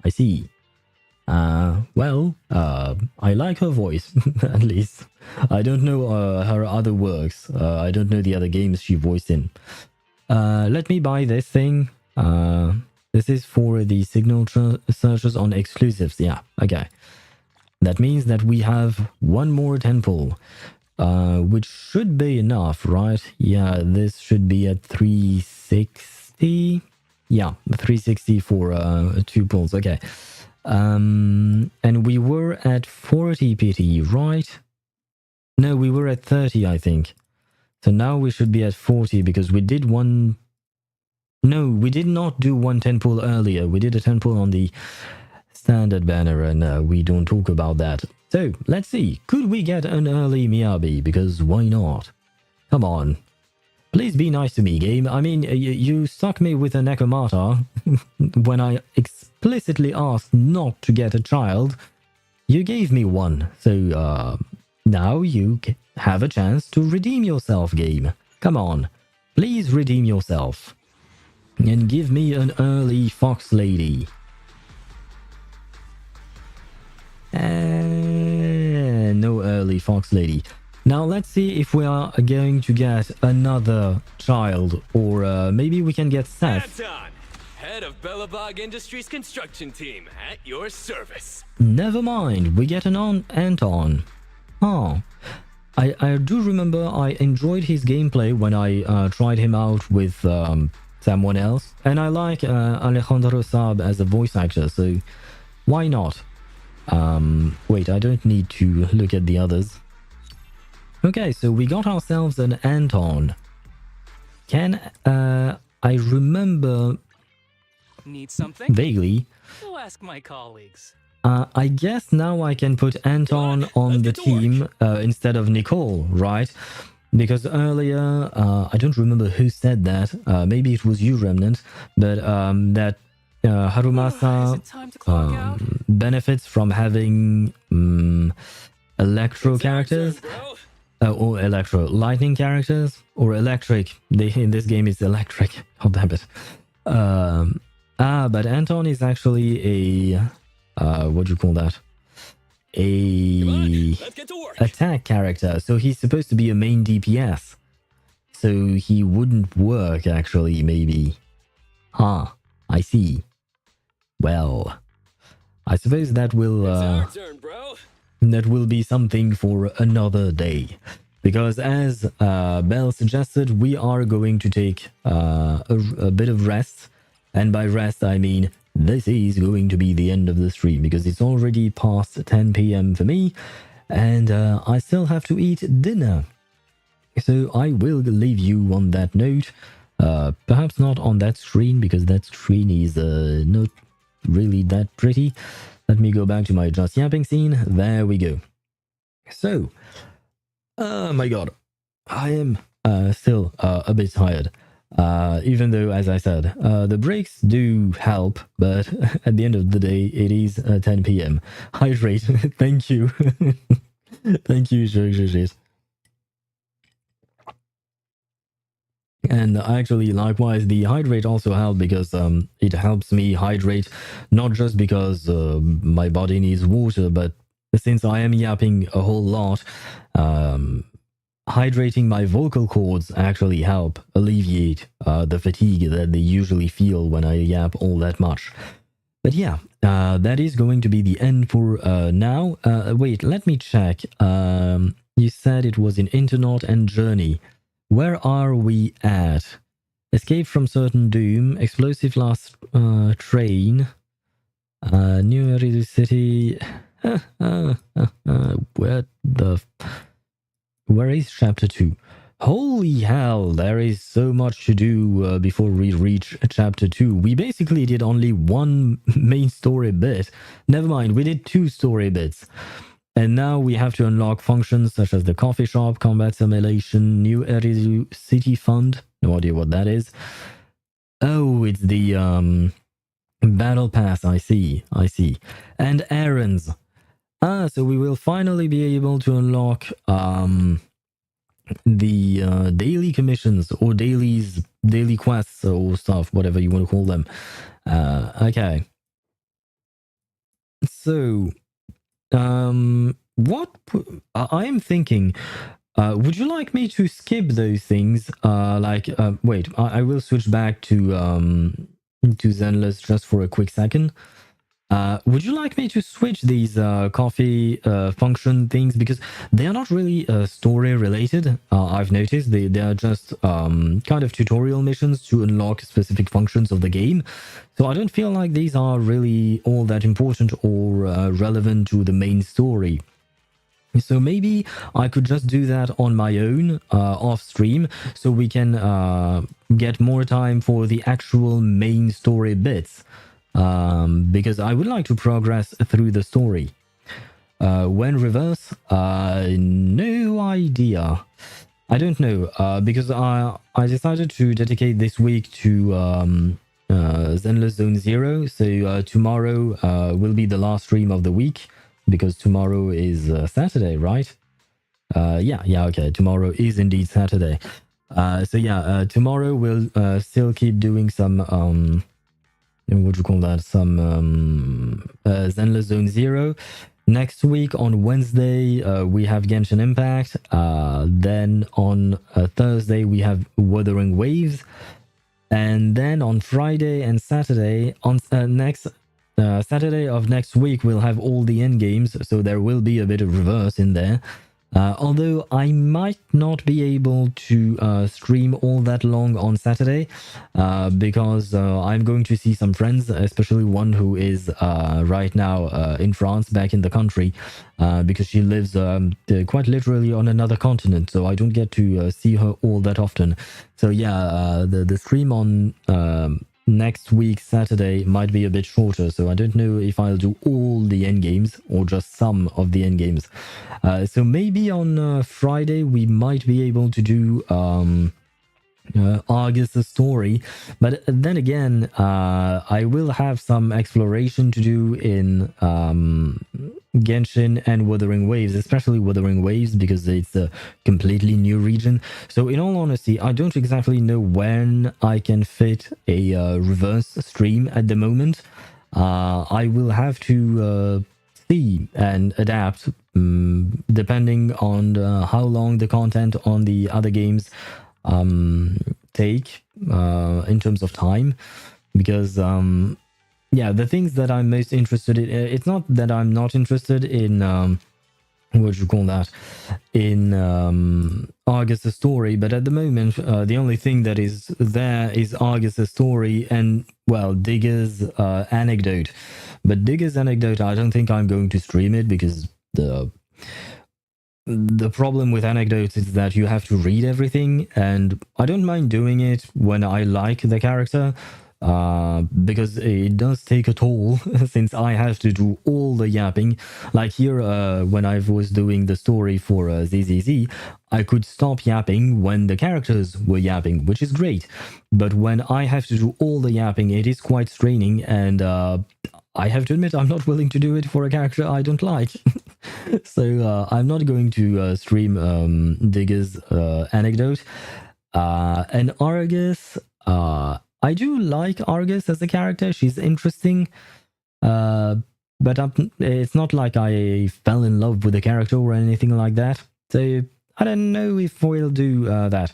A: I see. Well, I like her voice, at least. I don't know her other works. I don't know the other games she voiced in. Let me buy this thing. This is for the signal searches on exclusives. Yeah, okay. That means that we have one more temple, which should be enough, right? Yeah, this should be at 360. Yeah, 360 for 2 pulls. Okay. And we were at 40 PT, right? No, we were at 30, I think. So now we should be at 40 because we did one... No, we did not do one 10 pull earlier. We did a 10 pull on the standard banner and we don't talk about that. So, let's see. Could we get an early Miyabi? Because why not? Come on. Please be nice to me, game. I mean, you stuck me with a Nekomata when I explicitly asked not to get a child. You gave me one. So, now you have a chance to redeem yourself, game. Come on. Please redeem yourself. And give me an early fox lady. No early fox lady. Now let's see if we are going to get another child, or maybe we can get Seth.
R: Phaethon, head of Belobog Industries construction team, at your service.
A: Never mind, we get an Anton. Huh. I do remember I enjoyed his gameplay when I tried him out with someone else, and I like Alejandro Saab as a voice actor, so why not? Wait, I don't need to look at the others. Okay, so we got ourselves an Anton. Can I remember
S: Need something?
A: vaguely.
S: Go ask my colleagues.
A: I guess now I can put Anton on the team instead of Nicole, right? Because earlier, I don't remember who said that. Maybe it was you, Remnant, but that Harumasa benefits from having electro characters. Or electro lightning characters, or electric. In this game it's electric. Oh damn it. But Anton is actually a what do you call that? A attack character. So he's supposed to be a main DPS. So he wouldn't work actually, maybe. Huh. I see. Well, I suppose that will that will be something for another day. Because as Belle suggested, we are going to take a bit of rest. And by rest, I mean this is going to be the end of the stream. Because it's already past 10 PM for me. And I still have to eat dinner. So I will leave you on that note. Perhaps not on that screen, because that screen is not really that pretty. Let me go back to my just yapping scene. There we go. So, oh my god, I am still a bit tired. Even though, as I said, the breaks do help, but at the end of the day, it is 10 PM. Hydrate. Thank you. Thank you, shit. And actually, likewise, the hydrate also helped because it helps me hydrate, not just because my body needs water, but since I am yapping a whole lot, hydrating my vocal cords actually help alleviate the fatigue that they usually feel when I yap all that much. But yeah, that is going to be the end for now. Wait, let me check. You said it was in Internaut and Journey. Where are we at? Escape from certain doom, explosive last train, new Eridu city. Where is chapter 2? Holy hell, there is so much to do before we reach chapter 2. We basically did only one main story bit. Never mind, we did 2 story bits. And now we have to unlock functions such as the coffee shop, combat simulation, new Eridu city fund. No idea what that is. Oh, it's the battle pass. I see. And errands. So we will finally be able to unlock the daily commissions or daily quests or stuff, whatever you want to call them. Okay. So, what I am thinking, would you like me to skip those things? Wait, I will switch back to Zenless just for a quick second. Would you like me to switch these coffee function things, because they are not really story related? I've noticed they are just kind of tutorial missions to unlock specific functions of the game. So I don't feel like these are really all that important or relevant to the main story. So maybe I could just do that on my own off stream, so we can get more time for the actual main story bits. Because I would like to progress through the story. When reverse? No idea. I don't know, because I decided to dedicate this week to Zenless Zone Zero. So tomorrow will be the last stream of the week, because tomorrow is Saturday, right? Yeah, okay. Tomorrow is indeed Saturday. So yeah, tomorrow we'll still keep doing some what do you call that? Some Zenless Zone Zero. Next week on Wednesday, we have Genshin Impact. Then on Thursday, we have Wuthering Waves. And then on Friday and Saturday, on next Saturday of next week, we'll have all the end games. So there will be a bit of reverse in there. Although I might not be able to stream all that long on Saturday because I'm going to see some friends, especially one who is right now in France, back in the country, because she lives quite literally on another continent, so I don't get to see her all that often. So yeah, the stream on next week Saturday might be a bit shorter, so I don't know if I'll do all the end games or just some of the end games. So maybe on Friday we might be able to do Argus' story, but then again I will have some exploration to do in Genshin and Wuthering Waves, especially Wuthering Waves, because it's a completely new region. So in all honesty, I don't exactly know when I can fit a reverse stream at the moment. I will have to see and adapt depending on how long the content on the other games take in terms of time, because yeah, the things that I'm most interested in, it's not that I'm not interested in what you call that, in Argus' story, but at the moment the only thing that is there is Argus' story and, well, Digger's anecdote. But Digger's anecdote, I don't think I'm going to stream it, because the problem with anecdotes is that you have to read everything, and I don't mind doing it when I like the character, because it does take a toll since I have to do all the yapping. Like here, when I was doing the story for ZZZ, I could stop yapping when the characters were yapping, which is great. But when I have to do all the yapping, it is quite straining, and I have to admit I'm not willing to do it for a character I don't like. So I'm not going to stream Digger's anecdote. And Argus, I do like Argus as a character. She's interesting. But it's not like I fell in love with the character or anything like that. So I don't know if we'll do that.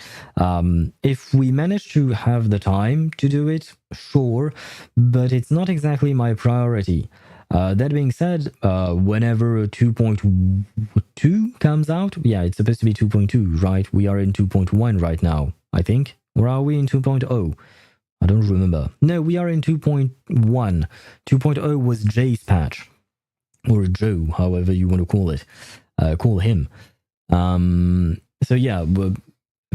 A: If we manage to have the time to do it, sure. But it's not exactly my priority. That being said, whenever 2.2 comes out, yeah, it's supposed to be 2.2, right? We are in 2.1 right now, I think. Or are we in 2.0? I don't remember. No, we are in 2.1. 2.0 was Jay's patch. Or Joe, however you want to call it. Call him. So yeah,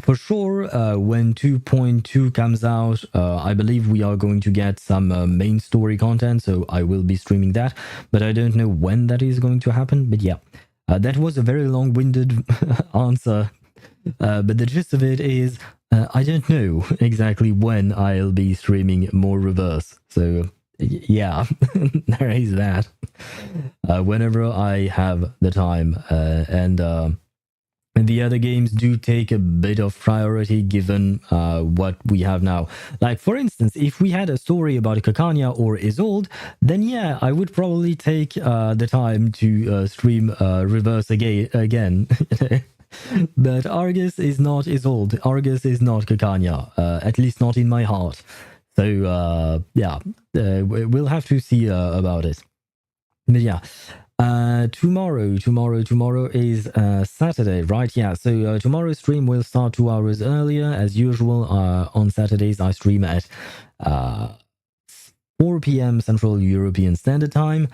A: for sure, when 2.2 comes out, I believe we are going to get some main story content, so I will be streaming that. But I don't know when that is going to happen. But yeah, that was a very long-winded answer. But the gist of it is, I don't know exactly when I'll be streaming more Reverse. So yeah, there is that. Whenever I have the time. And the other games do take a bit of priority given what we have now. Like, for instance, if we had a story about Kakanya or Isolde, then yeah, I would probably take the time to stream Reverse again. But Argus is not Isolde. Argus is not Kakanya, at least not in my heart. So yeah, we'll have to see about it. But yeah, tomorrow is Saturday, right? Yeah, so tomorrow's stream will start 2 hours earlier. As usual, on Saturdays I stream at 4 p.m. Central European Standard Time.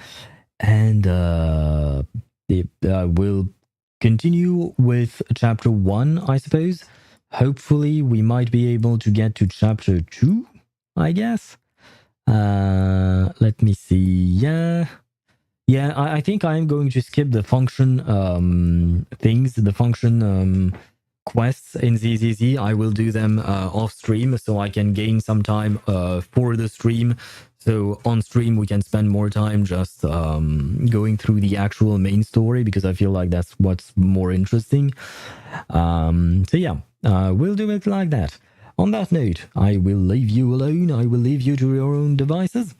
A: And we'll continue with chapter 1, I suppose. Hopefully we might be able to get to chapter 2, I guess. Let me see. Yeah, I think I'm going to skip the function things, the function quests in ZZZ. I will do them off stream so I can gain some time for the stream. So on stream we can spend more time just going through the actual main story, because I feel like that's what's more interesting. So yeah, we'll do it like that. On that note, I will leave you alone. I will leave you to your own devices.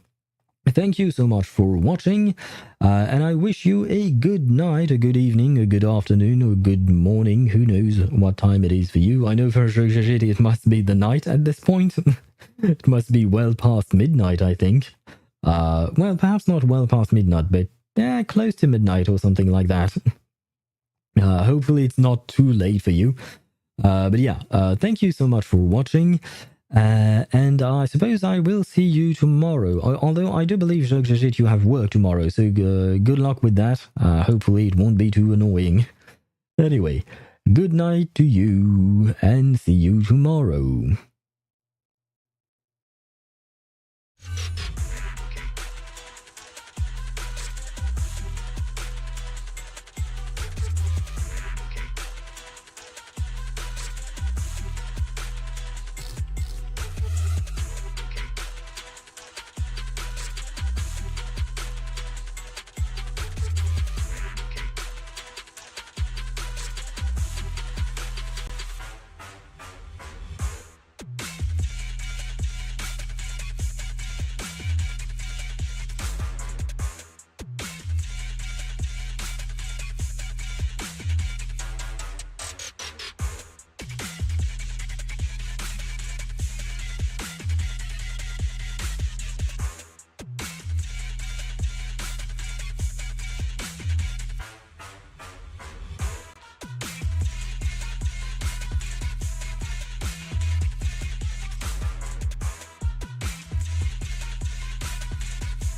A: Thank you so much for watching, and I wish you a good night, a good evening, a good afternoon, or a good morning. Who knows what time it is for you? I know for sure it must be the night at this point. It must be well past midnight, I think. Well, perhaps not well past midnight, but close to midnight or something like that. Hopefully it's not too late for you. But yeah, thank you so much for watching. And I suppose I will see you tomorrow. Although I do believe, you have work tomorrow, so good luck with that. Hopefully it won't be too annoying. Anyway, good night to you, and see you tomorrow.